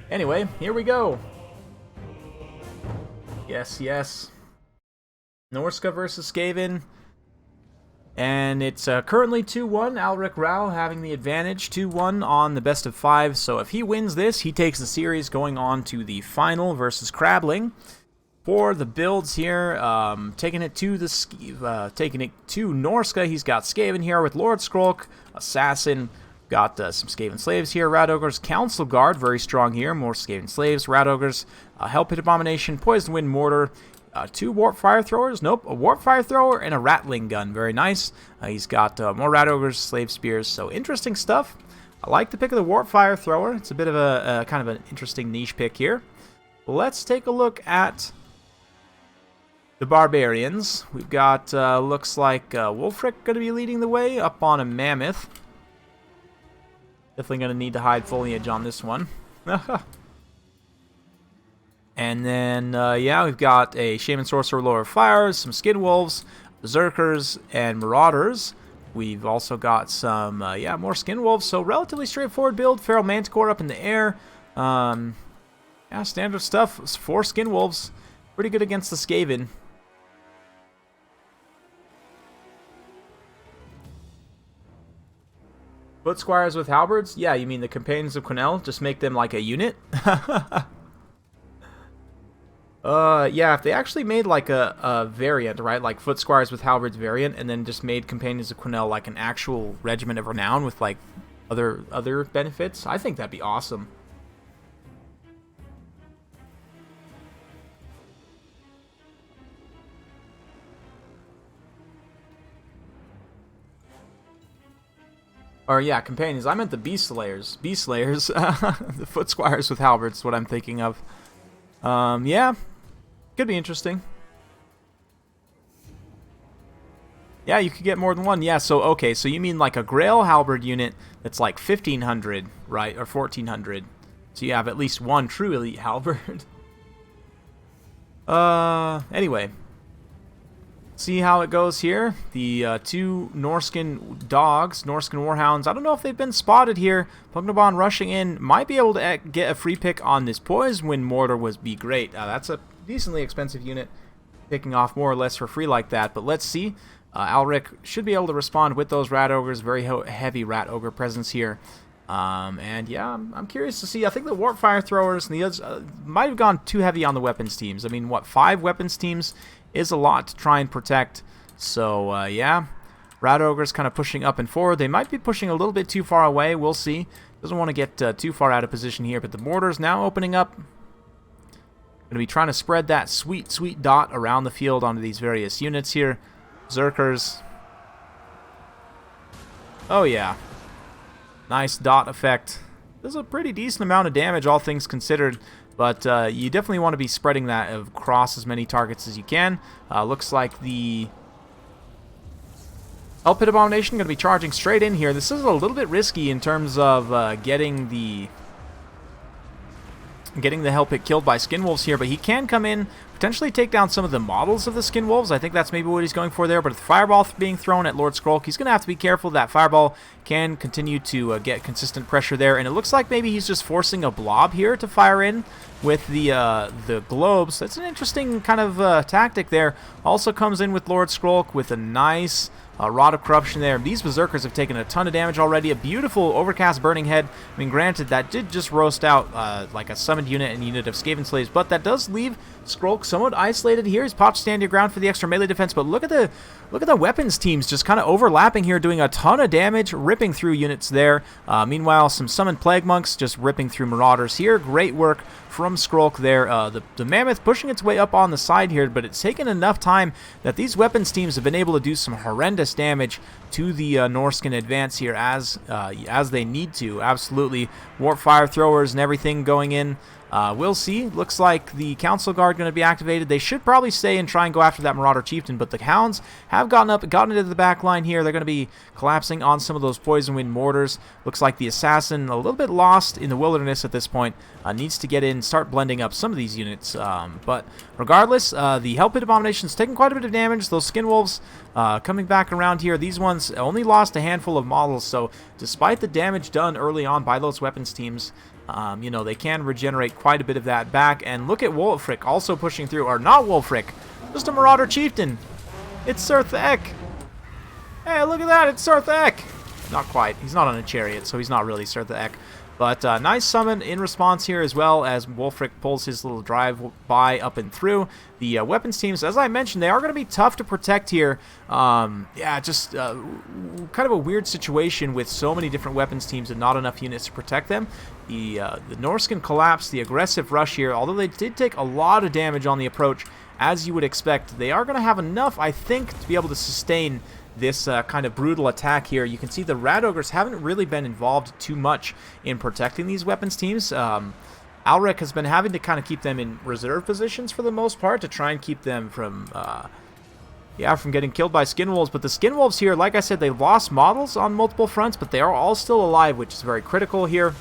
Anyway, here we go. Yes, yes. Norska versus Skaven. And it's currently 2-1, Alric Rao having the advantage, 2-1 on the best of 5. So if he wins this, he takes the series going on to the final versus Crabling. For the builds here, taking it to Norska, he's got Skaven here with Lord Skrolk, Assassin, got some Skaven Slaves here, Rat Ogres, Council Guard, very strong here, more Skaven Slaves, Rat Ogres, Hell Pit Abomination, Poison Wind Mortar, 2 Warp Fire Throwers, nope, a Warp Fire Thrower, and a Rattling Gun, very nice. He's got more Rat Ogres, Slave Spears, so interesting stuff. I like the pick of the Warp Fire Thrower, it's a bit of a kind of an interesting niche pick here. Let's take a look at the Barbarians. We've got, looks like Wolfric going to be leading the way up on a Mammoth. Definitely going to need to hide foliage on this one. And then, yeah, we've got a Shaman Sorcerer, Lord of Fires, some Skin Wolves, Berserkers, and Marauders. We've also got some, yeah, more Skin Wolves, so relatively straightforward build. Feral Manticore up in the air. Yeah, standard stuff. 4 Skin Wolves. Pretty good against the Skaven. Foot Squires with Halberds? Yeah, you mean the Companions of Quenelle? Just make them like a unit? Yeah, if they actually made like a variant, right? Like Foot Squires with Halberds variant, and then just made Companions of Quenelle like an actual Regiment of Renown with like other benefits, I think that'd be awesome. Or yeah, Companions. I meant the Beast Slayers. Beast Slayers. The Foot Squires with Halberds is what I'm thinking of. Yeah. Could be interesting. Yeah, you could get more than one. Yeah, so, okay, so you mean like a Grail Halberd unit that's like 1,500, right, or 1,400. So you have at least one true elite Halberd. Anyway. See how it goes here. The two Norscan dogs, Norscan Warhounds. I don't know if they've been spotted here. Pugnaban rushing in. Might be able to get a free pick on this Poison Wind Mortar would be great. That's a decently expensive unit. Picking off more or less for free like that. But let's see. Alric should be able to respond with those Rat Ogres. Very heavy Rat Ogre presence here. And yeah, I'm curious to see. I think the Warp Fire Throwers and the others might have gone too heavy on the weapons teams. I mean, what, 5 weapons teams is a lot to try and protect. So, yeah, Rat Ogre's kind of pushing up and forward. They might be pushing a little bit too far away. We'll see. Doesn't want to get too far out of position here, but the mortar's now opening up. Going to be trying to spread that sweet, sweet dot around the field onto these various units here. Zerkers. Oh, yeah. Nice dot effect. This is a pretty decent amount of damage, all things considered. But you definitely want to be spreading that across as many targets as you can. Looks like the Hell Pit Abomination going to be charging straight in here. This is a little bit risky in terms of getting the Hell Pit killed by Skinwolves here, but he can come in, potentially take down some of the models of the Skinwolves. I think that's maybe what he's going for there, but if the Fireball being thrown at Lord Skrulk, he's going to have to be careful. That Fireball can continue to get consistent pressure there, and it looks like maybe he's just forcing a blob here to fire in with the globes. That's an interesting kind of tactic there. Also comes in with Lord Skrulk with a nice Rod of Corruption there. These Berserkers have taken a ton of damage already. A beautiful Overcast Burning Head. I mean, granted, that did just roast out like a summoned unit and unit of Skaven Slaves, but that does leave Skrulk somewhat isolated here. He's popped Stand Your Ground for the extra melee defense, but look at the weapons teams just kind of overlapping here, doing a ton of damage, ripping through units there. Meanwhile, some summoned Plague Monks just ripping through Marauders here. Great work from Skrulk there. The Mammoth pushing its way up on the side here, but it's taken enough time that these weapons teams have been able to do some horrendous damage to the Norscan advance here as they need to. Absolutely. Warp Fire Throwers and everything going in. We'll see. Looks like the Council Guard going to be activated. They should probably stay and try and go after that Marauder Chieftain, but the Hounds have gotten into the back line here. They're going to be collapsing on some of those Poison Wind Mortars. Looks like the Assassin, a little bit lost in the wilderness at this point, needs to get in, start blending up some of these units. But regardless, the Hell Pit Abomination's taking quite a bit of damage. Those Skinwolves coming back around here. These ones only lost a handful of models, so despite the damage done early on by those weapons teams, you know, they can regenerate quite a bit of that back. And look at Wulfric also pushing through, or not Wulfric, just a Marauder Chieftain. It's Surthek. Hey, look at that, it's Surthek. Not quite. He's not on a chariot, so he's not really Surthek. But nice summon in response here, as well as Wulfric pulls his little drive-by up and through. The weapons teams, as I mentioned, they are going to be tough to protect here. Yeah, just kind of a weird situation with so many different weapons teams and not enough units to protect them. The Norscan collapse, the aggressive rush here, although they did take a lot of damage on the approach, as you would expect, they are going to have enough, I think, to be able to sustain this kind of brutal attack here. You can see the Rat Ogres haven't really been involved too much in protecting these weapons teams. Alric has been having to kind of keep them in reserve positions for the most part to try and keep them from getting killed by Skinwolves. But the Skinwolves here, like I said, they lost models on multiple fronts, but they are all still alive, which is very critical here.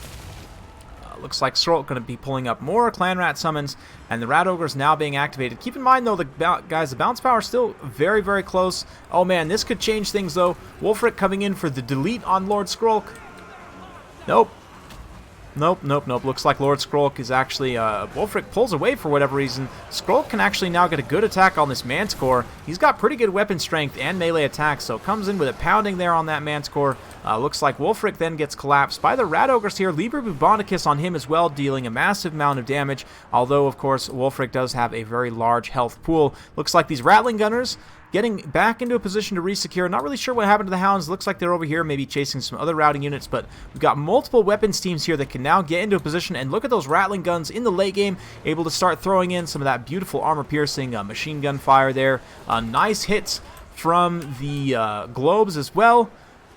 Looks like Skrulk going to be pulling up more Clan Rat summons, and the Rat Ogre is now being activated. Keep in mind, though, the bounce power is still very, very close. Oh, man, this could change things, though. Wulfric coming in for the delete on Lord Skrulk. Nope. Nope. Looks like Lord Skrulk is actually... Wulfric pulls away for whatever reason. Skrulk can actually now get a good attack on this Manticore. He's got pretty good weapon strength and melee attack, so comes in with a pounding there on that Manticore. Looks like Wulfric then gets collapsed by the Rat Ogres here. Liber Bubonicus on him as well, dealing a massive amount of damage. Although, of course, Wulfric does have a very large health pool. Looks like these Rattling Gunners getting back into a position to resecure. Not really sure what happened to the Hounds. Looks like they're over here, maybe chasing some other routing units, but we've got multiple weapons teams here that can now get into a position, and look at those Rattling Guns in the late game, able to start throwing in some of that beautiful armor-piercing machine gun fire there. Nice hits from the globes as well.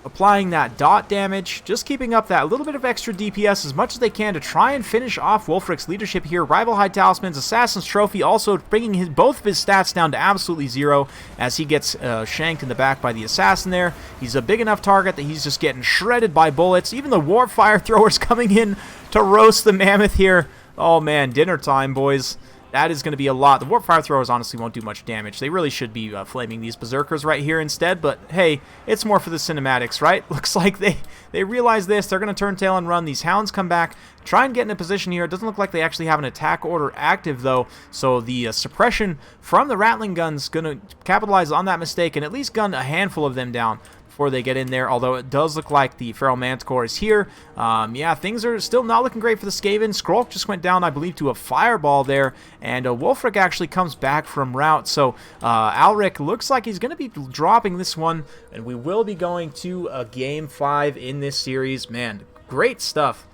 applying that dot damage, just keeping up that little bit of extra DPS as much as they can to try and finish off Wulfric's leadership here. Rival High Talismans, Assassin's Trophy also bringing both of his stats down to absolutely 0 as he gets shanked in the back by the Assassin there. He's a big enough target that he's just getting shredded by bullets. Even the Warp Fire Throwers coming in to roast the Mammoth here. Oh man, dinner time, boys. That is going to be a lot. The Warp Fire Throwers honestly won't do much damage. They really should be flaming these Berserkers right here instead, but hey, it's more for the cinematics, right? Looks like they realize this. They're going to turn tail and run. These Hounds come back, try and get in a position here. It doesn't look like they actually have an attack order active, though, so the suppression from the Rattling Gun's going to capitalize on that mistake and at least gun a handful of them down before they get in there, although it does look like the Feral Manticore is here. Yeah, things are still not looking great for the Skaven. Skrulk just went down, I believe, to a fireball there, and Wulfric actually comes back from route, so Alric looks like he's going to be dropping this one, and we will be going to a Game 5 in this series. Man, great stuff.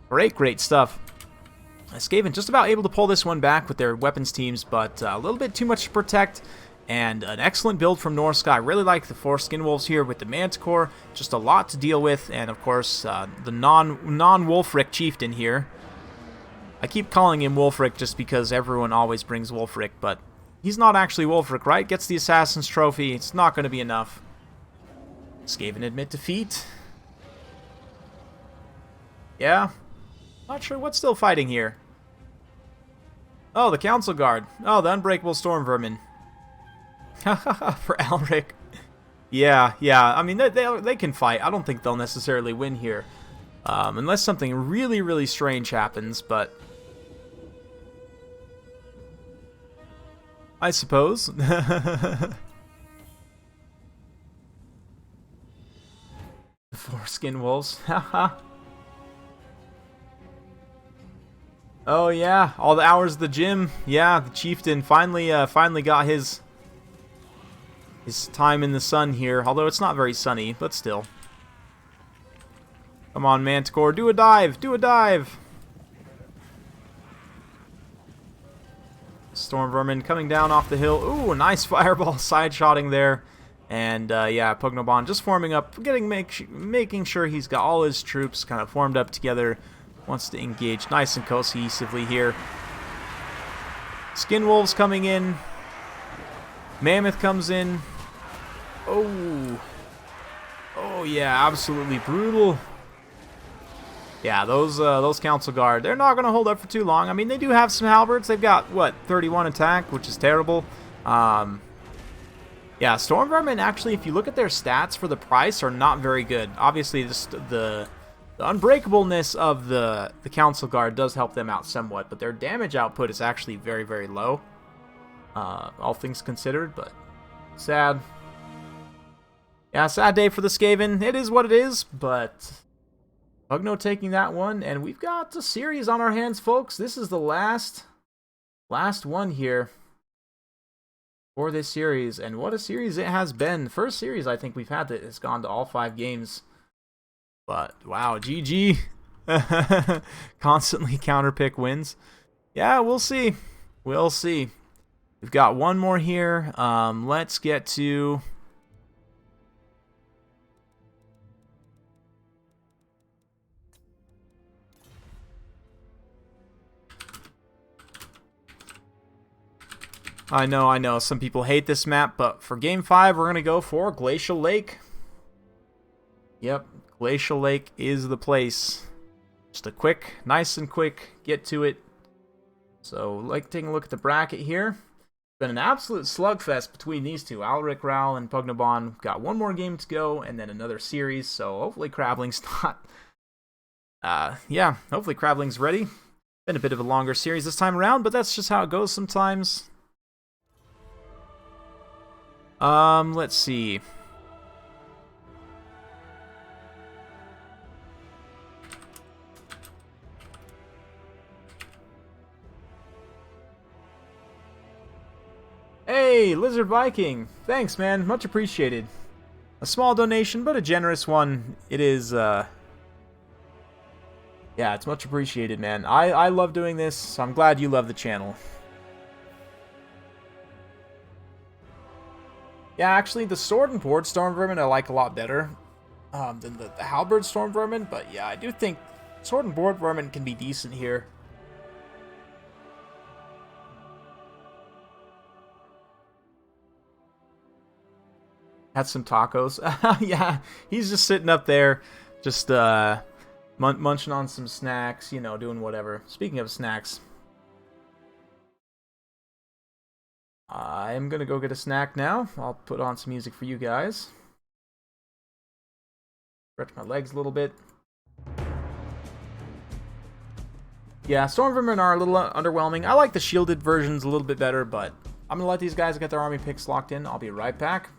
Great stuff. Skaven just about able to pull this one back with their weapons teams, but a little bit too much to protect. And an excellent build from North Sky. I really like the 4 Skin Wolves here with the Manticore. Just a lot to deal with. And, of course, the non-Wulfric Chieftain here. I keep calling him Wulfric just because everyone always brings Wulfric. But he's not actually Wulfric, right? Gets the Assassin's Trophy. It's not going to be enough. Skaven admit defeat. Yeah. Not sure what's still fighting here. Oh, the Council Guard. Oh, the Unbreakable Storm Vermin. For Alric. Yeah. I mean, they can fight. I don't think they'll necessarily win here. Unless something really strange happens, but I suppose. The 4 Skin Wolves. Oh, yeah. All the hours of the gym. Yeah, the Chieftain finally got his time in the sun here, although it's not very sunny, but still. Come on, Manticore, do a dive! Do a dive! Storm Vermin coming down off the hill. Ooh, a nice fireball side-shotting there. And, yeah, Pugnobon just forming up, making sure he's got all his troops kind of formed up together. Wants to engage nice and cohesively here. Skin Wolves coming in. Mammoth comes in. Oh yeah, absolutely brutal. Yeah, those Council Guard, they're not going to hold up for too long. I mean, they do have some halberds. They've got, what, 31 attack, which is terrible. Yeah, Storm Vermin, actually, if you look at their stats for the price, are not very good. Obviously, the unbreakableness of the Council Guard does help them out somewhat, but their damage output is actually very low. All things considered, but sad. Yeah, sad day for the Skaven. It is what it is, but Pugno taking that one, and we've got a series on our hands, folks. This is the last one here for this series, and what a series it has been. The first series I think we've had that has gone to all 5 games, but wow, GG. Constantly counterpick wins. Yeah, we'll see. We'll see. We've got one more here. Let's get to... I know. Some people hate this map, but for Game 5, we're going to go for Glacial Lake. Yep, Glacial Lake is the place. Just a quick, nice and quick, get to it. So, like taking a look at the bracket here. Been an absolute slugfest between these two, Alric, Ral, and Pugnobon. Got one more game to go, and then another series, so hopefully Crabling's not... yeah, hopefully Crabling's ready. Been a bit of a longer series this time around, but that's just how it goes sometimes. Let's see. Hey, Lizard Viking. Thanks, man. Much appreciated. A small donation, but a generous one. It is, yeah, it's much appreciated, man. I love doing this, so I'm glad you love the channel. Yeah, actually, the Sword and Board Storm Vermin I like a lot better. than the Halberd Storm Vermin, but yeah, I do think Sword and Board Vermin can be decent here. Had some tacos. Yeah, he's just sitting up there, just munching on some snacks, you know, doing whatever. Speaking of snacks, I'm gonna go get a snack now. I'll put on some music for you guys. Stretch my legs a little bit. Yeah, Storm Vermin are a little underwhelming. I like the shielded versions a little bit better, but I'm gonna let these guys get their army picks locked in. I'll be right back.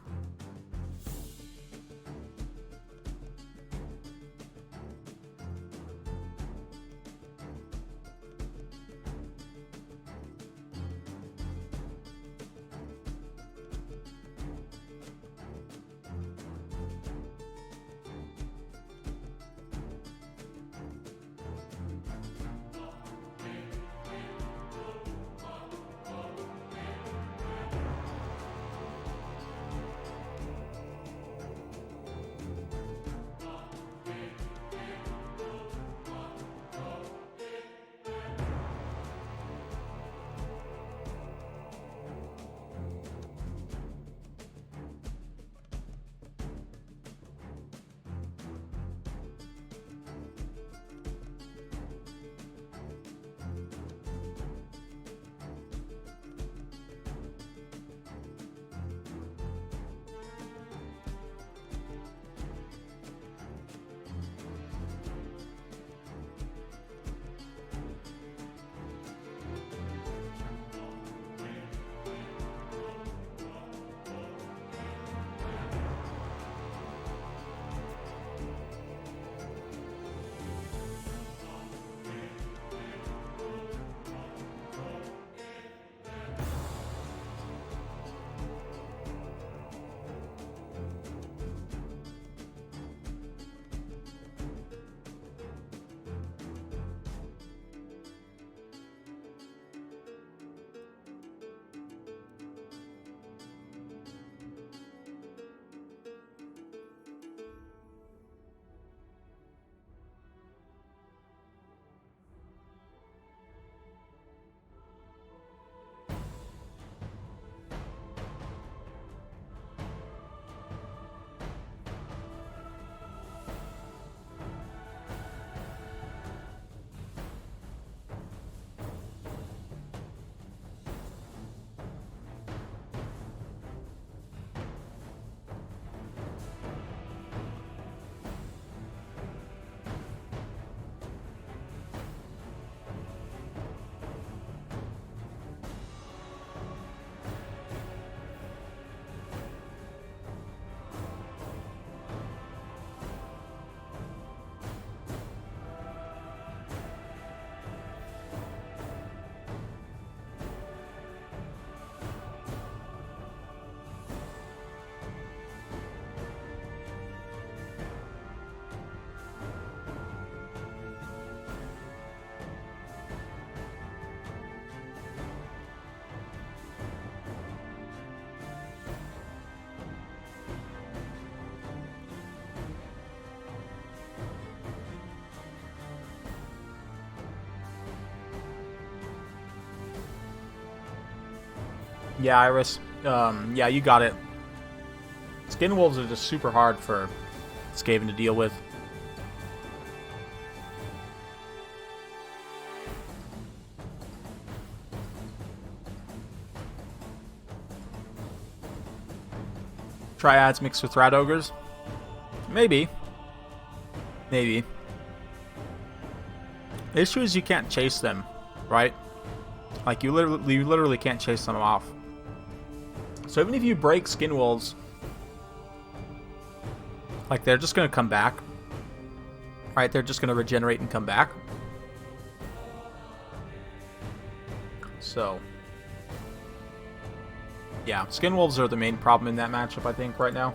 Yeah, Iris. Yeah, you got it. Skin wolves are just super hard for Skaven to deal with. Triads mixed with rat ogres? Maybe. Maybe. The issue is you can't chase them, right? Like, you literally can't chase them off. So even if you break skin wolves, like, they're just going to come back. Right? They're just going to regenerate and come back. So, yeah, skin wolves are the main problem in that matchup, I think, right now.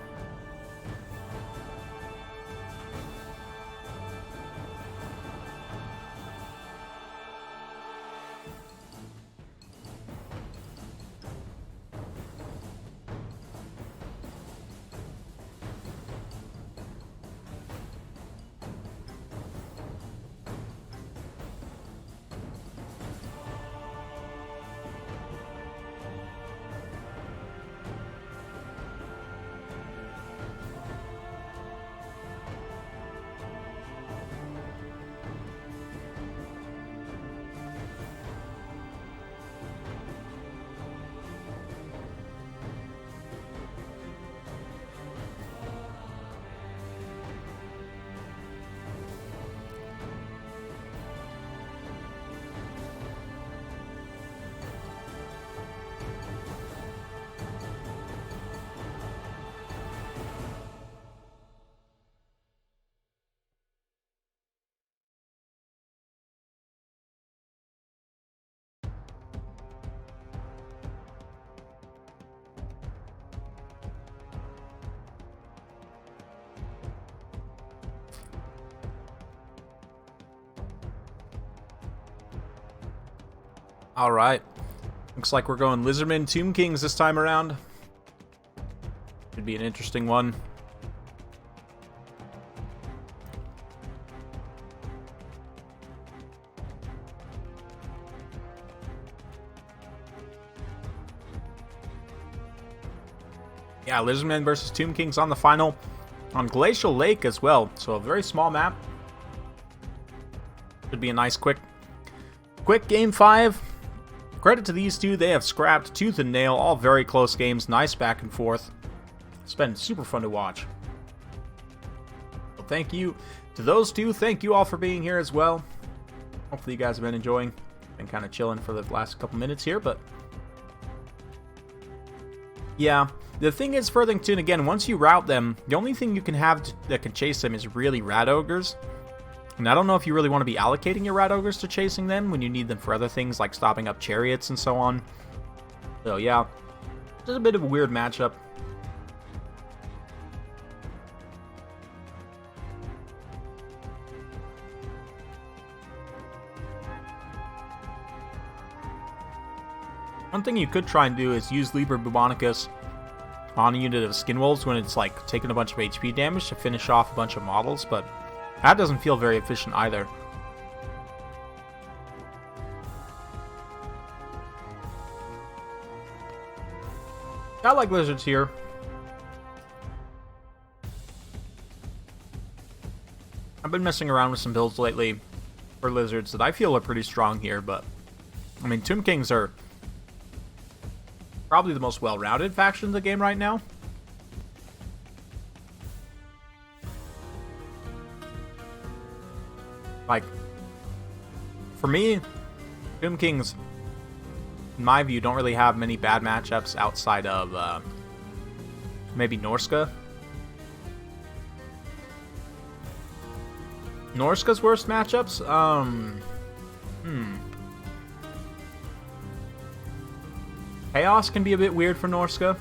Alright. Looks like we're going Lizardmen Tomb Kings this time around. Should be an interesting one. Yeah, Lizardmen versus Tomb Kings on the final. On Glacial Lake as well, so a very small map. Should be a nice quick game 5. Credit to these two, they have scrapped tooth and nail, all very close games, nice back and forth. It's been super fun to watch. So thank you to those two, thank you all for being here as well. Hopefully you guys have been enjoying. Been kind of chilling for the last couple minutes here, but yeah. The thing is, Furthington, again, once you route them, the only thing you can have that can chase them is really rat ogres. And I don't know if you really want to be allocating your rat ogres to chasing them when you need them for other things like stopping up chariots and so on. So yeah, just a bit of a weird matchup. One thing you could try and do is use Liber Bubonicus on a unit of Skinwolves when it's like taking a bunch of HP damage to finish off a bunch of models, but that doesn't feel very efficient either. I like lizards here. I've been messing around with some builds lately for lizards that I feel are pretty strong here, but I mean, Tomb Kings are probably the most well-rounded faction in the game right now. Like, for me, Tomb Kings, in my view, don't really have many bad matchups outside of maybe Norska. Norska's worst matchups? Chaos can be a bit weird for Norska.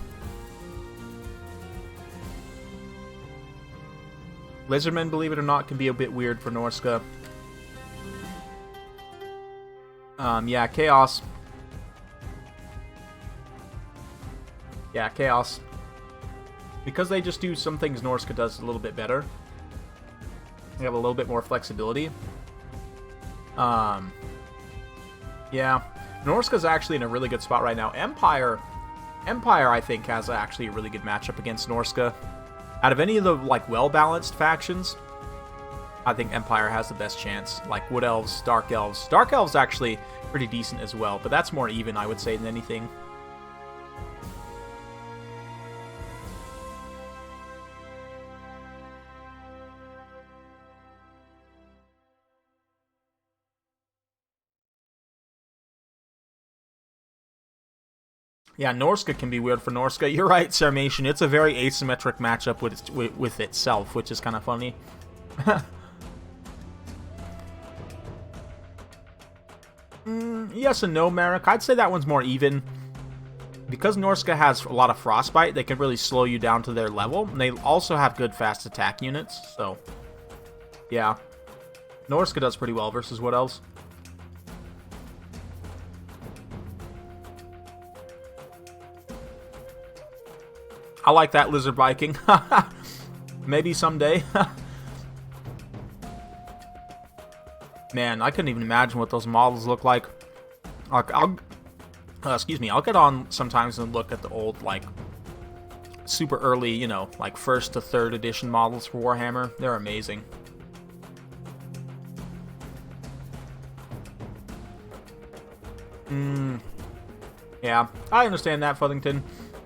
Lizardmen, believe it or not, can be a bit weird for Norska. Yeah, Chaos. Yeah, Chaos. Because they just do some things Norska does a little bit better. They have a little bit more flexibility. Yeah. Norska's actually in a really good spot right now. Empire, I think, has actually a really good matchup against Norska. Out of any of the, like, well-balanced factions, I think Empire has the best chance. Like, Wood Elves, Dark Elves. Dark Elves actually pretty decent as well, but that's more even, I would say, than anything. Yeah, Norska can be weird for Norska. You're right, Sarmation. It's a very asymmetric matchup with itself, which is kind of funny. Yes and no, Merrick. I'd say that one's more even. Because Norska has a lot of Frostbite, they can really slow you down to their level. And they also have good fast attack units, so yeah. Norska does pretty well versus Wood Elves. I like that Lizard Viking. Maybe someday. Man, I couldn't even imagine what those models look like. Excuse me, I'll get on sometimes and look at the old, like, super early, you know, like 1st to 3rd edition models for Warhammer. They're amazing. Yeah, I understand that, Fuddington.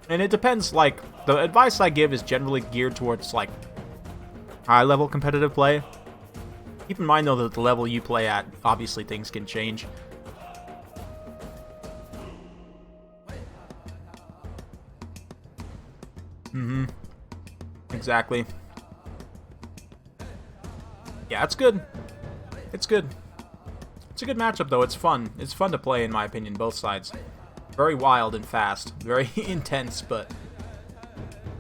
And it depends, like, the advice I give is generally geared towards, like, high-level competitive play. Keep in mind, though, that the level you play at, obviously things can change. Exactly. Yeah, it's good. It's good. It's a good matchup, though. It's fun. It's fun to play, in my opinion, both sides. Very wild and fast. Very intense, but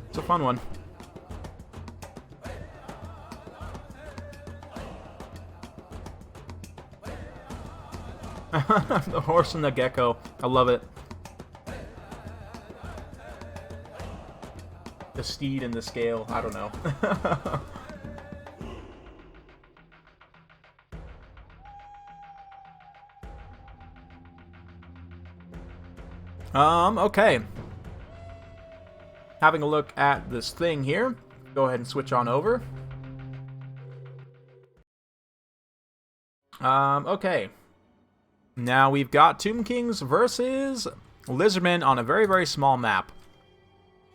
it's a fun one. The horse and the gecko. I love it. The steed and the scale. I don't know. Okay. Having a look at this thing here. Go ahead and switch on over. Okay. Now we've got Tomb Kings versus Lizardmen on a very, very small map.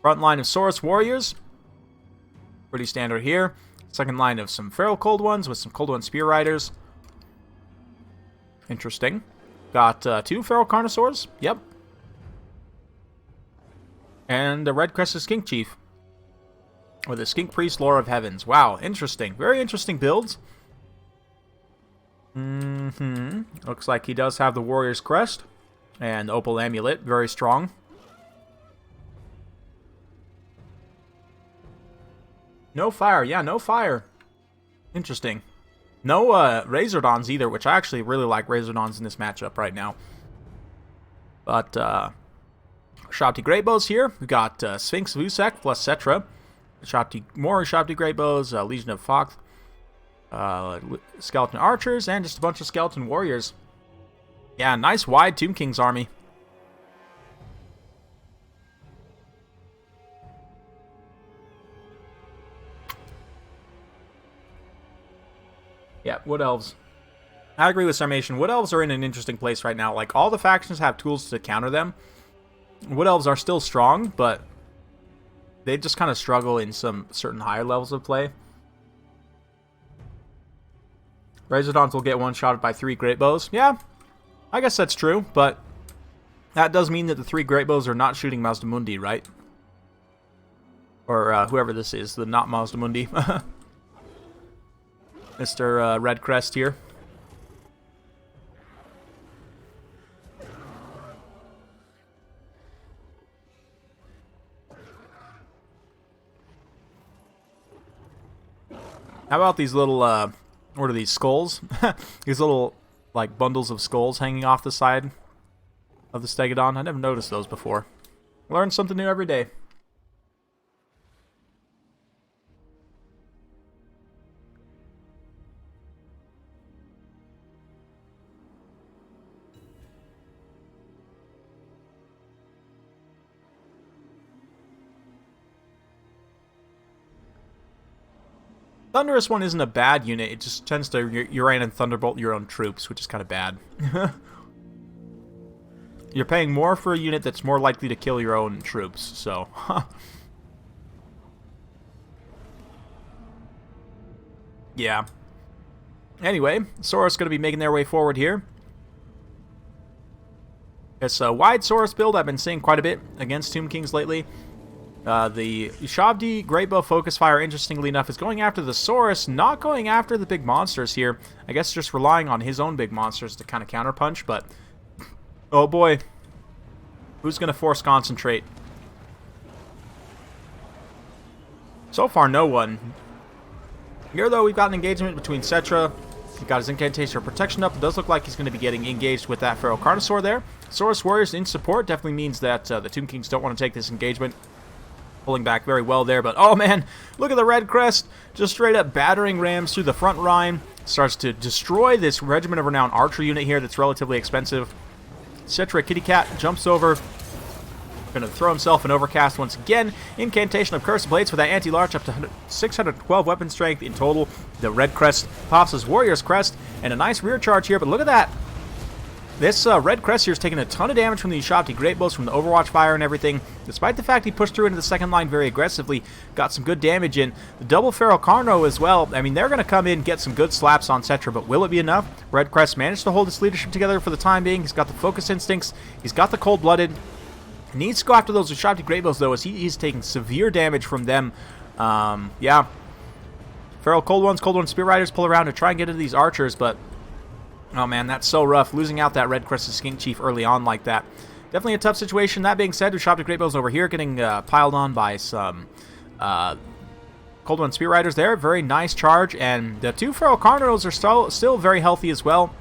Front line of Saurus Warriors. Pretty standard here. Second line of some Feral Cold Ones with some Cold One Spear Riders. Interesting. Got 2 Feral Carnosaurs. Yep. And the Red Crested Skink Chief. With a Skink Priest Lore of Heavens. Wow, interesting. Very interesting builds. Looks like he does have the Warrior's Crest. And Opal Amulet. Very strong. No fire. Yeah, no fire. Interesting. No Razordons either, which I actually really like Razordons in this matchup right now. But, Shabti Greatbows here. We've got Sphinx Vusek plus Cetra. More Shabti Greatbows, Legion of Fox, Skeleton Archers, and just a bunch of Skeleton Warriors. Yeah, nice wide Tomb Kings army. Yeah, Wood Elves. I agree with Sarmation. Wood Elves are in an interesting place right now. Like, all the factions have tools to counter them. Wood Elves are still strong, but they just kind of struggle in some certain higher levels of play. Razordons will get one-shotted by 3 Greatbows. Yeah, I guess that's true, but that does mean that the 3 Greatbows are not shooting Mazdamundi, right? Or whoever this is, the not Mazdamundi. Mr. Red Crest here. How about these little, what are these, skulls? These little, like, bundles of skulls hanging off the side of the Stegodon. I never noticed those before. Learn something new every day. Thunderous one isn't a bad unit, it just tends to Urain and Thunderbolt your own troops, which is kind of bad. You're paying more for a unit that's more likely to kill your own troops, so... Yeah. Anyway, Saurus going to be making their way forward here. This wide Saurus build I've been seeing quite a bit against Tomb Kings lately. The Shabdi Greatbow Focus Fire, interestingly enough, is going after the Saurus, not going after the big monsters here. I guess just relying on his own big monsters to kind of counterpunch, but... Oh boy. Who's going to force concentrate? So far, no one. Here, though, we've got an engagement between Cetra. He's got his Incantation of Protection up. It does look like he's going to be getting engaged with that Feral Carnosaur there. Saurus Warriors in support definitely means that the Tomb Kings don't want to take this engagement. Pulling back very well there, but oh man, look at the Red Crest, just straight up battering rams through the front line. Starts to destroy this Regiment of Renown archer unit here that's relatively expensive. Cetra Kitty Cat jumps over, gonna throw himself an overcast once again. Incantation of Cursed Blades for that anti-large, up to 612 weapon strength in total. The Red Crest pops his Warrior's Crest, and a nice rear charge here, but look at that. This Red Crest here is taking a ton of damage from the Shabti Greatbows, from the Overwatch fire and everything. Despite the fact he pushed through into the second line very aggressively, got some good damage in. The double Feral Carno as well. I mean, they're going to come in, get some good slaps on Cetra, but will it be enough? Red Crest managed to hold his leadership together for the time being. He's got the Focus Instincts. He's got the Cold-Blooded. He needs to go after those Shabti Greatbows, though, as he's taking severe damage from them. Yeah. Feral Cold One Spear Riders pull around to try and get into these archers, but... Oh man, that's so rough, losing out that Red Crested Skink Chief early on like that. Definitely a tough situation. That being said, Shabti Greatbows over here getting piled on by some Cold One Spear Riders there. Very nice charge, and the 2 Feral Carnos are still very healthy as well.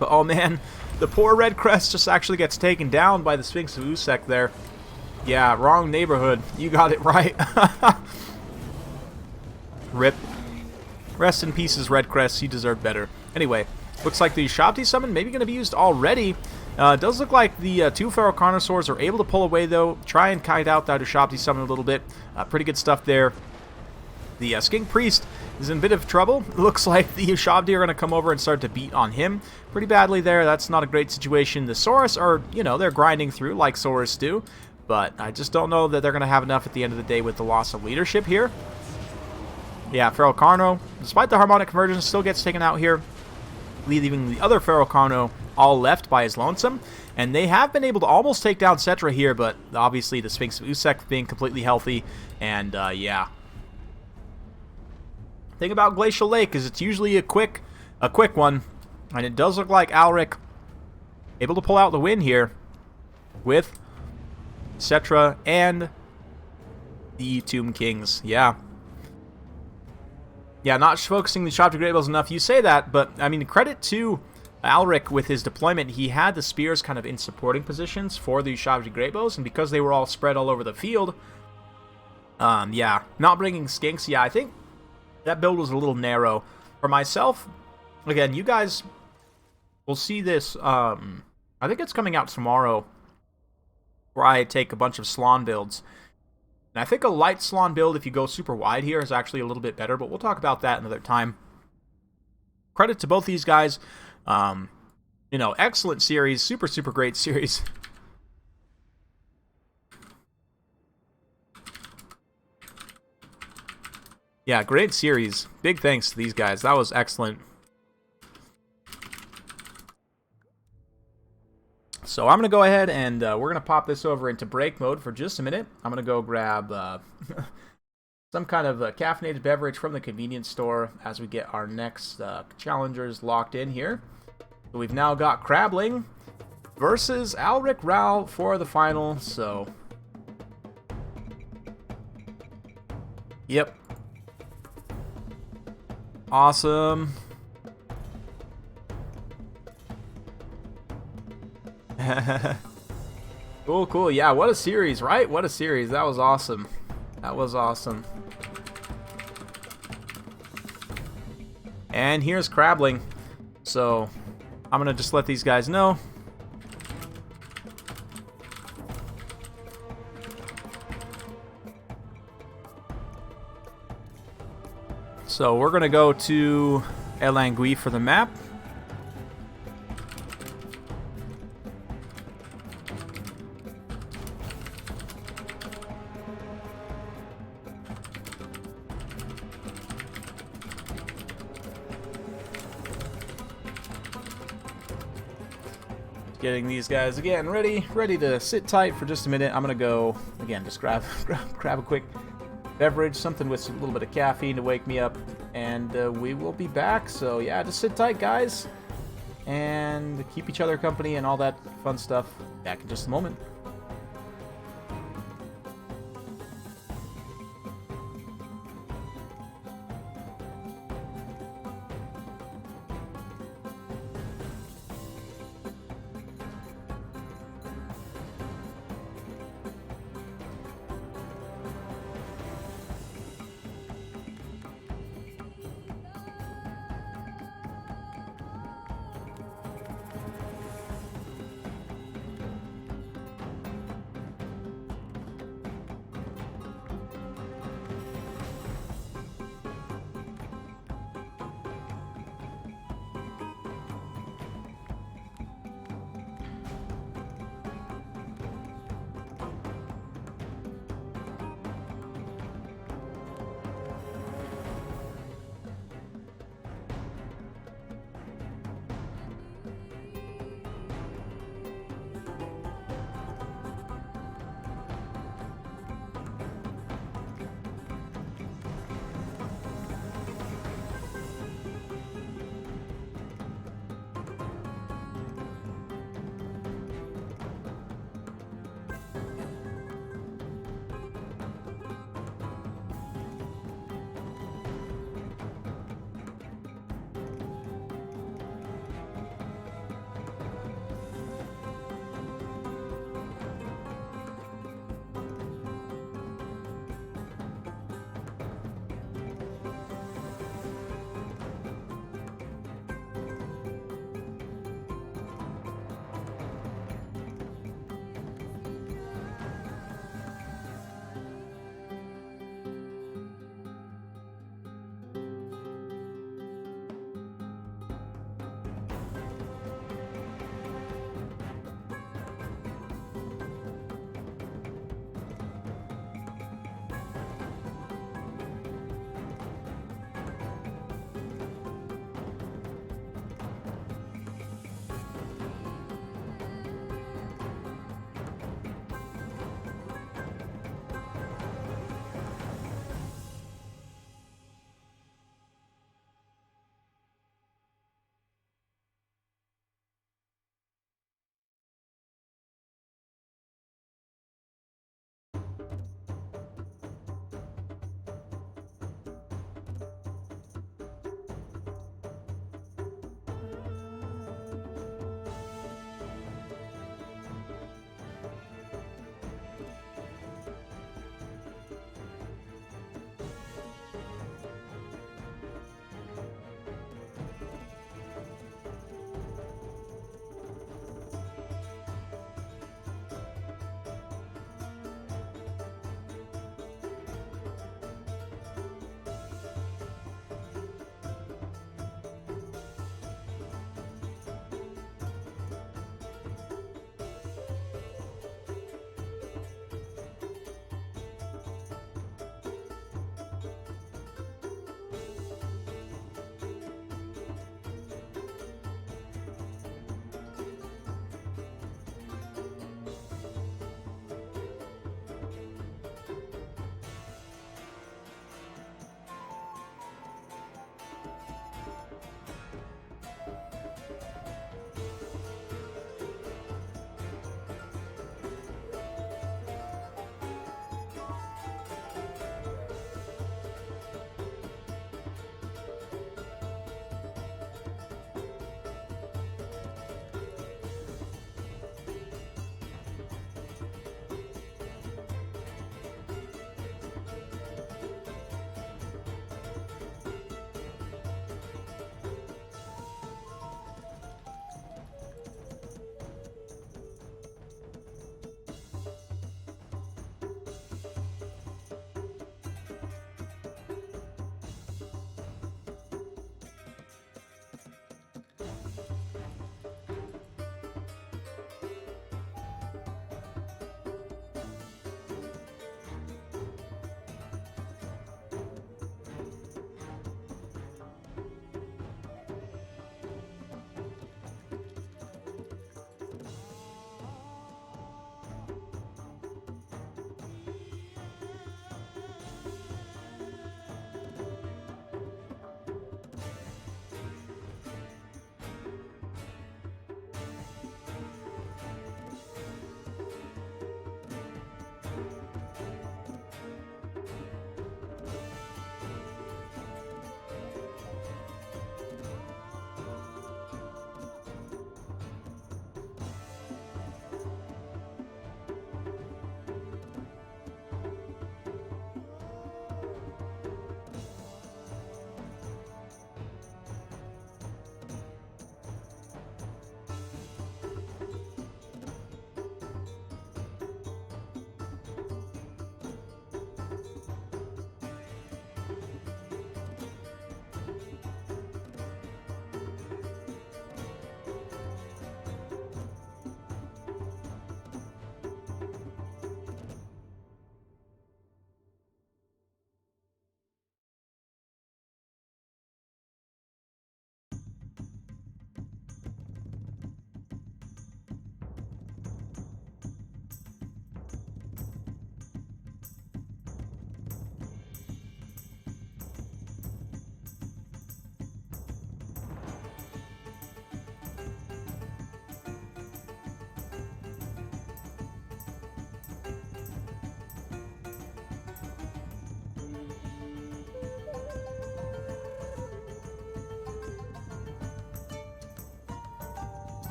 But oh man, The poor Red Crest just actually gets taken down by the Sphinx of Usek there. Yeah, wrong neighborhood. You got it right. Rip. Rest in pieces, Red Crest. You deserve better. Anyway, looks like the Shabti summon maybe going to be used already. It does look like the two Feral Carnosaurs are able to pull away, though. Try and kite out that Shabti summon a little bit. Pretty good stuff there. The Skink Priest is in a bit of trouble. Looks like the Shabti are going to come over and start to beat on him pretty badly there. That's not a great situation. The Saurus are, you know, they're grinding through like Saurus do. But I just don't know that they're going to have enough at the end of the day with the loss of leadership here. Yeah, Feral Carno, despite the Harmonic Convergence, still gets taken out here, leaving the other Feral Carno all left by his lonesome. And they have been able to almost take down Cetra here, but obviously the Sphinx of Usek being completely healthy. And, yeah. Thing about Glacial Lake is it's usually a quick one. And it does look like Alric able to pull out the win here with Cetra and the Tomb Kings. Yeah. Yeah, not focusing the Shabti Great Bows enough. You say that, but, I mean, credit to Alric with his deployment. He had the spears kind of in supporting positions for the Shabti Great Bows, and because they were all spread all over the field, yeah, not bringing Skinks, yeah, I think that build was a little narrow. For myself, again, you guys will see this, I think it's coming out tomorrow, where I take a bunch of Slon builds. And I think a light Slon build, if you go super wide here, is actually a little bit better, but we'll talk about that another time. Credit to both these guys. You know, excellent series. Super, super great series. Yeah, great series. Big thanks to these guys. That was excellent. So I'm going to go ahead and we're going to pop this over into break mode for just a minute. I'm going to go grab some kind of caffeinated beverage from the convenience store as we get our next challengers locked in here. So we've now got Crabling versus Alric Rao for the final. So, yep. Awesome. Cool, cool. Yeah, what a series, right? What a series. That was awesome. That was awesome. And here's Crabling. So, I'm going to just let these guys know. So, we're going to go to Elangui for the map. Getting these guys again ready to sit tight for just a minute. I'm gonna go again, just grab a quick beverage, something with a little bit of caffeine to wake me up, and we will be back. So yeah, just sit tight, guys, and keep each other company and all that fun stuff. Back in just a moment.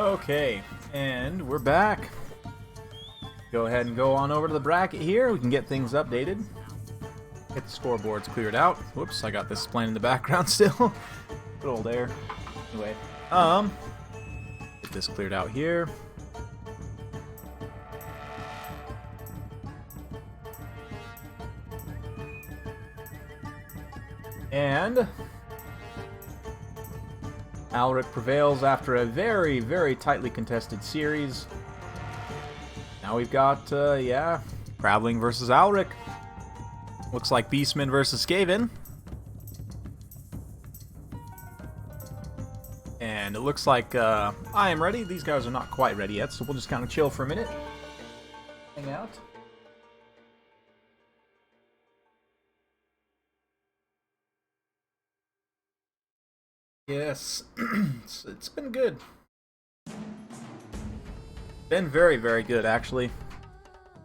Okay, and we're back. Go ahead and go on over to the bracket here. We can get things updated. Get the scoreboards cleared out. Whoops, I got this playing in the background still. Good old air. Anyway, get this cleared out here. And Alric prevails after a very, very tightly contested series. Now we've got, Crabling versus Alric. Looks like Beastman versus Skaven. And it looks like I am ready. These guys are not quite ready yet, so we'll just kind of chill for a minute. Hang out. Yes, it's been good. Been very, very good, actually.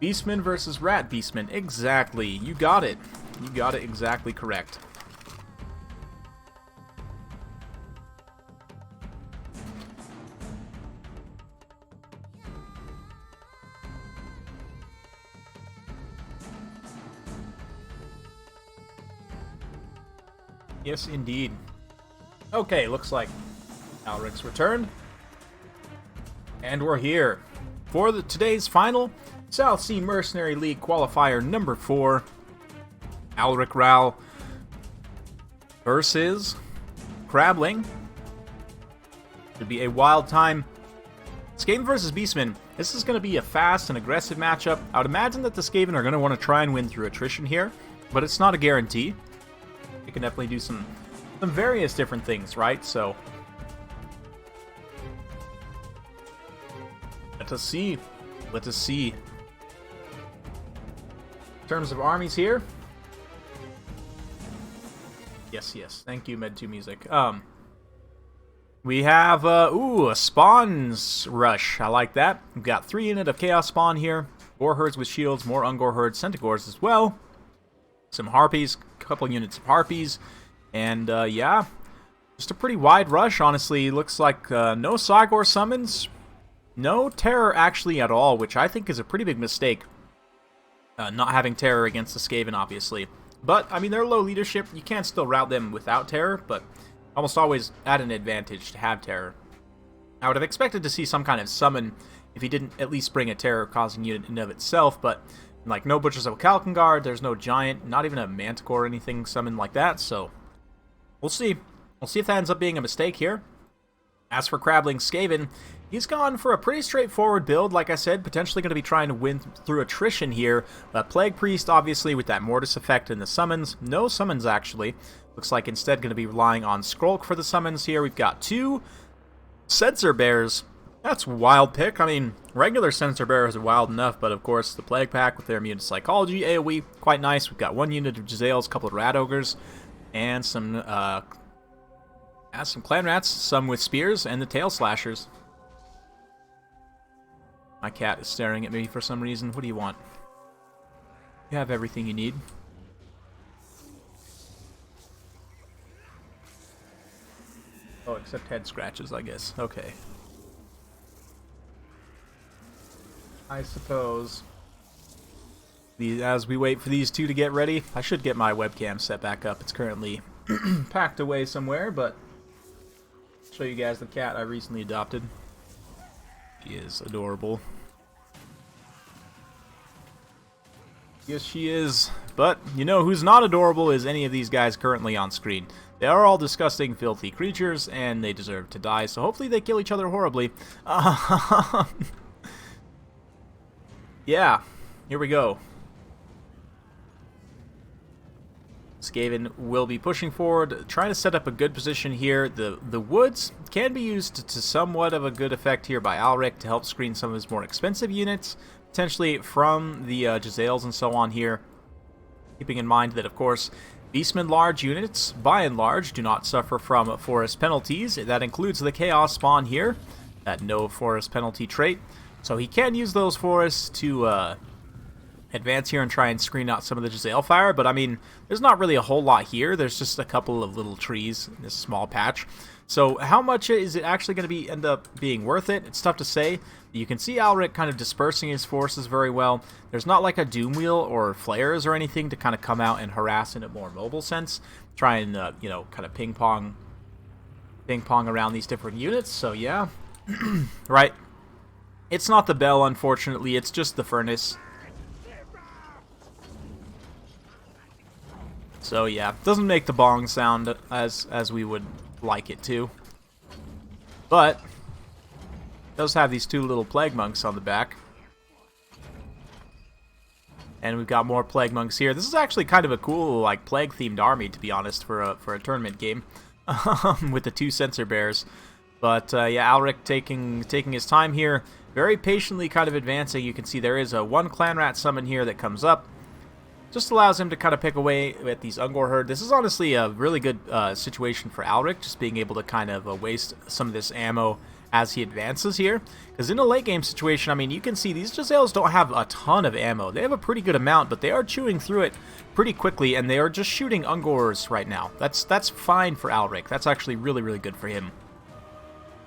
Beastman versus Rat Beastman. Exactly. You got it. You got it exactly correct. Yes, indeed. Okay, looks like Alric's returned. And we're here for today's final South Sea Mercenary League Qualifier number 4. Alric Ral versus Crabling. Should be a wild time. Skaven versus Beastman. This is going to be a fast and aggressive matchup. I would imagine that the Skaven are going to want to try and win through attrition here, but it's not a guarantee. You can definitely do some various different things, right? So let us see. Let us see. In terms of armies here. Yes. Thank you, Med2 Music. We have a Spawns Rush. I like that. We've got 3 unit of Chaos Spawn here. 4 herds with shields, more Ungor herds, Centigores as well. Some Harpies, a couple units of Harpies. And, just a pretty wide rush, honestly. Looks like no Cygor summons. No Terror, actually, at all, which I think is a pretty big mistake. Not having Terror against the Skaven, obviously. But, I mean, they're low leadership. You can still route them without Terror, but almost always at an advantage to have Terror. I would have expected to see some kind of summon if he didn't at least bring a Terror-causing unit in and of itself, but like no Butchers of Kalkengard, there's no Giant, not even a Manticore or anything summoned like that, so we'll see. We'll see if that ends up being a mistake here. As for Crabling Skaven, he's gone for a pretty straightforward build, like I said, potentially going to be trying to win through attrition here. Plague Priest, obviously, with that Mortis effect and the summons. No summons, actually. Looks like instead going to be relying on Skrulk for the summons here. We've got 2 Sensor Bears. That's a wild pick. I mean, regular Sensor Bears are wild enough, but of course, the Plague Pack with their immune to Psychology, AoE, quite nice. We've got 1 unit of Jezzails, a couple of Rat Ogres, and some Clan Rats, some with Spears, and the Tail Slashers. My cat is staring at me for some reason. What do you want? You have everything you need. Oh, except head scratches, I guess. Okay. I suppose. As we wait for these 2 to get ready, I should get my webcam set back up. It's currently packed away somewhere, but I'll show you guys the cat I recently adopted. She is adorable. Yes, she is. But you know who's not adorable is any of these guys currently on screen. They are all disgusting, filthy creatures, and they deserve to die, so hopefully they kill each other horribly. Yeah, here we go. Skaven will be pushing forward, trying to set up a good position here. The woods can be used to somewhat of a good effect here by Alric to help screen some of his more expensive units, potentially from the Jezzails and so on here. Keeping in mind that, of course, Beastman large units, by and large, do not suffer from forest penalties. That includes the Chaos Spawn here, that no forest penalty trait. So he can use those forests to advance here and try and screen out some of the Jezzail fire, but I mean, there's not really a whole lot here. There's just a couple of little trees in this small patch. So how much is it actually going to end up being worth it? It's tough to say. You can see Alric kind of dispersing his forces very well. There's not like a Doom Wheel or flares or anything to kind of come out and harass in a more mobile sense. Try and, you know, kind of ping pong around these different units. So yeah, right. It's not the bell, unfortunately. It's just the furnace. So yeah, doesn't make the bong sound as we would like it to. But it does have these two little plague monks on the back. And we've got more plague monks here. This is actually kind of a cool, like, plague-themed army, to be honest, for a tournament game. With the two sensor bears. But yeah, Alric taking his time here, very patiently kind of advancing. You can see there is a one clan rat summon here that comes up. Just allows him to kind of pick away at these Ungor herd. This is honestly a really good situation for Alric, just being able to kind of waste some of this ammo as he advances here. Because in a late game situation, I mean, you can see these Giselles don't have a ton of ammo. They have a pretty good amount, but they are chewing through it pretty quickly, and they are just shooting Ungors right now. That's fine for Alric. That's actually really, really good for him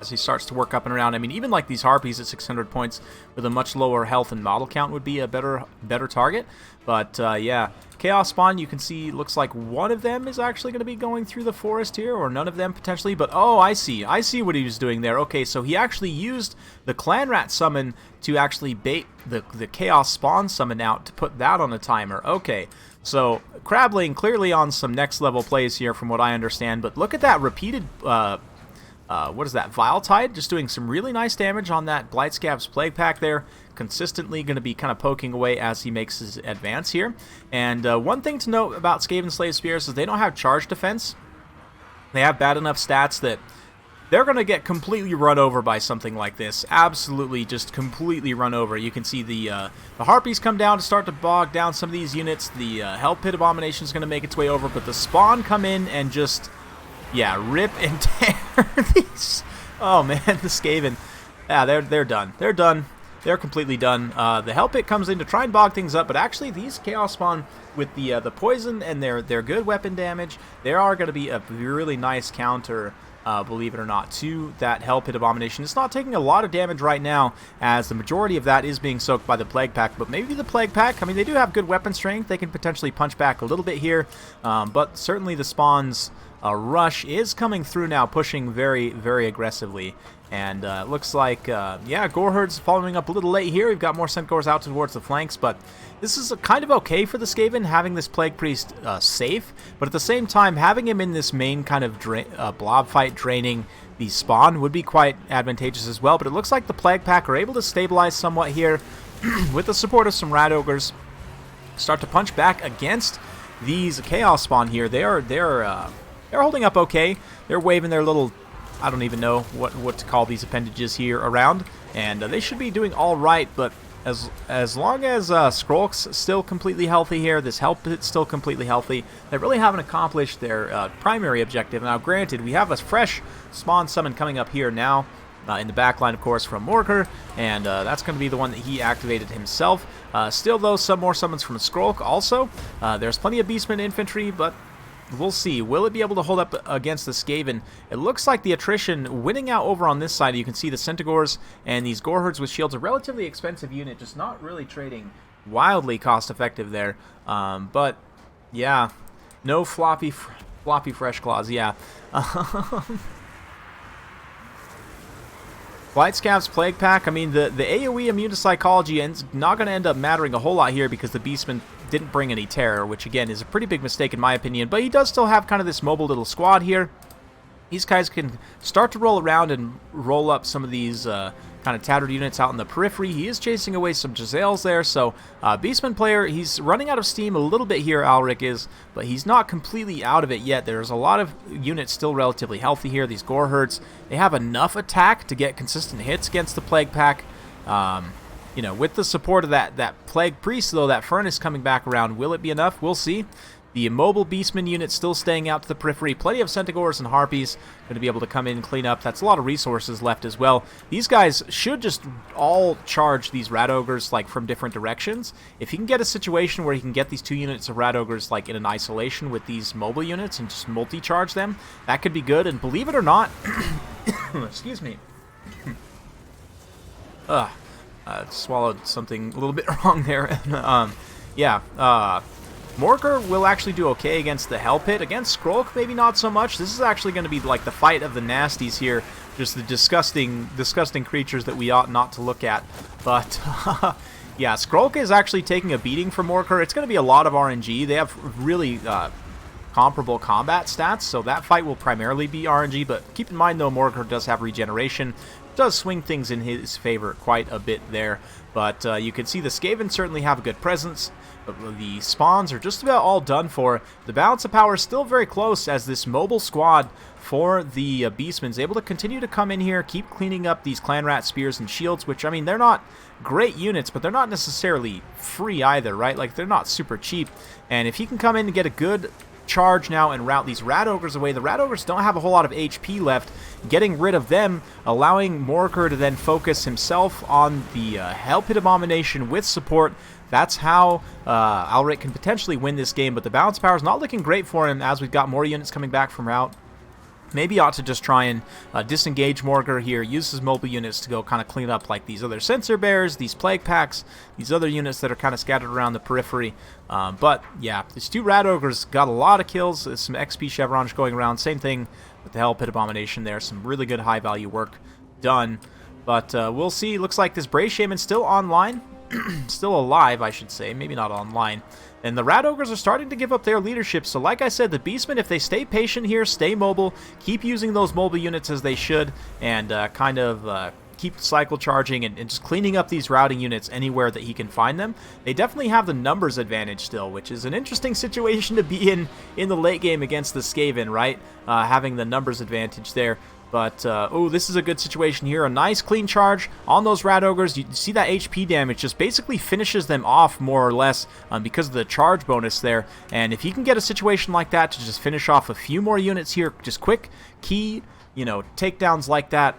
as he starts to work up and around. I mean, even like these Harpies at 600 points with a much lower health and model count would be a better target. But yeah, Chaos Spawn, you can see, looks like one of them is actually going to be going through the forest here, or none of them potentially. But oh, I see what he was doing there. Okay, so he actually used the Clan Rat summon to actually bait the Chaos Spawn summon out to put that on a timer. Okay, so Crabling clearly on some next level plays here from what I understand. But look at that repeated what is that? Vile Tide, just doing some really nice damage on that Blightscab's Plague Pack there. Consistently going to be kind of poking away as he makes his advance here. And one thing to note about Skaven Slave Spears is they don't have charge defense. They have bad enough stats that they're going to get completely run over by something like this. Absolutely just completely run over. You can see the Harpies come down to start to bog down some of these units. The Hell Pit Abomination is going to make its way over, but the Spawn come in and just... yeah, rip and tear these. Oh man, the Skaven. Yeah, they're done. They're done. They're completely done. The Hell Pit comes in to try and bog things up, but actually these Chaos Spawn with the poison and their good weapon damage, they are going to be a really nice counter, believe it or not, to that Hell Pit Abomination. It's not taking a lot of damage right now, as the majority of that is being soaked by the Plague Pack, but maybe the Plague Pack, I mean, they do have good weapon strength. They can potentially punch back a little bit here, but certainly the Spawn's rush is coming through now, pushing very, very aggressively. And it looks like, yeah, Goreherd's following up a little late here. We've got more Centaurs out towards the flanks, but this is kind of okay for the Skaven, having this Plague Priest safe, but at the same time, having him in this main kind of blob fight draining the Spawn would be quite advantageous as well. But it looks like the Plague Pack are able to stabilize somewhat here with the support of some Rat Ogres. Start to punch back against these Chaos Spawn here. They're holding up okay. They're waving their little, I don't even know what to call these appendages here around, and they should be doing all right. But as long as Skrulk's still completely healthy here, this Hell Pit's still completely healthy, they really haven't accomplished their primary objective. Now, granted, we have a fresh Spawn summon coming up here now in the back line, of course, from Morker, and that's going to be the one that he activated himself. Still, though, some more summons from Skrulk also. There's plenty of Beastmen infantry, but we'll see. Will it be able to hold up against the Skaven? It looks like the attrition winning out over on this side. You can see the Centaurs and these Goreherds with shields, a relatively expensive unit, just not really trading wildly cost-effective there. But, yeah, no floppy fresh claws, yeah. Blightscab's Plague Pack, I mean, the AoE immune to psychology is not going to end up mattering a whole lot here because the Beastmen didn't bring any terror, which again is a pretty big mistake in my opinion, but he does still have kind of this mobile little squad here. These guys can start to roll around and roll up some of these kind of tattered units out in the periphery. He is chasing away some Giselles there, so Beastman player, he's running out of steam a little bit here, Alric is, but he's not completely out of it yet. There's a lot of units still relatively healthy here. These Goreherds, they have enough attack to get consistent hits against the Plague Pack. You know, with the support of that Plague Priest, though, that Furnace coming back around, will it be enough? We'll see. The mobile Beastman unit still staying out to the periphery. Plenty of Centaurs and Harpies going to be able to come in and clean up. That's a lot of resources left as well. These guys should just all charge these Rat Ogres like from different directions. If he can get a situation where he can get these 2 units of Rat Ogres like in an isolation with these mobile units and just multi-charge them, that could be good. And believe it or not, excuse me. Swallowed something a little bit wrong there. Morker will actually do okay against the Hell Pit. Against Skrulk, maybe not so much. This is actually going to be like the fight of the nasties here. Just the disgusting creatures that we ought not to look at. But, yeah, Skrulk is actually taking a beating from Morker. It's going to be a lot of RNG. They have really comparable combat stats, so that fight will primarily be RNG. But keep in mind, though, Morker does have regeneration. Does swing things in his favor quite a bit there. But you can see the Skaven certainly have a good presence. The spawns are just about all done for. The balance of power is still very close as this mobile squad for the Beastmen is able to continue to come in here, keep cleaning up these Clan Rat spears and shields, which, I mean, they're not great units, but they're not necessarily free either, right? Like, they're not super cheap. And if he can come in and get a good charge now and route these Rat Ogres away. The Rat Ogres don't have a whole lot of HP left. Getting rid of them, allowing Morker to then focus himself on the Hell Pit Abomination with support. That's how Alric can potentially win this game, but the balance power is not looking great for him as we've got more units coming back from route. Maybe ought to just try and disengage Morker here, use his mobile units to go kind of clean up like these other Sensor Bears, these Plague Packs, these other units that are kind of scattered around the periphery. But yeah, these 2 Rat Ogres got a lot of kills. There's some XP chevrons going around. Same thing with the Hell Pit Abomination there. Some really good high value work done. But we'll see. Looks like this Brave Shaman's still online. Still alive, I should say. Maybe not online. And the Rat Ogres are starting to give up their leadership, so like I said, the Beastmen, if they stay patient here, stay mobile, keep using those mobile units as they should, and kind of keep cycle charging and just cleaning up these routing units anywhere that he can find them, they definitely have the numbers advantage still, which is an interesting situation to be in the late game against the Skaven, right? Having the numbers advantage there. But, oh, this is a good situation here. A nice clean charge on those Rat Ogres. You see that HP damage just basically finishes them off more or less because of the charge bonus there. And if he can get a situation like that to just finish off a few more units here, just quick, key, you know, takedowns like that,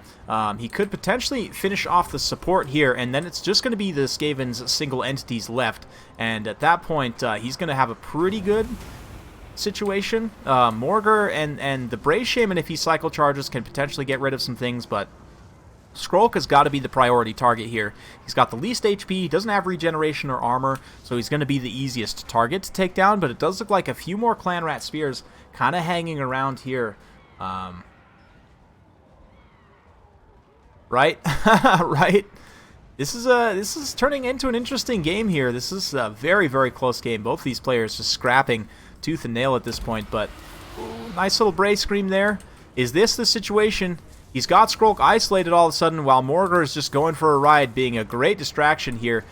he could potentially finish off the support here, and then it's just going to be the Skaven's single entities left. And at that point, he's going to have a pretty good situation. Morger and the Brave Shaman, if he cycle charges, can potentially get rid of some things, but Skrulk has got to be the priority target here. He's got the least HP, he doesn't have regeneration or armor, so he's going to be the easiest target to take down, but it does look like a few more Clan Rat Spears kind of hanging around here. Right? Right? This is turning into an interesting game here. This is a very, very close game. Both these players just scrapping tooth and nail at this point, but ooh, nice little Bray Scream there. Is this the situation? He's got Skrulk isolated all of a sudden while Morger is just going for a ride, being a great distraction here.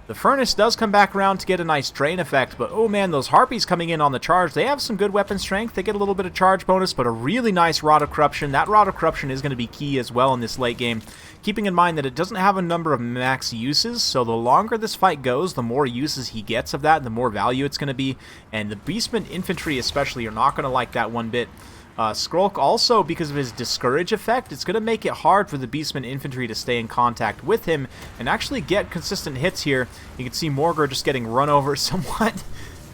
The Furnace does come back around to get a nice drain effect, but oh man, those Harpies coming in on the charge, they have some good weapon strength. They get a little bit of charge bonus, but a really nice Rod of Corruption. That Rod of Corruption is going to be key as well in this late game, keeping in mind that it doesn't have a number of max uses, so the longer this fight goes, the more uses he gets of that, and the more value it's going to be, and the Beastman infantry especially are not going to like that one bit. Skrulk also, because of his Discourage effect, it's going to make it hard for the Beastman infantry to stay in contact with him and actually get consistent hits here. You can see Morger just getting run over somewhat.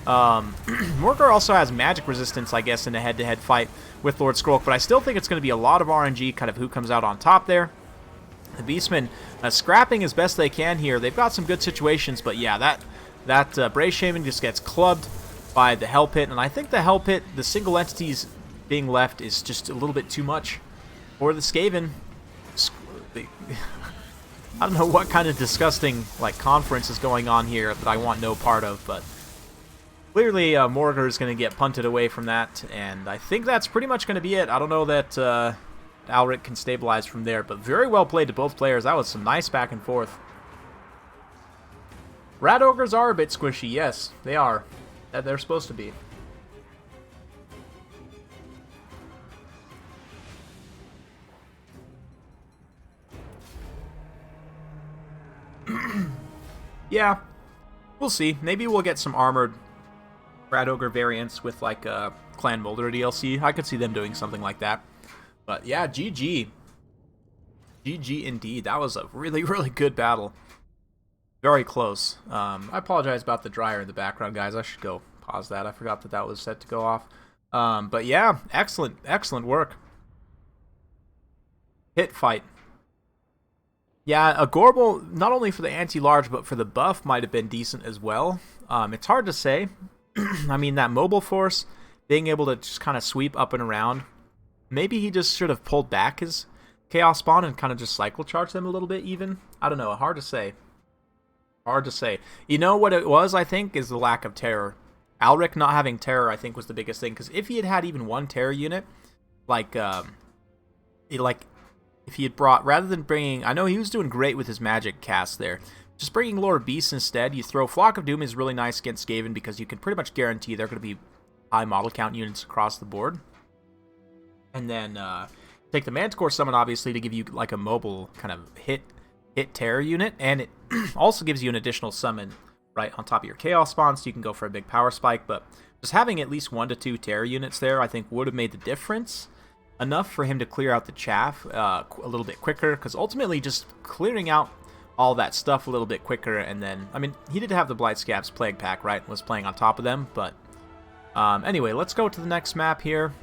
Morger also has magic resistance, I guess, in a head-to-head fight with Lord Skrulk, but I still think it's going to be a lot of RNG, kind of who comes out on top there. The Beastmen scrapping as best they can here. They've got some good situations, but yeah, that Brave Shaman just gets clubbed by the Hell Pit, and I think the Hell Pit, the single entities being left, is just a little bit too much for the Skaven. I don't know what kind of disgusting like conference is going on here that I want no part of, but clearly Morger is going to get punted away from that, and I think that's pretty much going to be it. I don't know that Alric can stabilize from there, but very well played to both players. That was some nice back and forth. Rat Ogres are a bit squishy, yes, they are. They're supposed to be. Yeah, we'll see. Maybe we'll get some armored Rat Ogre variants with like a Clan Molder DLC. I could see them doing something like that. But yeah, GG. GG indeed. That was a really, really good battle. Very close. I apologize about the dryer in the background, guys. I should go pause that. I forgot that that was set to go off. But yeah, excellent, excellent work. Hit fight. Yeah, a Gorbel, not only for the anti-large, but for the buff, might have been decent as well. It's hard to say. I mean, that mobile force, being able to just kind of sweep up and around. Maybe he just should have pulled back his Chaos Spawn and kind of just cycle charge them a little bit even. I don't know, hard to say. Hard to say. You know what it was, I think, is the lack of terror. Alric not having terror, I think, was the biggest thing. Because if he had had even one terror unit, like if he had brought, rather than bringing, I know he was doing great with his magic cast there. Just bringing Lore of Beasts instead, you throw Flock of Doom is really nice against Skaven because you can pretty much guarantee they're going to be high model count units across the board. And then take the Manticore Summon, obviously, to give you like a mobile kind of hit terror unit. And it also gives you an additional summon right on top of your Chaos Spawn, so you can go for a big power spike. But just having at least 1 to 2 terror units there, I think, would have made the difference. Enough for him to clear out the chaff a little bit quicker, because ultimately just clearing out all that stuff a little bit quicker, and then, I mean, he did have the Blightscab's Plague Pack, right? Was playing on top of them, but anyway, let's go to the next map here.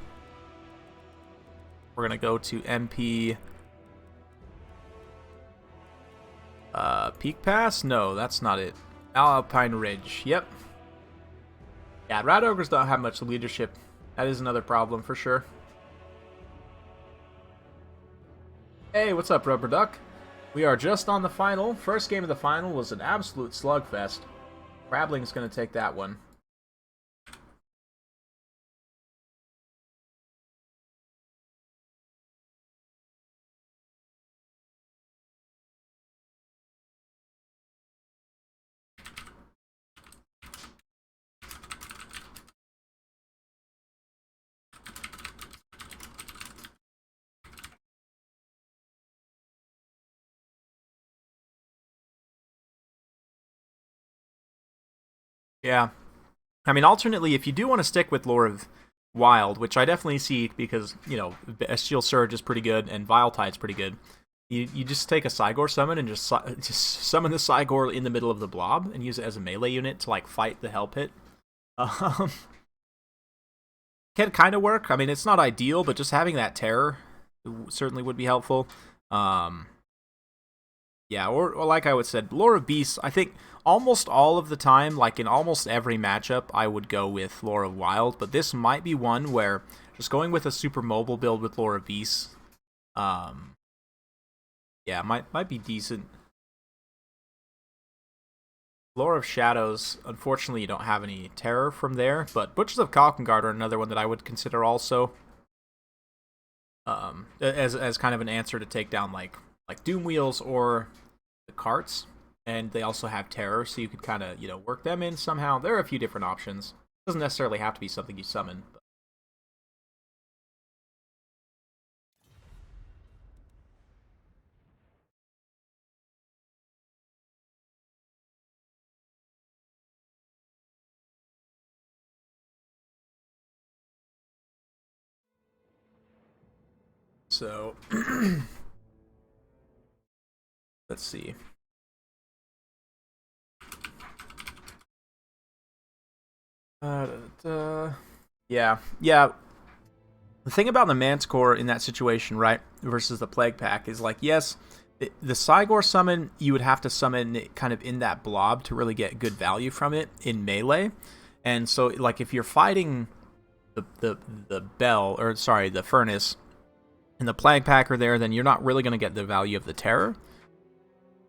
We're going to go to MP Peak Pass? No, that's not it. Alpine Ridge, yep. Yeah, Rat Ogres don't have much leadership. That is another problem for sure. Hey, what's up, Rubber Duck? We are just on the final. First game of the final was an absolute slugfest. Krabling's going to take that one. Yeah. I mean, alternately, if you do want to stick with Lore of Wild, which I definitely see because, you know, Bestial Surge is pretty good and Vile Tide's pretty good, you just take a Cygor summon and just summon the Cygor in the middle of the blob and use it as a melee unit to, like, fight the Hell Pit. Can kind of work. I mean, it's not ideal, but just having that terror certainly would be helpful. Yeah, or like I would said, Lore of Beasts, I think almost all of the time, like in almost every matchup, I would go with Lore of Wild, but this might be one where just going with a super mobile build with Lore of Beasts, yeah, might be decent. Lore of Shadows, unfortunately you don't have any terror from there, but Butchers of Kalkengard are another one that I would consider also, as kind of an answer to take down like Doom Wheels or the carts, and they also have terror, so you could kind of, you know, work them in somehow. There are a few different options. Doesn't necessarily have to be something you summon. But... So, let's see. Yeah. The thing about the Manticore in that situation, right, versus the Plague Pack is like, yes, the Cygor summon, you would have to summon it kind of in that blob to really get good value from it in melee. And so, like, if you're fighting the Furnace, and the Plague Pack are there, then you're not really going to get the value of the Terror.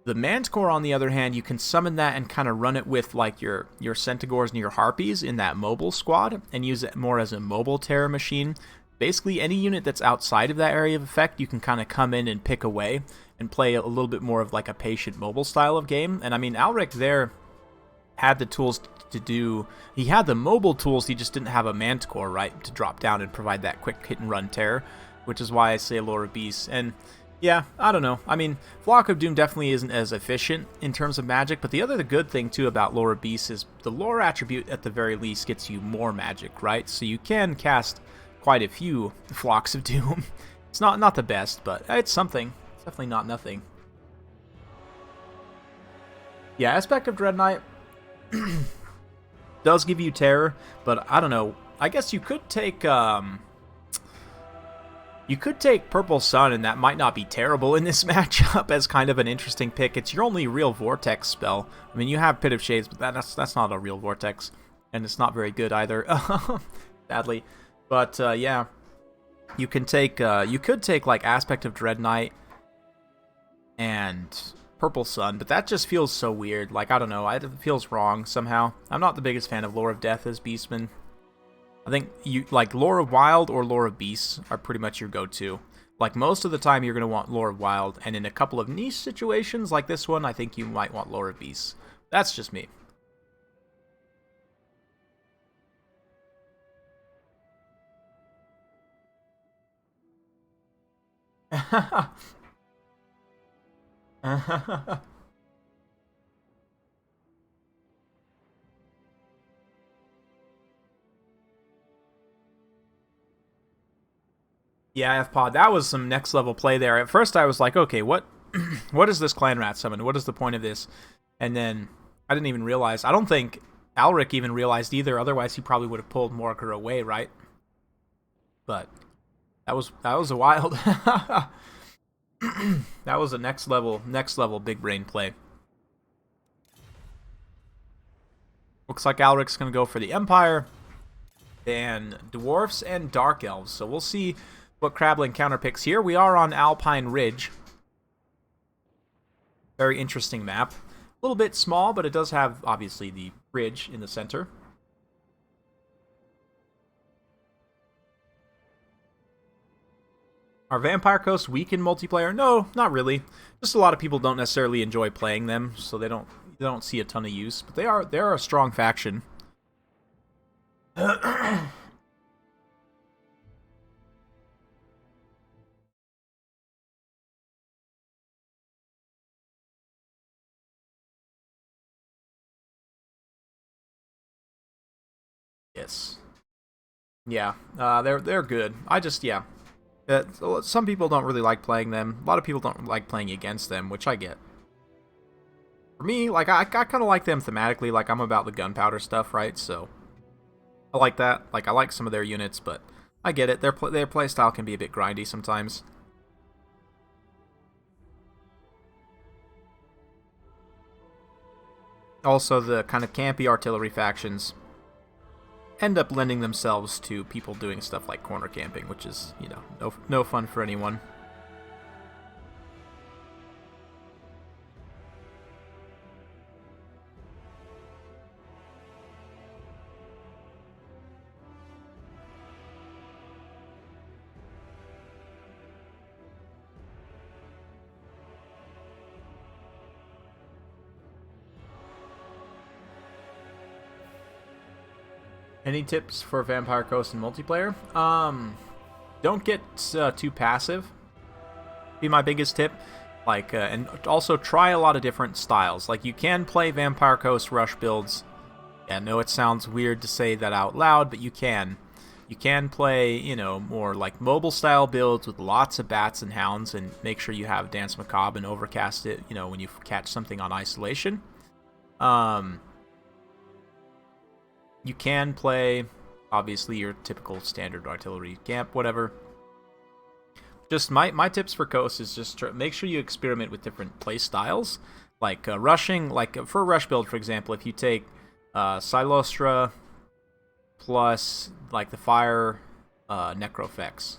The Manticore, on the other hand, you can summon that and kind of run it with like your Centaurs and your Harpies in that mobile squad, and use it more as a mobile terror machine. Basically, any unit that's outside of that area of effect, you can kind of come in and pick away and play a little bit more of like a patient mobile style of game. And I mean, Alric there had the tools to do... He had the mobile tools, he just didn't have a Manticore, right, to drop down and provide that quick hit and run terror, which is why I say Lore of Beasts. And Yeah, I don't know. I mean, Flock of Doom definitely isn't as efficient in terms of magic, but the good thing too about Lore of Beasts is the lore attribute at the very least gets you more magic, right? So you can cast quite a few Flocks of Doom. It's not the best, but it's something. It's definitely not nothing. Yeah, Aspect of Dread Knight does give you terror, but I don't know. I guess you could take Purple Sun, and that might not be terrible in this matchup as kind of an interesting pick. It's your only real Vortex spell. I mean, you have Pit of Shades, but that's not a real Vortex, and it's not very good either, sadly. But yeah, you could take like Aspect of Dread Knight and Purple Sun, but that just feels so weird. Like, I don't know, it feels wrong somehow. I'm not the biggest fan of Lore of Death as Beastman. I think you like Lore of Wild or Lore of Beasts are pretty much your go-to. Like, most of the time you're going to want Lore of Wild, and in a couple of niche situations like this one, I think you might want Lore of Beasts. That's just me. Yeah, F-Pod, that was some next level play there. At first I was like, okay, what what is this Clan Rat summon? What is the point of this? And then I didn't even realize. I don't think Alric even realized either, otherwise he probably would have pulled Morker away, right? But that was a wild that was a next level big brain play. Looks like Alric's gonna go for the Empire, and Dwarfs and Dark Elves. So we'll see what Krablin counterpicks here. We are on Alpine Ridge. Very interesting map. A little bit small, but it does have, obviously, the bridge in the center. Are Vampire Coast weak in multiplayer? No, not really. Just a lot of people don't necessarily enjoy playing them, so they don't see a ton of use. But they're a strong faction. Yes. Yeah, they're good. I just, yeah. Some people don't really like playing them. A lot of people don't like playing against them, which I get. For me, like, I kind of like them thematically. Like, I'm about the gunpowder stuff, right? So I like that. Like, I like some of their units, but I get it. Their playstyle can be a bit grindy sometimes. Also, the kind of campy artillery factions end up lending themselves to people doing stuff like corner camping, which is, you know, no fun for anyone. Any tips for Vampire Coast in multiplayer? Don't get too passive. Be my biggest tip. Like, and also try a lot of different styles. Like, you can play Vampire Coast rush builds. Yeah, I know it sounds weird to say that out loud, but you can. You can play, you know, more like mobile style builds with lots of bats and hounds, and make sure you have Dance Macabre and overcast it, you know, when you catch something on isolation. You can play, obviously, your typical standard artillery camp, whatever. Just my tips for Coast is just make sure you experiment with different play styles. Like rushing, like for a rush build, for example, if you take Silostra plus like the fire Necrofex,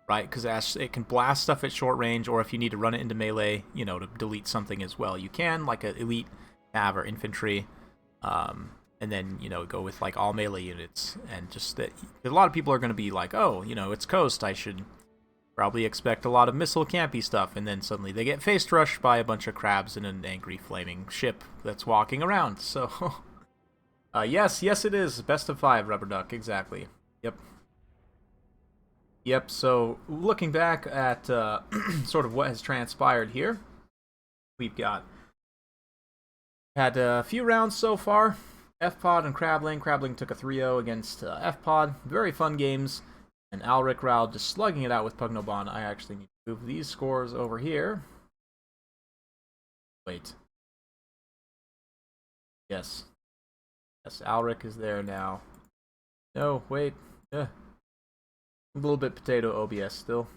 right? Because it can blast stuff at short range, or if you need to run it into melee, you know, to delete something as well, you can, like an elite Nav or infantry. And then, you know, go with like all melee units, and just that a lot of people are going to be like, oh, you know, it's Coast, I should probably expect a lot of missile campy stuff, and then suddenly they get face rushed by a bunch of crabs in an angry flaming ship that's walking around. So yes it is best of 5, Rubber Duck, exactly. Yep. Yep, so looking back at sort of what has transpired here, we've had a few rounds so far. F-Pod and Crabling. Crabling took a 3-0 against F-Pod. Very fun games. And Alric Rao just slugging it out with Pugnoban. I actually need to move these scores over here. Wait. Yes. Yes, Alric is there now. No, wait. A little bit potato OBS still.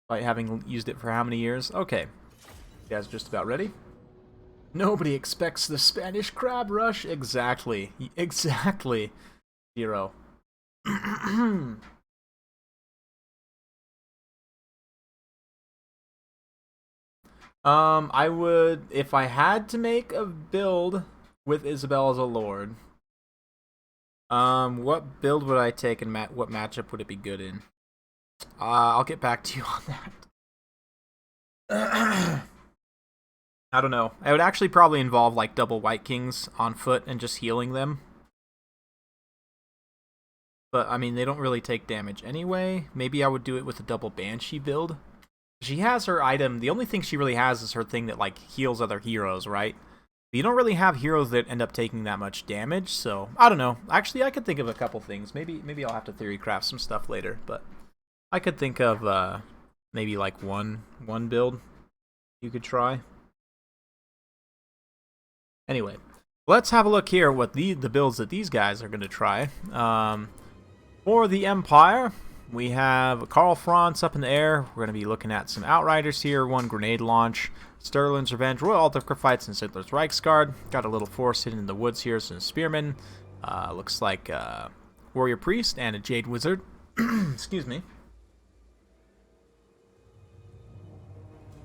Despite having used it for how many years? Okay. You guys just about ready? Nobody expects the Spanish crab rush. Exactly. Exactly. 0. I would, if I had to make a build with Isabel as a lord, what build would I take and what matchup would it be good in? I'll get back to you on that. I don't know. I would actually probably involve like double White Kings on foot and just healing them. But I mean, they don't really take damage anyway. Maybe I would do it with a double Banshee build. She has her item. The only thing she really has is her thing that like heals other heroes, right? But you don't really have heroes that end up taking that much damage, so I don't know. Actually, I could think of a couple things. Maybe I'll have to theory craft some stuff later, but I could think of maybe like one build you could try. Anyway, let's have a look here at what the builds that these guys are going to try. For the Empire, we have Karl Franz up in the air. We're going to be looking at some Outriders here, one Grenade Launch, Sterling's Revenge, Royal Aldergraphites, and Siddler's Reichsguard. Got a little force hidden in the woods here, some Spearmen. Looks like Warrior Priest and a Jade Wizard. Excuse me.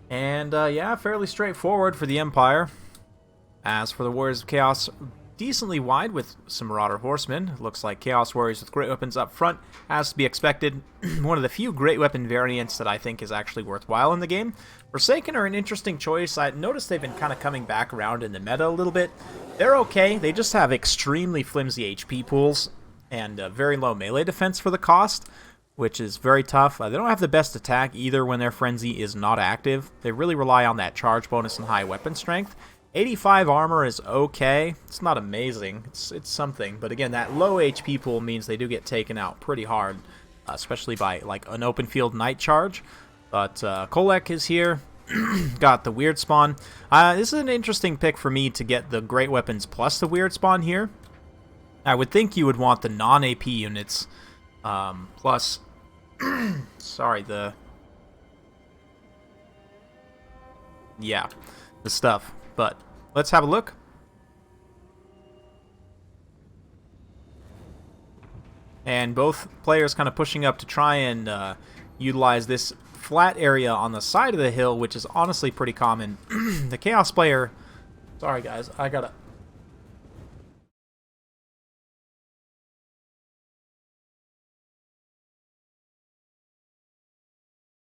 And yeah, fairly straightforward for the Empire. As for the Warriors of Chaos, decently wide with some Marauder Horsemen. Looks like Chaos Warriors with great weapons up front, as to be expected. One of the few great weapon variants that I think is actually worthwhile in the game. Forsaken are an interesting choice. I noticed they've been kind of coming back around in the meta a little bit. They're okay. They just have extremely flimsy HP pools and very low melee defense for the cost, which is very tough. They don't have the best attack either when their Frenzy is not active. They really rely on that charge bonus and high weapon strength. 85 armor is okay. It's not amazing. It's something. But again, that low HP pool means they do get taken out pretty hard, especially by like an open field night charge. But Kolek is here. Got the weird spawn. This is an interesting pick for me to get the great weapons plus the weird spawn here. I would think you would want the non-AP units plus... sorry, yeah, the stuff. But let's have a look. And both players kind of pushing up to try and utilize this flat area on the side of the hill, which is honestly pretty common. The Chaos player... Sorry, guys. I gotta...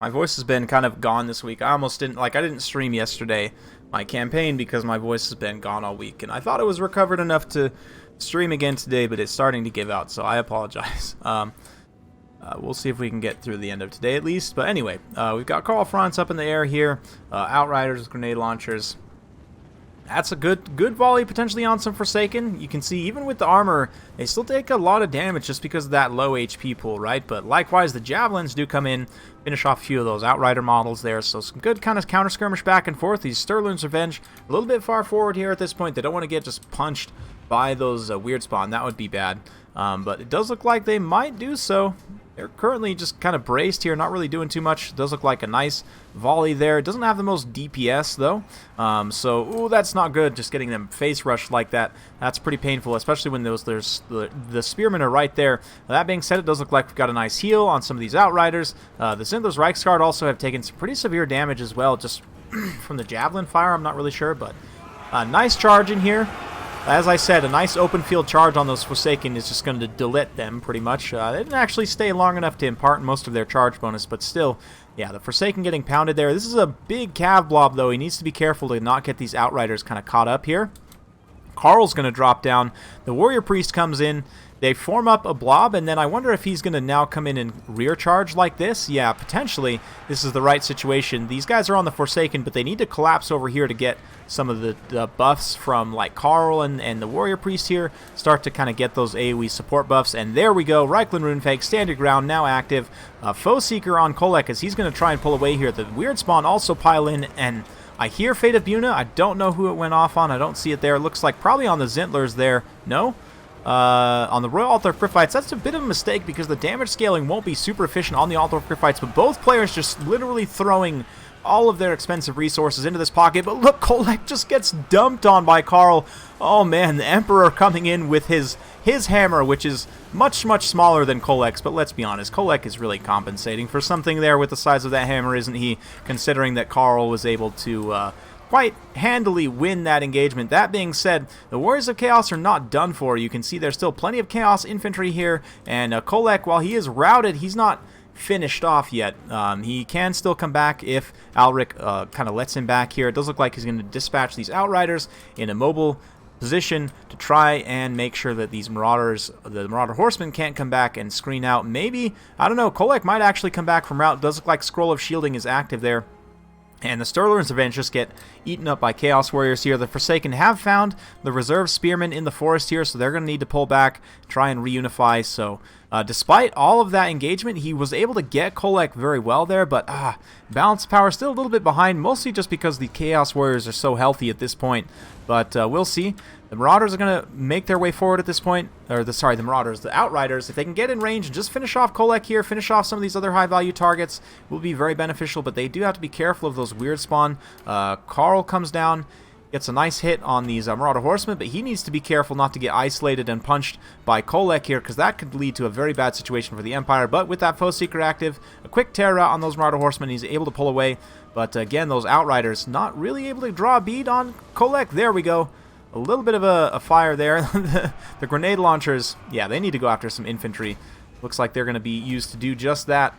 My voice has been kind of gone this week. I almost didn't... I didn't stream yesterday, my campaign, because my voice has been gone all week. And I thought it was recovered enough to stream again today, but it's starting to give out, so I apologize. We'll see if we can get through the end of today at least. But anyway, we've got Karl Franz up in the air here. Outriders, grenade launchers. That's a good volley potentially on some Forsaken. You can see even with the armor, they still take a lot of damage just because of that low HP pool, right? But likewise, the Javelins do come in, finish off a few of those Outrider models there. So some good kind of counter skirmish back and forth. These Sterling's Revenge, a little bit far forward here at this point. They don't want to get just punched by those weird spawn. That would be bad. But it does look like they might do so. They're currently just kind of braced here, not really doing too much. It does look like a nice volley there. It doesn't have the most DPS, though. So, that's not good, just getting them face rushed like that. That's pretty painful, especially when there's the Spearmen are right there. That being said, it does look like we've got a nice heal on some of these Outriders. The Siddler's Reichsguard also have taken some pretty severe damage as well, just from the Javelin fire. I'm not really sure, but nice charge in here. As I said, a nice open field charge on those Forsaken is just going to delete them pretty much. They didn't actually stay long enough to impart most of their charge bonus, but still, yeah, the Forsaken getting pounded there. This is a big cav blob, though. He needs to be careful to not get these Outriders kind of caught up here. Karl's going to drop down. The Warrior Priest comes in. They form up a blob, and then I wonder if he's going to now come in and rear charge like this. Yeah, potentially this is the right situation. These guys are on the Forsaken, but they need to collapse over here to get some of the buffs from like Karl and the Warrior Priest here. Start to kind of get those AoE support buffs, and there we go. Reikland Runefake, stand your ground, now active. Foe Seeker on Kolek as he's going to try and pull away here. The Weird Spawn also pile in, and I hear Fate of Buna. I don't know who it went off on. I don't see it there. It looks like probably on the Zintlers there. No? On the Royal Altar Pryphites, that's a bit of a mistake because the damage scaling won't be super efficient on the Altar Pryphites, but both players just literally throwing all of their expensive resources into this pocket. But look, Kolek just gets dumped on by Karl. Oh man, the Emperor coming in with his hammer, which is much smaller than Kolek's, but let's be honest, Kolek is really compensating for something there with the size of that hammer, isn't he, considering that Karl was able to quite handily win that engagement. That being said, the Warriors of Chaos are not done for. You can see there's still plenty of Chaos infantry here, and Kolek, while he is routed, he's not finished off yet. He can still come back if Alric kind of lets him back here. It does look like he's going to dispatch these Outriders in a mobile position to try and make sure that these Marauders, the Marauder Horsemen, can't come back and screen out. Maybe, I don't know, Kolek might actually come back from route. It does look like Scroll of Shielding is active there. And the Stirler's Revenge just get eaten up by Chaos Warriors here. The Forsaken have found the reserve Spearmen in the forest here, so they're going to need to pull back, try and reunify. So despite all of that engagement, he was able to get Kolek very well there, but balance power still a little bit behind, mostly just because the Chaos Warriors are so healthy at this point. But we'll see. The Marauders are going to make their way forward at this point. Or, the Marauders, the Outriders, if they can get in range and just finish off Kolek here, finish off some of these other high-value targets, will be very beneficial, but they do have to be careful of those Weird Spawn. Karl comes down, gets a nice hit on these Marauder Horsemen, but he needs to be careful not to get isolated and punched by Kolek here, because that could lead to a very bad situation for the Empire. But with that Foe Seeker active, a quick tear route on those Marauder Horsemen, he's able to pull away. But again, those Outriders not really able to draw a bead on Kolek. There we go. A little bit of a fire there. The grenade launchers, yeah, they need to go after some infantry. Looks like they're going to be used to do just that.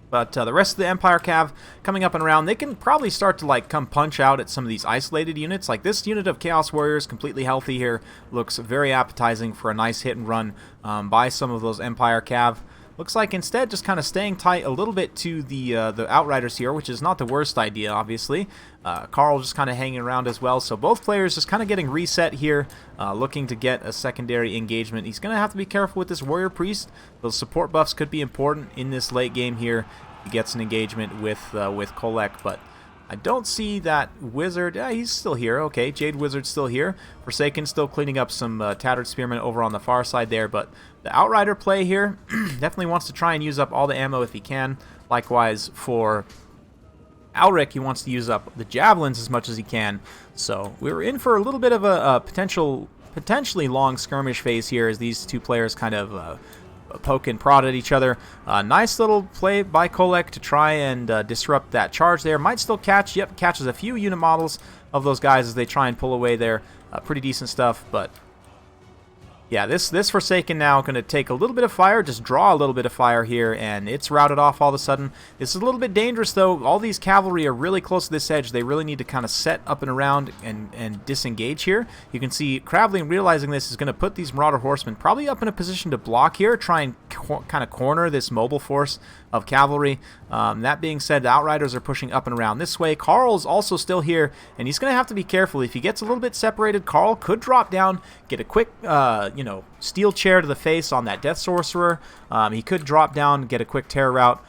But the rest of the Empire Cav coming up and around, they can probably start to like come punch out at some of these isolated units. Like this unit of Chaos Warriors, completely healthy here, looks very appetizing for a nice hit and run by some of those Empire Cav. Looks like instead just kind of staying tight a little bit to the Outriders here, which is not the worst idea, obviously. Karl just kind of hanging around as well, so both players just kind of getting reset here, looking to get a secondary engagement. He's going to have to be careful with this Warrior Priest. Those support buffs could be important in this late game here. He gets an engagement with Kolek, but I don't see that Wizard. Yeah, he's still here. Okay, Jade Wizard's still here. Forsaken still cleaning up some Tattered Spearmen over on the far side there, but the Outrider play here definitely wants to try and use up all the ammo if he can. Likewise for Alric, he wants to use up the Javelins as much as he can. So we're in for a little bit of a potentially long skirmish phase here as these two players kind of poke and prod at each other. Nice little play by Kolek to try and disrupt that charge there. Might still catch. Yep, catches a few unit models of those guys as they try and pull away there. Pretty decent stuff, but yeah, this Forsaken now going to take a little bit of fire, just draw a little bit of fire here, and it's routed off all of a sudden. This is a little bit dangerous, though. All these cavalry are really close to this edge. They really need to kind of set up and around and disengage here. You can see Cravling, realizing this, is going to put these Marauder Horsemen probably up in a position to block here, try and kind of corner this mobile force of cavalry. That being said, the Outriders are pushing up and around this way. Karl's also still here, and he's going to have to be careful. If he gets a little bit separated, Karl could drop down, get a quick, steel chair to the face on that Death Sorcerer. He could drop down, get a quick tear route.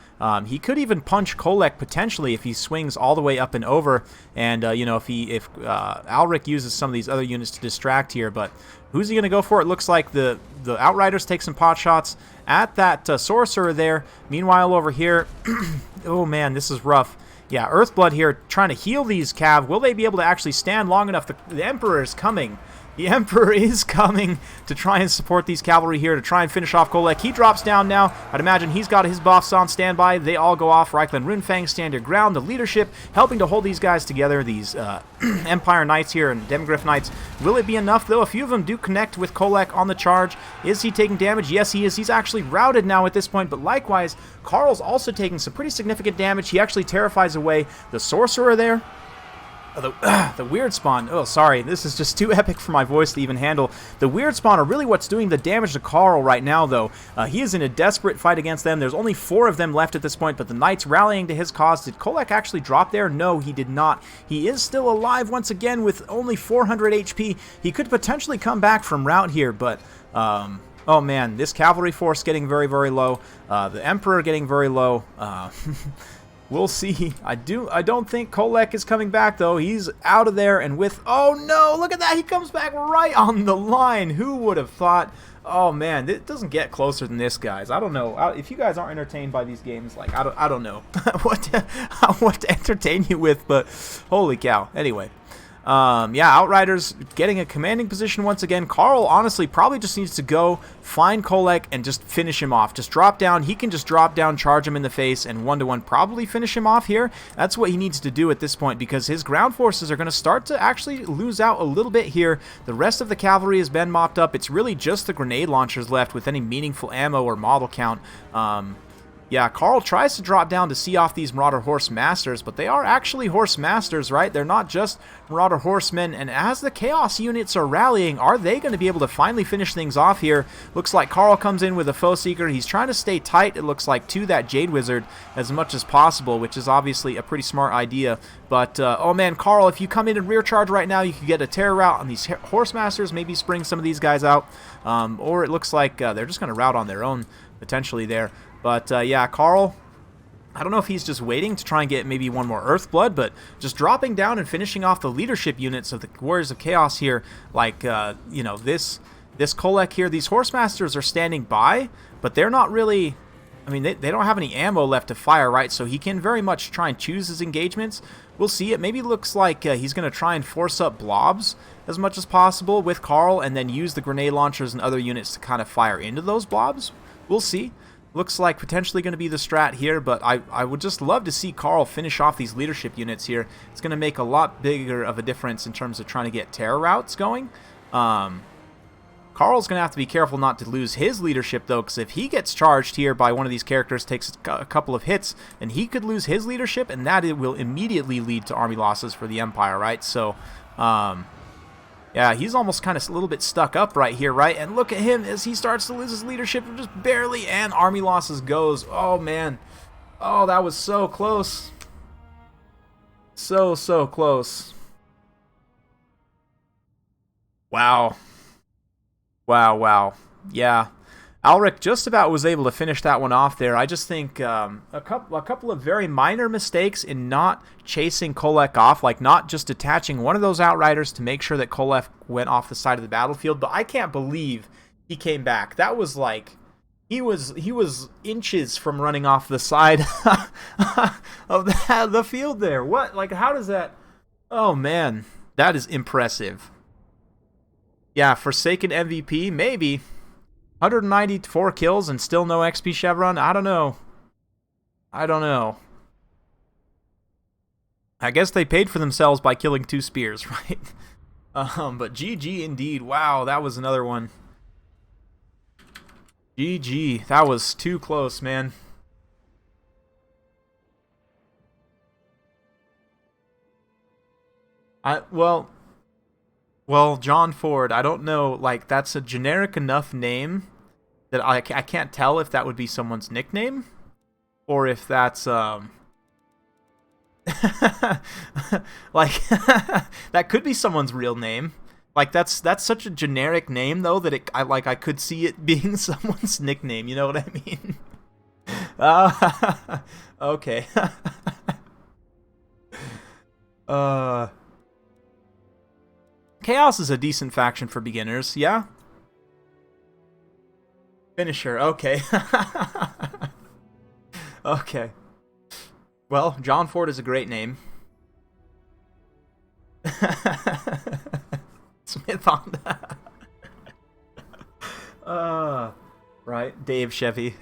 He could even punch Kolek potentially if he swings all the way up and over, and if Alric uses some of these other units to distract here. But who's he going to go for? It looks like the Outriders take some pot shots at that Sorcerer there. Meanwhile, over here, oh man, this is rough. Yeah, Earthblood here trying to heal these Cav. Will they be able to actually stand long enough? The Emperor is coming. The Emperor is coming to try and support these cavalry here to try and finish off Kolek. He drops down now. I'd imagine he's got his buffs on standby. They all go off. Reikland Runefang, stand your ground. The leadership helping to hold these guys together. These Empire Knights here and Demigryph Knights. Will it be enough, though? A few of them do connect with Kolek on the charge. Is he taking damage? Yes, he is. He's actually routed now at this point, but likewise, Karl's also taking some pretty significant damage. He actually terrifies away the Sorcerer there. The weird spawn. Oh, sorry. This is just too epic for my voice to even handle. The weird spawn are really what's doing the damage to Carl right now, though. He is in a desperate fight against them. There's only 4 of them left at this point, but the Knights rallying to his cause. Did Kolek actually drop there? No, he did not. He is still alive once again with only 400 HP. He could potentially come back from rout here, but... oh man, this cavalry force getting very, very low. The Emperor getting very low. We'll see. I don't think Kolek is coming back, though. He's out of there, and with... Oh, no! Look at that! He comes back right on the line! Who would have thought... Oh, man. It doesn't get closer than this, guys. I don't know. If you guys aren't entertained by these games, like, I don't know what to entertain you with, but holy cow. Anyway. Yeah, Outriders getting a commanding position once again. Carl, honestly, probably just needs to go find Kolek and just finish him off. Just drop down. He can just drop down, charge him in the face, and 1-to-1 probably finish him off here. That's what he needs to do at this point, because his ground forces are going to start to actually lose out a little bit here. The rest of the cavalry has been mopped up. It's really just the grenade launchers left with any meaningful ammo or model count. Yeah, Carl tries to drop down to see off these Marauder Horse Masters, but they are actually Horse Masters, right? They're not just Marauder Horsemen, and as the Chaos units are rallying, are they going to be able to finally finish things off here? Looks like Carl comes in with a Foe Seeker. He's trying to stay tight, it looks like, to that Jade Wizard as much as possible, which is obviously a pretty smart idea. But, oh man, Carl, if you come in and rear charge right now, you could get a terror route on these Horse Masters, maybe spring some of these guys out, or it looks like they're just going to route on their own, potentially there. But, yeah, Carl, I don't know if he's just waiting to try and get maybe one more Earthblood, but just dropping down and finishing off the leadership units of the Warriors of Chaos here, like, you know, this Kolek here. These Horsemasters are standing by, but they're not really... I mean, they don't have any ammo left to fire, right? So he can very much try and choose his engagements. We'll see. It maybe looks like he's going to try and force up blobs as much as possible with Carl, and then use the grenade launchers and other units to kind of fire into those blobs. We'll see. Looks like potentially going to be the strat here, but I would just love to see Carl finish off these leadership units here. It's going to make a lot bigger of a difference in terms of trying to get terror routes going. Carl's going to have to be careful not to lose his leadership, though, because if he gets charged here by one of these characters, takes a couple of hits, then he could lose his leadership, and that it will immediately lead to army losses for the Empire, right? So, yeah, he's almost kind of a little bit stuck up right here, right? And look at him as he starts to lose his leadership just barely, and army losses goes. Oh, man. Oh, that was so close. So close. Wow. Wow. Yeah. Alric just about was able to finish that one off there. I just think a couple of very minor mistakes in not chasing Kolek off, like not just detaching one of those Outriders to make sure that Kolek went off the side of the battlefield. But I can't believe he came back. That was like he was inches from running off the side of the field there. What? Like, how does that? Oh man, that is impressive. Yeah, Forsaken MVP, maybe. 194 kills and still no XP Chevron? I don't know. I guess they paid for themselves by killing 2 spears, right? But GG indeed. Wow, that was another one. GG. That was too close, man. Well, John Ford, I don't know, like, that's a generic enough name that I can't tell if that would be someone's nickname, or if that's, like, that could be someone's real name. Like, that's such a generic name, though, that I could see it being someone's nickname, you know what I mean? Okay. Chaos is a decent faction for beginners, yeah? Finisher, okay. Okay. Well, John Ford is a great name. Smith on that. Right, Dave Chevy.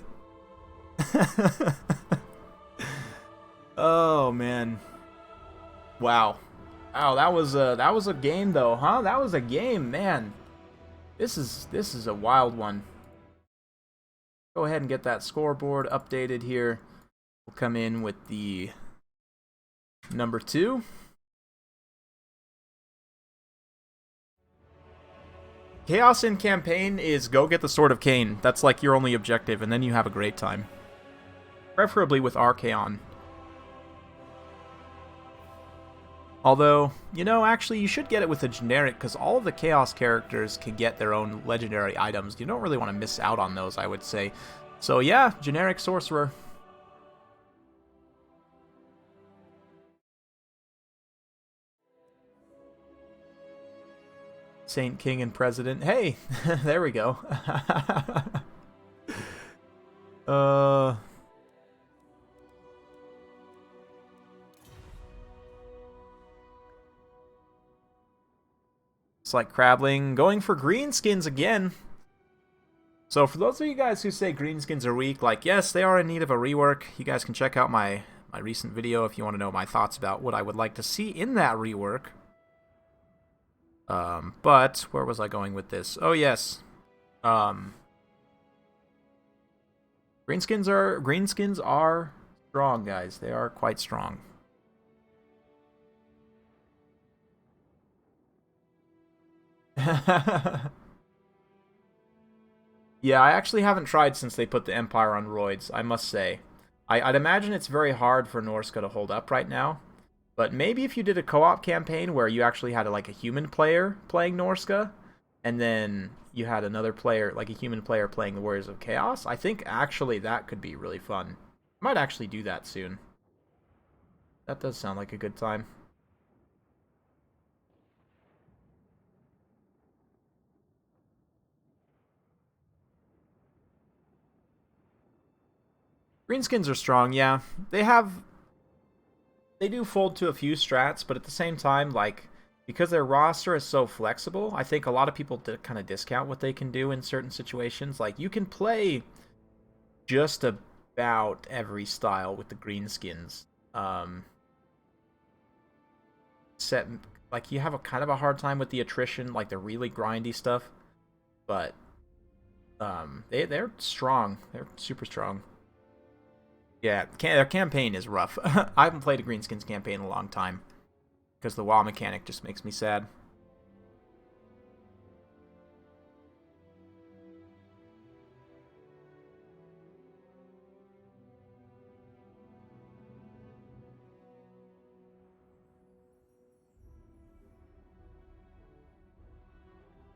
Oh, man. Wow. Wow, that was a game though, huh? That was a game, man. This is a wild one. Go ahead and get that scoreboard updated here. We'll come in with the number 2. Chaos in campaign is go get the Sword of Cain. That's like your only objective, and then you have a great time. Preferably with Archaon. Although, you know, actually you should get it with a generic, because all of the Chaos characters can get their own legendary items. You don't really want to miss out on those, I would say. So yeah, generic Sorcerer. Saint, King, and President. Hey, there we go. It's like Crabling going for greenskins again. So for those of you guys who say greenskins are weak, like, yes, they are in need of a rework. You guys can check out my recent video if you want to know my thoughts about what I would like to see in that rework. But where was I going with this? Oh yes. Greenskins are strong, guys. They are quite strong. Yeah, I actually haven't tried since they put the Empire on roids, I must say. I'd imagine it's very hard for Norska to hold up right now. But maybe if you did a co-op campaign where you actually had like a human player playing Norska, and then you had another player, like a human player playing the Warriors of Chaos, I think actually that could be really fun. I might actually do that soon. That does sound like a good time. Greenskins are strong, yeah. They do fold to a few strats, but at the same time, like, because their roster is so flexible, I think a lot of people kind of discount what they can do in certain situations. Like, you can play just about every style with the greenskins. Like, you have a kind of a hard time with the attrition, like the really grindy stuff, but they're strong. They're super strong. Yeah, their campaign is rough. I haven't played a Greenskins campaign in a long time, because the WoW mechanic just makes me sad.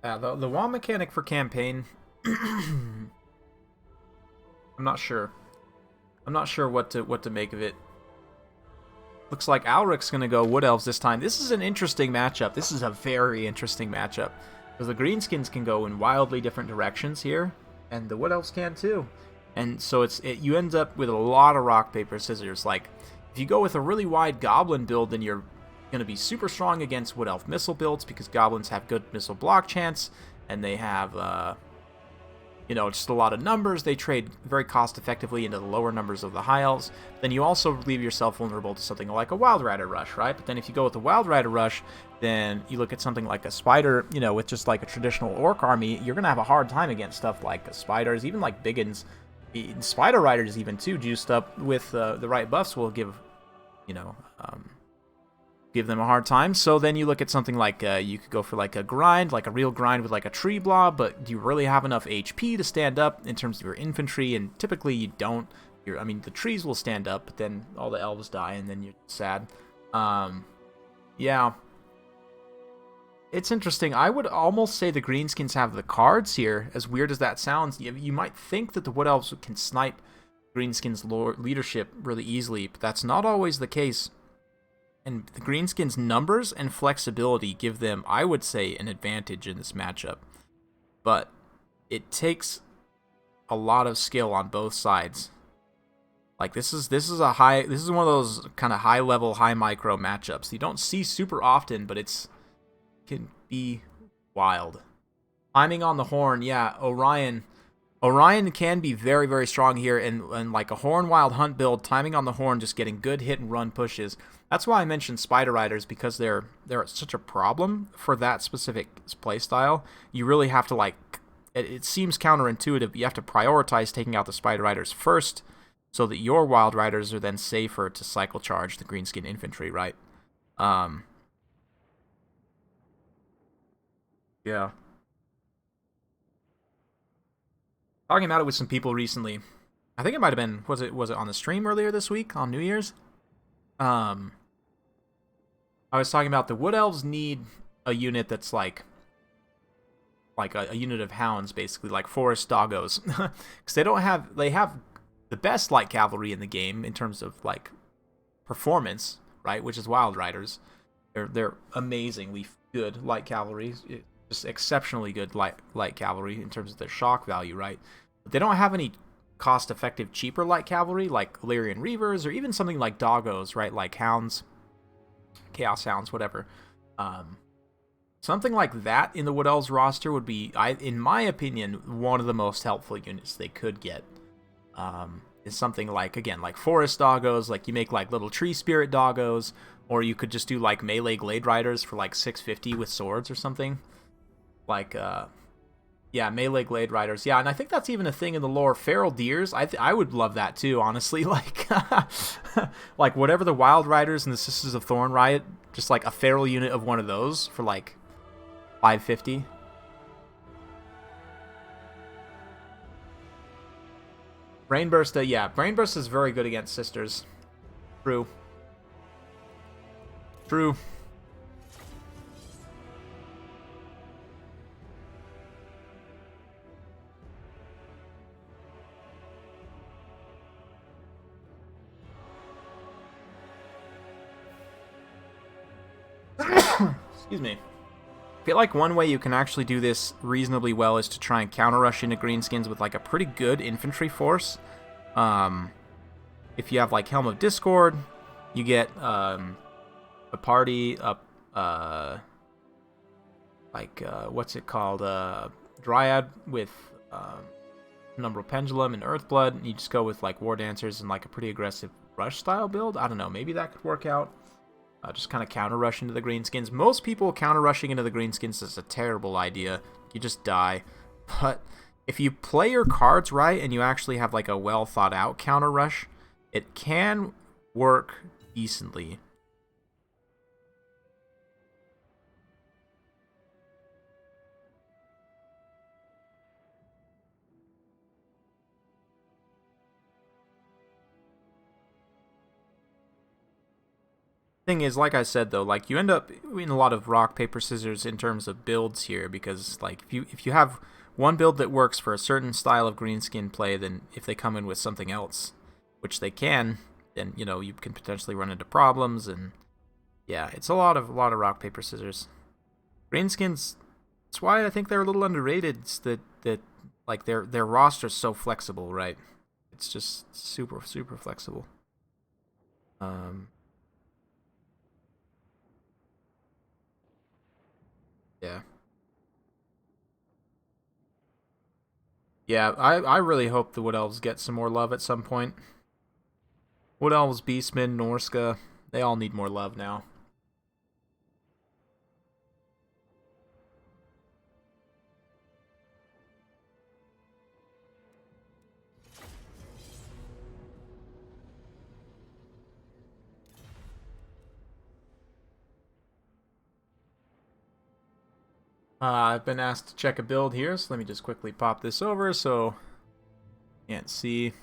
The WoW mechanic for campaign, I'm not sure. I'm not sure what to make of it. Looks like Alric's going to go Wood Elves this time. This is an interesting matchup. This is a very interesting matchup. Because the Greenskins can go in wildly different directions here, and the Wood Elves can too. And so you end up with a lot of rock, paper, scissors. Like, if you go with a really wide Goblin build, then you're going to be super strong against Wood Elf missile builds, because Goblins have good missile block chance, and they have... you know, just a lot of numbers. They trade very cost-effectively into the lower numbers of the High Elves. Then you also leave yourself vulnerable to something like a Wild Rider Rush, right? But then if you go with the Wild Rider Rush, then you look at something like a Spider, you know, with just like a traditional Orc army, you're going to have a hard time against stuff like Spiders, even like Biggins. Spider Riders even, too, juiced up with the right buffs will give, you know... give them a hard time. So then you look at something like, you could go for like a grind, like a real grind with like a tree blob, but do you really have enough HP to stand up in terms of your infantry? And typically you don't. I mean, the trees will stand up, but then all the elves die, and then you're sad. Yeah. It's interesting. I would almost say the Greenskins have the cards here, as weird as that sounds. You might think that the Wood Elves can snipe Greenskins' leadership really easily, but that's not always the case. And the Greenskins' numbers and flexibility give them, I would say, an advantage in this matchup. But it takes a lot of skill on both sides. Like, this is one of those kind of high level, high micro matchups you don't see super often, but it can be wild. Timing on the horn, yeah, Orion can be very, very strong here, and like a Horn Wild Hunt build, timing on the horn, just getting good hit and run pushes. That's why I mentioned Spider Riders, because they're such a problem for that specific playstyle. You really have to, like, it seems counterintuitive, but you have to prioritize taking out the Spider Riders first, so that your Wild Riders are then safer to cycle charge the Greenskin infantry, right? Yeah. Talking about it with some people recently. I think it might have been was it on the stream earlier this week on New Year's? Um, I was talking about the Wood Elves need a unit that's like a unit of hounds, basically like forest doggos, because they have the best light cavalry in the game in terms of like performance, right? Which is Wild Riders. They're amazingly good light cavalry, just exceptionally good light cavalry in terms of their shock value, right? But they don't have any cost-effective, cheaper light cavalry like Illyrian Reavers or even something like doggos, right? Like hounds, chaos hounds, whatever. Um, Something like that in the Wood Elves roster would be, in my opinion, one of the most helpful units they could get. Is something like, again, like forest doggos, like you make like little tree spirit doggos, or you could just do like melee glade riders for like 650 with swords or something. Like, yeah, melee glade riders. Yeah, and I think that's even a thing in the lore. Feral deers, I would love that too, honestly. Like, like whatever the Wild Riders and the Sisters of Thorn riot, just like a feral unit of one of those for like 550. Brainburst, yeah, Brainburst is very good against Sisters. True. True. Excuse me. I feel like one way you can actually do this reasonably well is to try and counter rush into greenskins with like a pretty good infantry force. Um, if you have like Helm of Discord, you get a party up, what's it called? Dryad with Umbral Pendulum and Earthblood. And you just go with like War Dancers and like a pretty aggressive rush style build. I don't know, maybe that could work out. Just kind of counter rush into the greenskins. Most people counter rushing into the greenskins is a terrible idea. You just die. But if you play your cards right and you actually have like a well thought out counter rush, it can work decently. Thing is, like I said though, like you end up in a lot of rock paper scissors in terms of builds here, because like if you have one build that works for a certain style of greenskin play, then if they come in with something else, which they can, then you know you can potentially run into problems. And yeah, it's a lot of rock paper scissors. Greenskins, that's why I think they're a little underrated. It's that like their roster's so flexible, right? It's just super flexible. Um, yeah. Yeah, I really hope the Wood Elves get some more love at some point. Wood Elves, Beastmen, Norska, they all need more love now. I've been asked to check a build here, so let me just quickly pop this over so you can't see.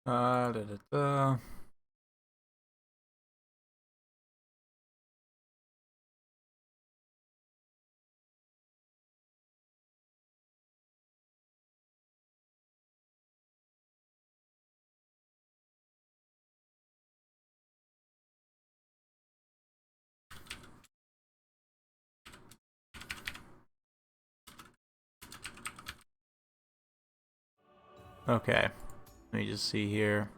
Da, da, da. Okay. Let me just see here.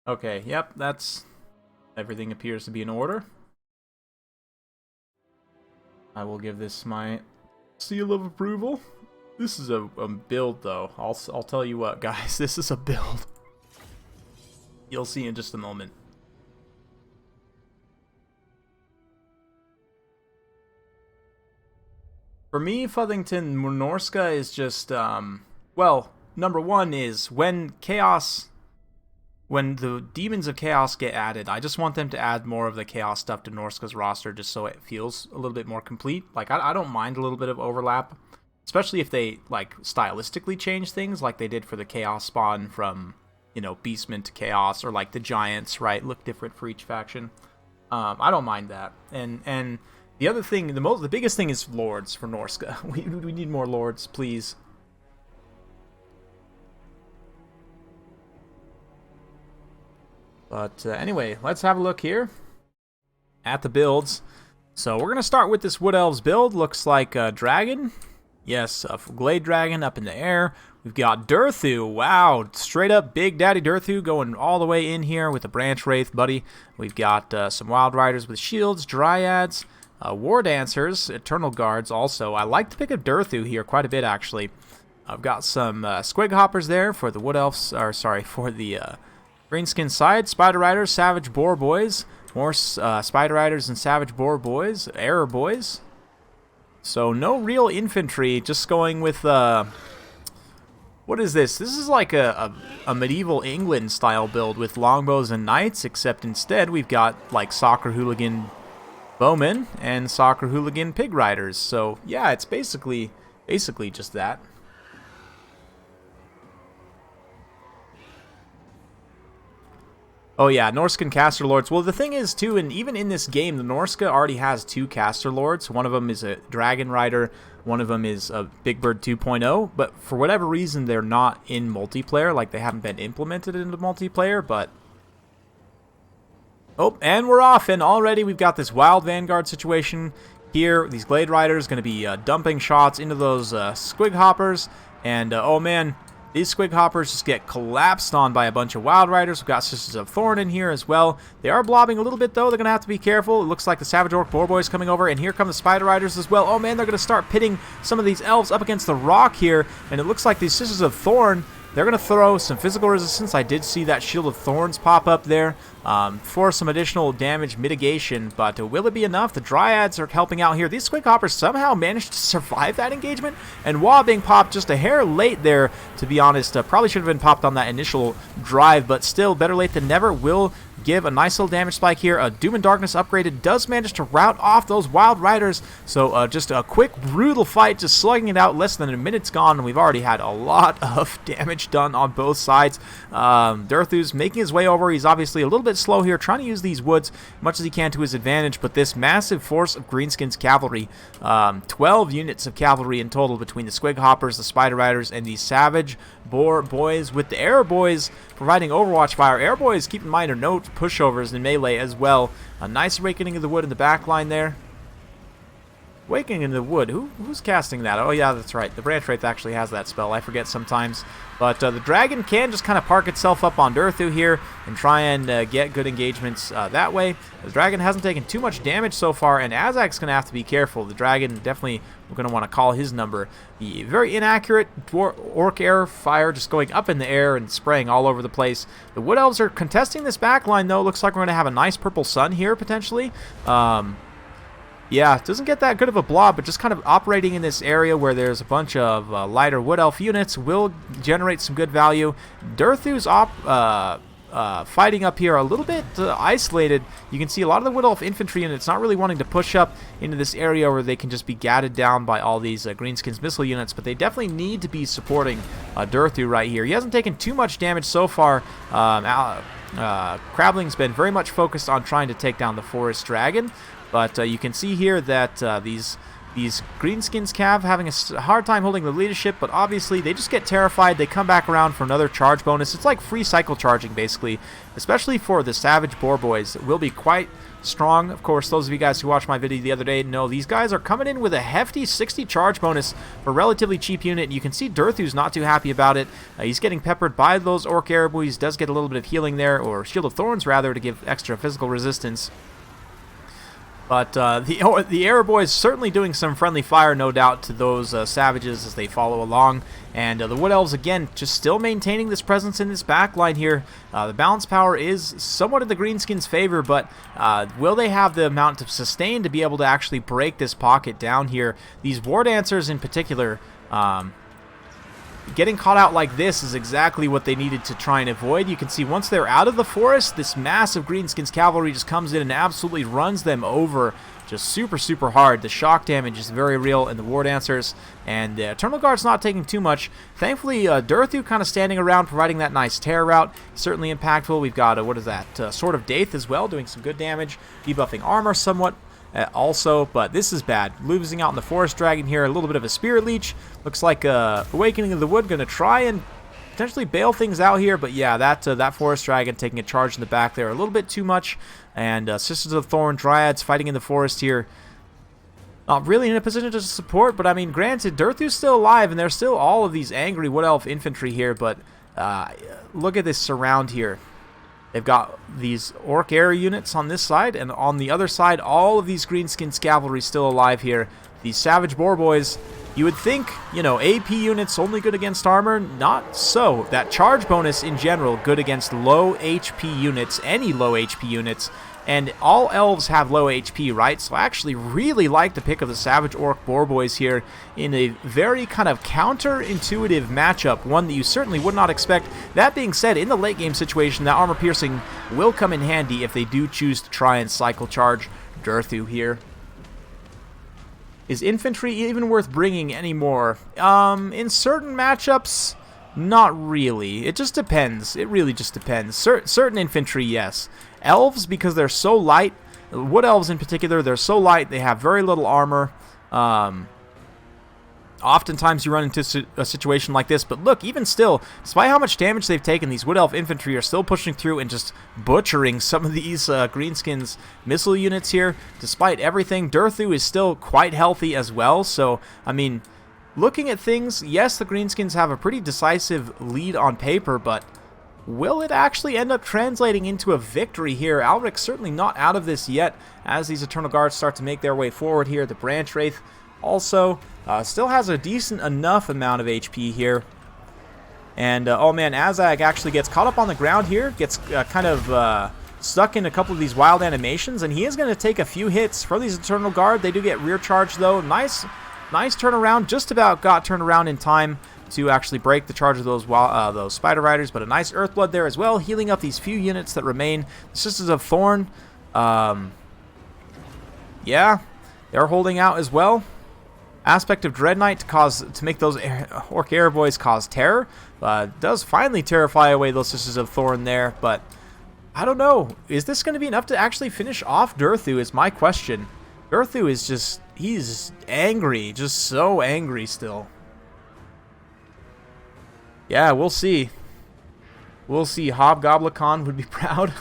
Okay, yep, that's... Everything appears to be in order. I will give this my seal of approval. This is a build, though. I'll tell you what, guys. This is a build. You'll see in just a moment. For me, Futhington Norska is just, well, number one is when the Demons of Chaos get added, I just want them to add more of the Chaos stuff to Norska's roster just so it feels a little bit more complete. Like, I don't mind a little bit of overlap, especially if they, like, stylistically change things like they did for the Chaos spawn from, you know, Beastmen to Chaos, or like the Giants, right? Look different for each faction. I don't mind that. And the other thing, the biggest thing is Lords for Norska. We need more Lords, please. But anyway, let's have a look here at the builds. So we're going to start with this Wood Elves build. Looks like a dragon. Yes, a Glade Dragon up in the air. We've got Durthu. Wow, straight up Big Daddy Durthu going all the way in here with a Branch Wraith, buddy. We've got some Wild Riders with shields, Dryads, War Dancers, Eternal Guards also. I like to pick up Durthu here quite a bit, actually. I've got some Squig Hoppers there for the Wood Elves, or sorry, for the... Greenskin side, Spider Riders, Savage Boar Boys, more Spider Riders and Savage Boar Boys, Error Boys. So no real infantry, just going with, what is this? This is like a medieval England style build with longbows and knights, except instead we've got like Soccer Hooligan Bowmen and Soccer Hooligan Pig Riders. So yeah, it's basically just that. Oh yeah, Norscan Caster Lords. Well, the thing is, too, and even in this game, the Norska already has 2 Caster Lords. One of them is a Dragon Rider, one of them is a Big Bird 2.0, but for whatever reason, they're not in multiplayer, like they haven't been implemented into multiplayer, but... Oh, and we're off, and already we've got this Wild Vanguard situation here. These Glade Riders going to be dumping shots into those Squig Hoppers, and oh man... These Squig Hoppers just get collapsed on by a bunch of Wild Riders. We've got Sisters of Thorn in here as well. They are blobbing a little bit, though. They're going to have to be careful. It looks like the Savage Orc Boar Boys coming over, and here come the Spider Riders as well. Oh, man, they're going to start pitting some of these elves up against the rock here, and it looks like these Sisters of Thorn, they're going to throw some physical resistance. I did see that Shield of Thorns pop up there for some additional damage mitigation, but will it be enough? The Dryads are helping out here. These Squig Hoppers somehow managed to survive that engagement, and Wah being popped just a hair late there, to be honest. Probably should have been popped on that initial drive, but still, better late than never. Will give a nice little damage spike here. Doom and Darkness upgraded does manage to rout off those Wild Riders, so just a quick, brutal fight, just slugging it out. Less than a minute's gone, and we've already had a lot of damage done on both sides. Durthu's making his way over. He's obviously a little bit slow here, trying to use these woods as much as he can to his advantage, but this massive force of Greenskins cavalry, 12 units of cavalry in total between the Squig Hoppers, the Spider Riders, and the Savage Boar Boys, with the Arrow Boys providing Overwatch fire. Arrow Boys, keep in mind, are no pushovers in melee as well. A nice Awakening of the Wood in the back line there. Awakening in the Wood. Who's casting that? Oh, yeah, that's right. The Branch Wraith actually has that spell. I forget sometimes. But the Dragon can just kind of park itself up on Durthu here and try and get good engagements that way. The Dragon hasn't taken too much damage so far, and Azak's going to have to be careful. The Dragon definitely going to want to call his number. The very inaccurate Orc Air Fire just going up in the air and spraying all over the place. The Wood Elves are contesting this back line, though. Looks like we're going to have a nice purple sun here, potentially. Yeah, it doesn't get that good of a blob, but just kind of operating in this area where there's a bunch of lighter Wood Elf units will generate some good value. Durthu's fighting up here a little bit isolated. You can see a lot of the Wood Elf infantry units not really wanting to push up into this area where they can just be gadded down by all these Greenskins missile units, but they definitely need to be supporting Durthu right here. He hasn't taken too much damage so far. Crabling's been very much focused on trying to take down the Forest Dragon. But you can see here that these These Greenskins Cav having a hard time holding the leadership, but obviously they just get terrified. They come back around for another charge bonus. It's like free cycle charging, basically, especially for the Savage Boar Boys. It will be quite strong. Of course, those of you guys who watched my video the other day know these guys are coming in with a hefty 60 charge bonus for a relatively cheap unit. You can see Durthu's not too happy about it. He's getting peppered by those Orc Airboys. Does get a little bit of healing there, or Shield of Thorns, rather, to give extra physical resistance. But the Arrow Boys certainly doing some friendly fire, no doubt, to those Savages as they follow along. And the Wood Elves, again, just still maintaining this presence in this back line here. The balance power is somewhat in the Greenskins' favor, but will they have the amount of sustain to be able to actually break this pocket down here? These War Dancers in particular, getting caught out like this is exactly what they needed to try and avoid. You can see once they're out of the forest, this massive Greenskins cavalry just comes in and absolutely runs them over just super, super hard. The shock damage is very real in the War Dancers, and the Eternal Guard's not taking too much. Thankfully, Durthu kind of standing around, providing that nice tear route. Certainly impactful. We've got, what is that, Sword of Daith as well, doing some good damage, debuffing armor somewhat. Also, but this is bad. Losing out in the Forest Dragon here, a little bit of a Spirit Leech. Looks like Awakening of the Wood going to try and potentially bail things out here, but yeah, that Forest Dragon taking a charge in the back there a little bit too much. And Sisters of Thorn, Dryads fighting in the forest here. Not really in a position to support, but I mean, granted, Durthu's still alive, and there's still all of these angry Wood Elf infantry here, but look at this surround here. They've got these Orc Air units on this side, and on the other side, all of these Greenskins cavalry still alive here. These Savage Boar Boys, you would think, you know, AP units only good against armor. Not so. That charge bonus in general, good against low HP units, any low HP units. And all elves have low HP, right? So I actually really like the pick of the Savage Orc Boar Boys here in a very kind of counterintuitive matchup, one that you certainly would not expect. That being said, in the late game situation, that armor piercing will come in handy if they do choose to try and cycle charge Durthu here. Is infantry even worth bringing anymore? In certain matchups, not really. It just depends. It really just depends. Certain infantry, yes. Elves, because they're so light, Wood Elves in particular, they're so light, they have very little armor. Oftentimes you run into a situation like this, but look, even still, despite how much damage they've taken, these Wood Elf infantry are still pushing through and just butchering some of these Greenskins missile units here. Despite everything, Durthu is still quite healthy as well, so, I mean, looking at things, yes, the Greenskins have a pretty decisive lead on paper, but will it actually end up translating into a victory here? Alric's certainly not out of this yet as these Eternal Guards start to make their way forward here. The Branch Wraith also still has a decent enough amount of HP here. And, oh man, Azag actually gets caught up on the ground here, gets kind of stuck in a couple of these wild animations, and he is going to take a few hits from these Eternal Guard. They do get rear charge, though. Nice turnaround, just about got turned around in time to actually break the charge of those Spider Riders, but a nice Earthblood there as well, healing up these few units that remain. The Sisters of Thorn, yeah, they're holding out as well. Aspect of Dread Knight to make those Orc Air Boys cause terror. Does finally terrify away those Sisters of Thorn there, but I don't know. Is this going to be enough to actually finish off Durthu is my question. Durthu is just, he's angry, just so angry still. Yeah, we'll see. We'll see. Hobgoblicon would be proud.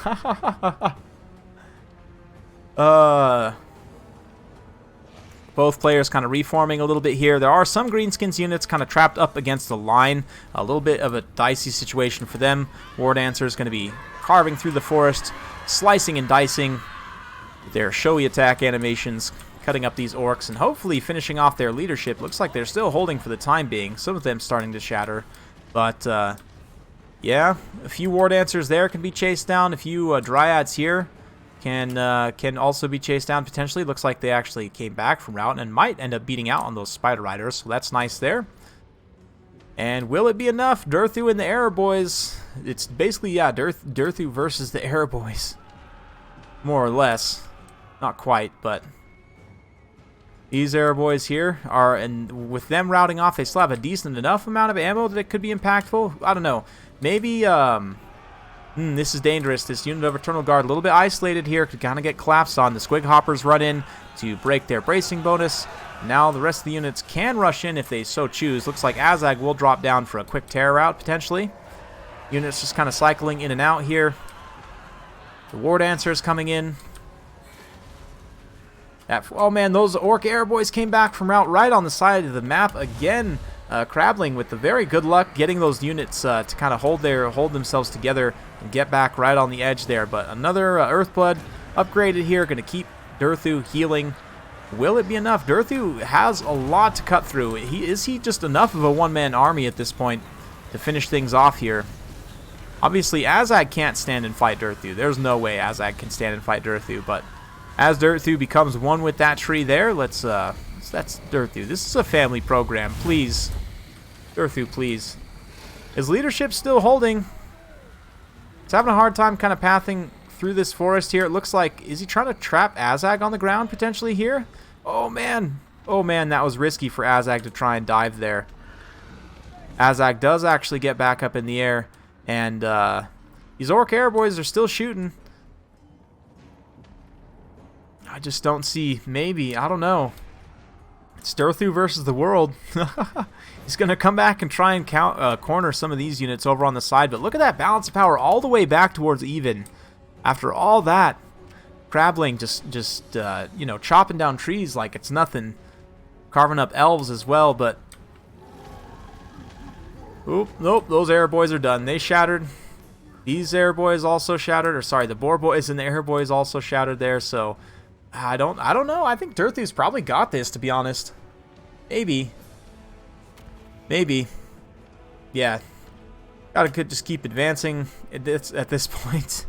Both players kind of reforming a little bit here. There are some Greenskins units kind of trapped up against the line. A little bit of a dicey situation for them. War Dancer is going to be carving through the forest, slicing and dicing their showy attack animations, cutting up these orcs, and hopefully finishing off their leadership. Looks like they're still holding for the time being. Some of them starting to shatter. But, yeah, a few War Dancers there can be chased down. A few Dryads here can also be chased down potentially. Looks like they actually came back from route and might end up beating out on those Spider Riders, so that's nice there. And will it be enough? Durthu and the Arrow Boys. It's basically, yeah, Durthu versus the Arrow Boys. More or less. Not quite, but these Arrow Boys here are, and with them routing off, they still have a decent enough amount of ammo that it could be impactful. I don't know. Maybe, this is dangerous. This unit of Eternal Guard, a little bit isolated here, could kind of get collapsed on. The Squig Hoppers run in to break their bracing bonus. Now the rest of the units can rush in if they so choose. Looks like Azag will drop down for a quick tear route, potentially. Units just kind of cycling in and out here. The War Dancer is coming in. Oh man, those Orc Air Boys came back from route right on the side of the map again. Crabbling with the very good luck getting those units to kind of hold themselves together and get back right on the edge there. But another Earthblood upgraded here, going to keep Durthu healing. Will it be enough? Durthu has a lot to cut through. Is he just enough of a one-man army at this point to finish things off here? Obviously, Azag can't stand and fight Durthu. There's no way Azag can stand and fight Durthu, but as Durthu becomes one with that tree there, that's Durthu. This is a family program. Please. Durthu, please. Is leadership still holding? He's having a hard time kind of pathing through this forest here. It looks like, is he trying to trap Azag on the ground potentially here? Oh man. Oh man, that was risky for Azag to try and dive there. Azag does actually get back up in the air, and these Orc Air Boys are still shooting. I just don't see, maybe, I don't know. It's Durthu versus the world. He's going to come back and try and corner some of these units over on the side, but look at that balance of power all the way back towards even. After all that, Crabbling just you know, chopping down trees like it's nothing. Carving up elves as well, but... Oop, nope, those Air Boys are done. They shattered. These Air Boys also shattered, or sorry, the Boar Boys and the Air Boys also shattered there, so... I don't know. I think Durthu's probably got this, to be honest. Maybe. Maybe. Yeah. Gotta just keep advancing at this point.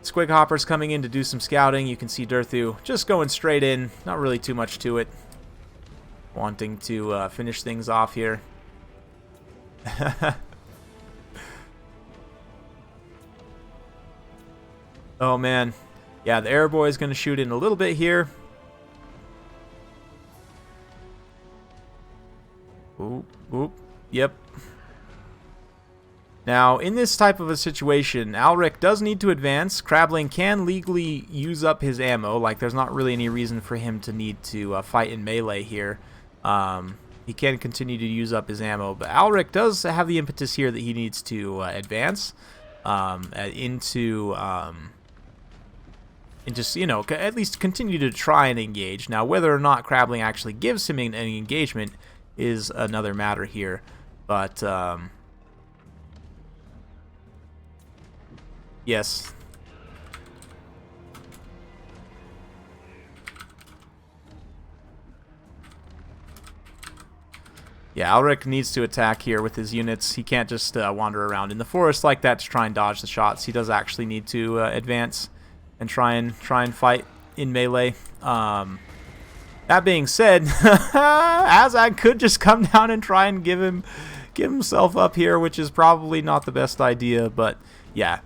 Squig Hopper's coming in to do some scouting. You can see Durthu just going straight in. Not really too much to it. Wanting to finish things off here. Oh, man. Yeah, the Air Boy is going to shoot in a little bit here. Oop, oop, yep. Now, in this type of a situation, Alric does need to advance. Crabbling can legally use up his ammo. Like, there's not really any reason for him to need to fight in melee here. He can continue to use up his ammo, but Alric does have the impetus here that he needs to advance into... and just, you know, at least continue to try and engage. Now, whether or not Crabbling actually gives him any engagement is another matter here. But, yes. Yeah, Alric needs to attack here with his units. He can't just wander around in the forest like that to try and dodge the shots. He does actually need to advance and try and fight in melee. That being said, Azag could just come down and try and give himself up here, which is probably not the best idea. But yeah,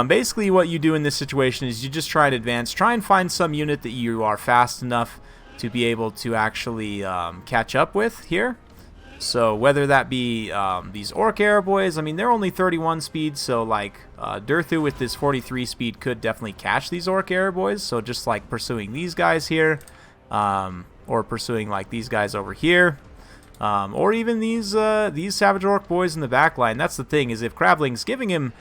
basically what you do in this situation is you just try and advance, try and find some unit that you are fast enough to be able to actually catch up with here. So whether that be these Orc Air Boys, I mean, they're only 31 speed, so like Durthu with this 43 speed could definitely catch these Orc Air Boys. So just like pursuing these guys here, or pursuing like these guys over here, or even these Savage Orc Boys in the back line. That's the thing, is if Crabbling's giving him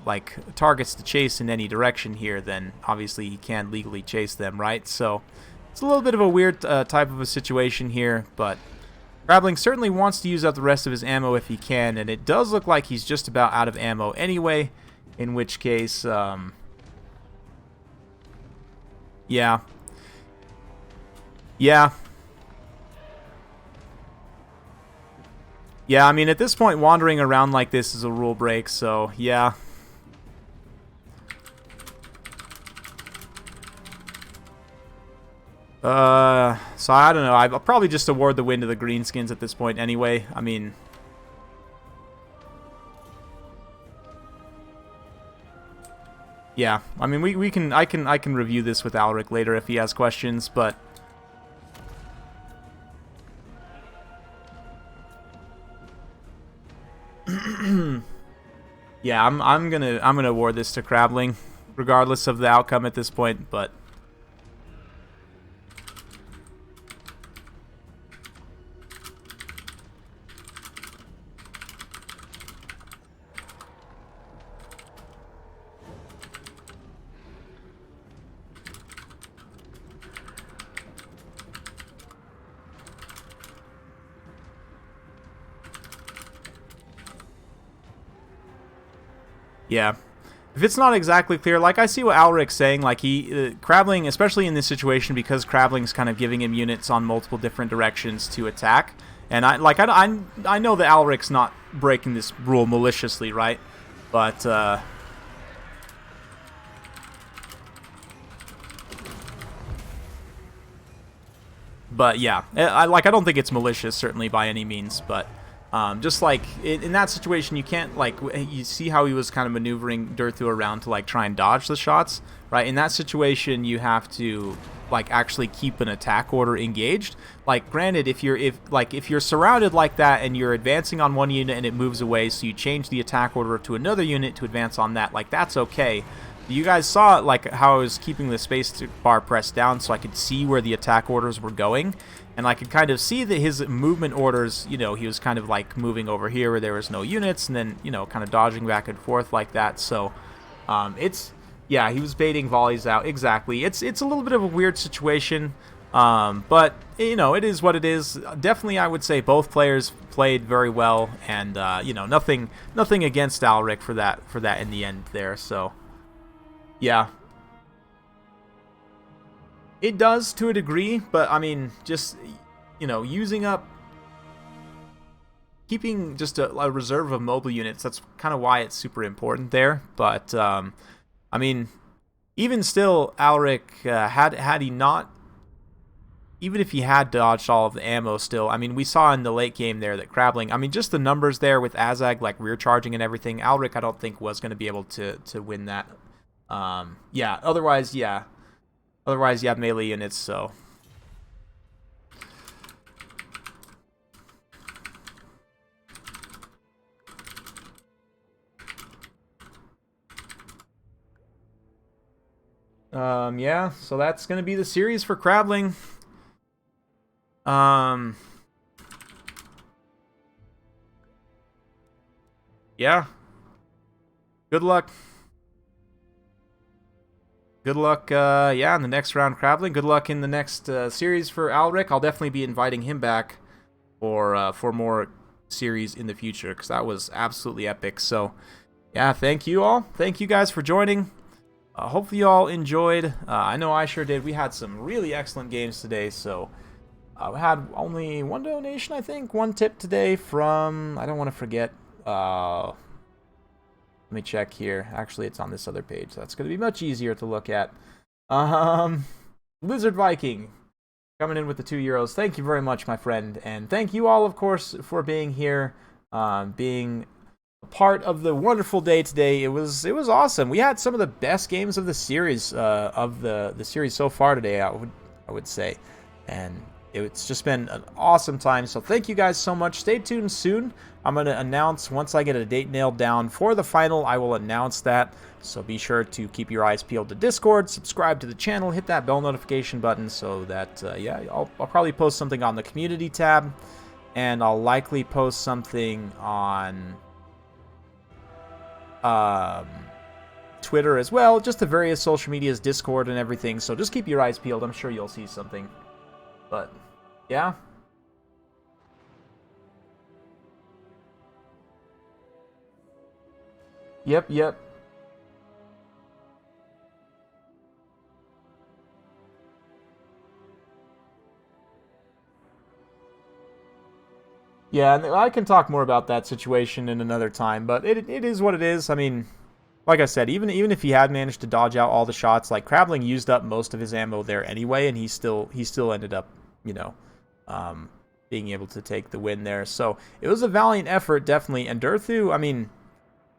like targets to chase in any direction here, then obviously he can legally chase them, right? So it's a little bit of a weird type of a situation here, but Crabbling certainly wants to use up the rest of his ammo if he can, and it does look like he's just about out of ammo anyway, in which case, yeah. Yeah, I mean, at this point, wandering around like this is a rule break, so yeah. So I don't know. I'll probably just award the win to the greenskins at this point anyway. I mean, yeah. I mean, I can review this with Alric later if he has questions, but yeah, I'm gonna award this to Crabbling, regardless of the outcome at this point, but. Yeah. If it's not exactly clear, like I see what Alric's saying, like Crabling, especially in this situation, because Crabling's kind of giving him units on multiple different directions to attack, and I know that Alric's not breaking this rule maliciously, right? But yeah, I don't think it's malicious, certainly by any means, but just like in that situation, you can't, like, you see how he was kind of maneuvering Durthu around to like try and dodge the shots, right? In that situation, you have to like actually keep an attack order engaged. Like, granted, if you're surrounded like that and you're advancing on one unit and it moves away, so you change the attack order to another unit to advance on that, like, that's okay. You guys saw like how I was keeping the space bar pressed down so I could see where the attack orders were going, and I could kind of see that his movement orders, you know, he was kind of like moving over here where there was no units, and then, you know, kind of dodging back and forth like that. So yeah, he was baiting volleys out. Exactly. It's a little bit of a weird situation, but you know, it is what it is. Definitely, I would say both players played very well, and you know, nothing against Alric for that in the end there. So yeah, it does to a degree, but I mean, just, you know, keeping just a reserve of mobile units, that's kind of why it's super important there. But I mean, even still, Alric, had he not, even if he had dodged all of the ammo still, I mean, we saw in the late game there that Crabling, I mean, just the numbers there with Azag, like, rear charging and everything, Alric, I don't think was going to be able to win that. Yeah, otherwise, you have melee units, so. Yeah, so that's going to be the series for Crabling. Yeah. Good luck. Good luck, yeah, in the next round, Crabling. Good luck in the next series for Alric. I'll definitely be inviting him back for more series in the future, because that was absolutely epic. So, yeah, thank you all. Thank you guys for joining. Hopefully you all enjoyed. I know I sure did. We had some really excellent games today, so we had only one donation, I think, one tip today from, I don't want to forget, let me check here. Actually, it's on this other page. So that's going to be much easier to look at. Lizard Viking coming in with the €2. Thank you very much, my friend. And thank you all, of course, for being here, being a part of the wonderful day today. It was awesome. We had some of the best games of the series, of the series so far today, I would say. And it's just been an awesome time. So thank you guys so much. Stay tuned soon. I'm going to announce, once I get a date nailed down for the final, I will announce that. So be sure to keep your eyes peeled to Discord, subscribe to the channel, hit that bell notification button so that, yeah, I'll probably post something on the community tab, and I'll likely post something on Twitter as well, just the various social medias, Discord and everything. So just keep your eyes peeled. I'm sure you'll see something. But, yeah. Yep. Yeah, and I can talk more about that situation in another time, but it is what it is. I mean, like I said, even if he had managed to dodge out all the shots, like, Crabling used up most of his ammo there anyway, and he still ended up, you know, being able to take the win there. So it was a valiant effort, definitely. And Durthu, I mean,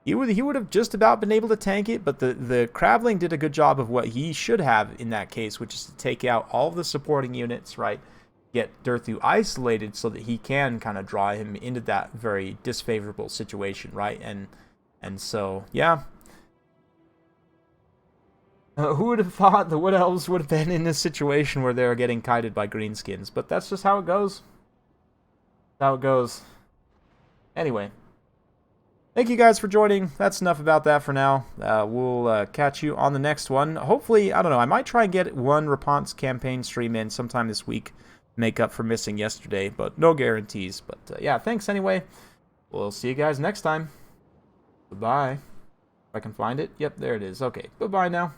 he would have just about been able to tank it, but the Crabling did a good job of what he should have in that case, which is to take out all of the supporting units, right? Get Durthu isolated so that he can kind of draw him into that very disfavorable situation, right? And so, yeah. Who would have thought the Wood Elves would have been in this situation where they're getting kited by greenskins? But that's just how it goes. How it goes. Anyway. Thank you guys for joining. That's enough about that for now. We'll catch you on the next one. Hopefully, I don't know, I might try and get one Rapon's campaign stream in sometime this week. Make up for missing yesterday, but no guarantees. But yeah, thanks anyway. We'll see you guys next time. Goodbye. If I can find it. Yep, there it is. Okay, bye-bye now.